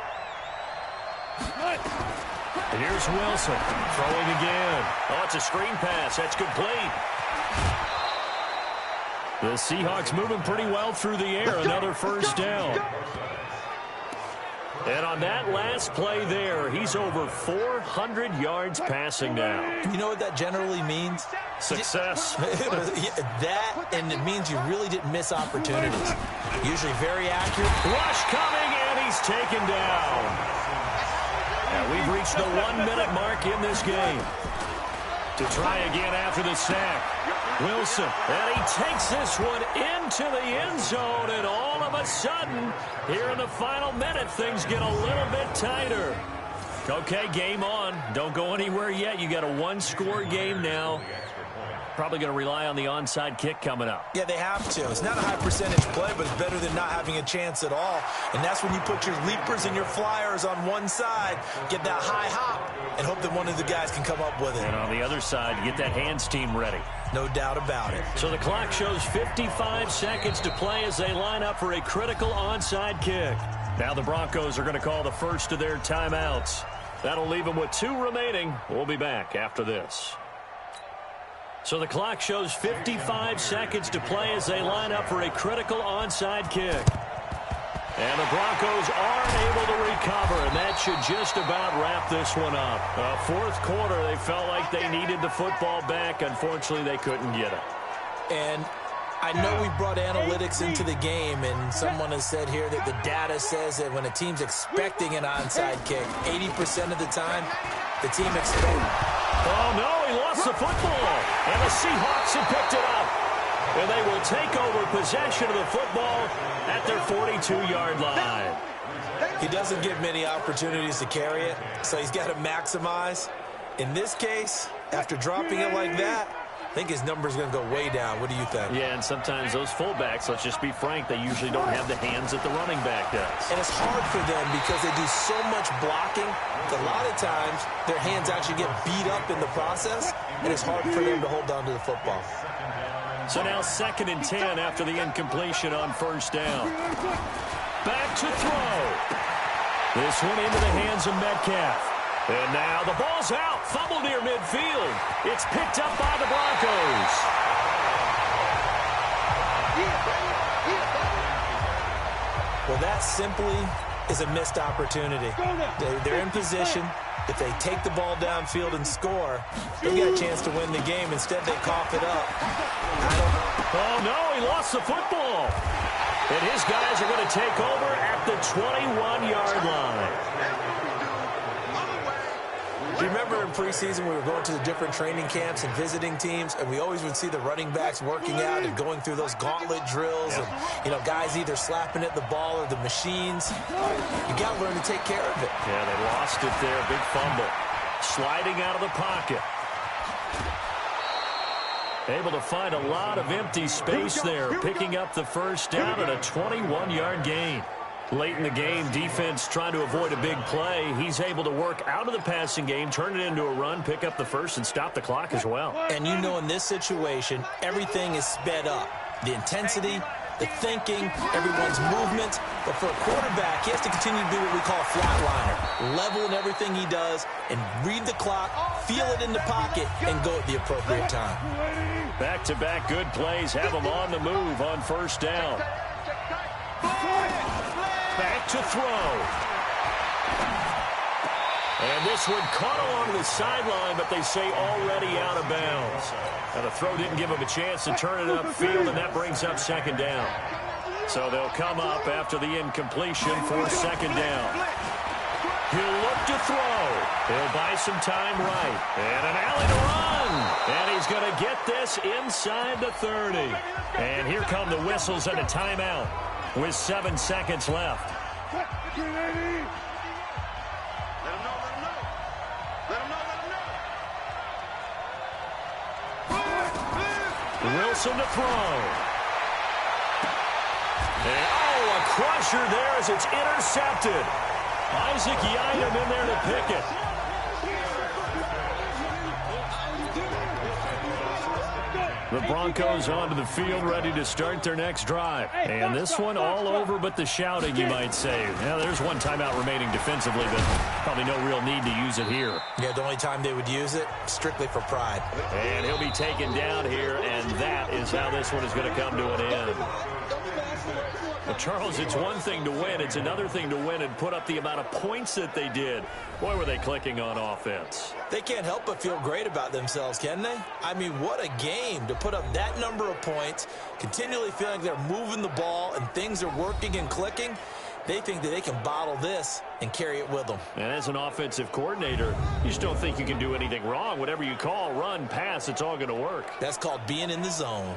Here's Wilson throwing again. Oh, it's a screen pass. That's complete. The Seahawks moving pretty well through the air. Another first down. And on that last play there, he's over 400 yards passing now. You know what that generally means? Success. That, and it means you really didn't miss opportunities. Usually very accurate. Rush coming, and he's taken down. Now we've reached the 1-minute mark in this game. To try again after the sack. Wilson, and he takes this one into the end zone, and all of a sudden, here in the final minute, things get a little bit tighter. Okay, game on. Don't go anywhere yet. You got a 1-score game now. Probably going to rely on the onside kick coming up. Yeah, they have to. It's not a high percentage play, but it's better than not having a chance at all. And that's when you put your leapers and your flyers on one side, get that high hop, and hope that one of the guys can come up with it. And on the other side, get that hands team ready. No doubt about it. So the clock shows 55 seconds to play as they line up for a critical onside kick. Now the Broncos are going to call the first of their timeouts. That'll leave them with 2 remaining. We'll be back after this. So the clock shows 55 seconds to play as they line up for a critical onside kick. And the Broncos are able to recover, and that should just about wrap this one up. Fourth quarter, they felt like they needed the football back. Unfortunately, they couldn't get it. And I know we brought analytics into the game, and someone has said here that the data says that when a team's expecting an onside kick, 80% of the time, the team expects. Oh, no, he lost the football, and the Seahawks have picked it up. And they will take over possession of the football at their 42-yard line. He doesn't give many opportunities to carry it, so he's got to maximize. In this case, after dropping it like that, I think his number's going to go way down. What do you think? Yeah, and sometimes those fullbacks, let's just be frank, they usually don't have the hands that the running back does. And it's hard for them because they do so much blocking that a lot of times their hands actually get beat up in the process, and it's hard for them to hold on to the football. So now 2nd and 10 after the incompletion on first down. Back to throw. This one into the hands of Metcalf. And now the ball's out. Fumble near midfield. It's picked up by the Broncos. Well, that simply is a missed opportunity. They're in position. If they take the ball downfield and score, they got a chance to win the game. Instead, they cough it up. Oh, no, he lost the football. And his guys are going to take over at the 21-yard line. Do you remember in preseason we were going to the different training camps and visiting teams, and we always would see the running backs working out and going through those gauntlet drills, and, you know, guys either slapping at the ball or the machines. You got to learn to take care of it. Yeah, they lost it there. Big fumble. Sliding out of the pocket. Able to find a lot of empty space there, picking up the first down at a 21-yard gain. Late in the game, defense trying to avoid a big play. He's able to work out of the passing game, turn it into a run, pick up the first, and stop the clock as well. And you know in this situation, everything is sped up. The intensity, the thinking, everyone's movement. But for a quarterback, he has to continue to do what we call a flatliner. Level in everything he does and read the clock, feel it in the pocket, and go at the appropriate time. Back-to-back good plays have him on the move on first down. Back to throw. And this one caught along the sideline, but they say already out of bounds. Now the throw didn't give him a chance to turn it upfield, and that brings up 2nd down. So they'll come up after the incompletion for 2nd down. He'll look to throw. He'll buy some time right. And an alley to run. And he's going to get this inside the 30. And here come the whistles and a timeout with 7 seconds left. Wilson to throw. And, oh, a crusher there as it's intercepted. Isaac Yiadom in there to pick it. The Broncos onto the field, ready to start their next drive. And this one all over but the shouting, you might say. Now, there's one timeout remaining defensively, but probably no real need to use it here. Yeah, the only time they would use it, strictly for pride. And he'll be taken down here, and that is how this one is going to come to an end. Well, Charles, it's one thing to win. It's another thing to win and put up the amount of points that they did. Boy, were they clicking on offense. They can't help but feel great about themselves, can they? I mean, what a game to put up that number of points, continually feeling they're moving the ball and things are working and clicking. They think that they can bottle this and carry it with them. And as an offensive coordinator, you just don't think you can do anything wrong. Whatever you call, run, pass, it's all going to work. That's called being in the zone.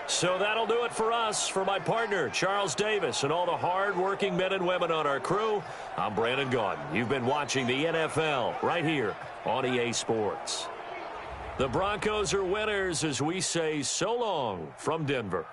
So that'll do it for us. For my partner, Charles Davis, and all the hard-working men and women on our crew, I'm Brandon Gaudin. You've been watching the NFL right here on EA Sports. The Broncos are winners as we say so long from Denver.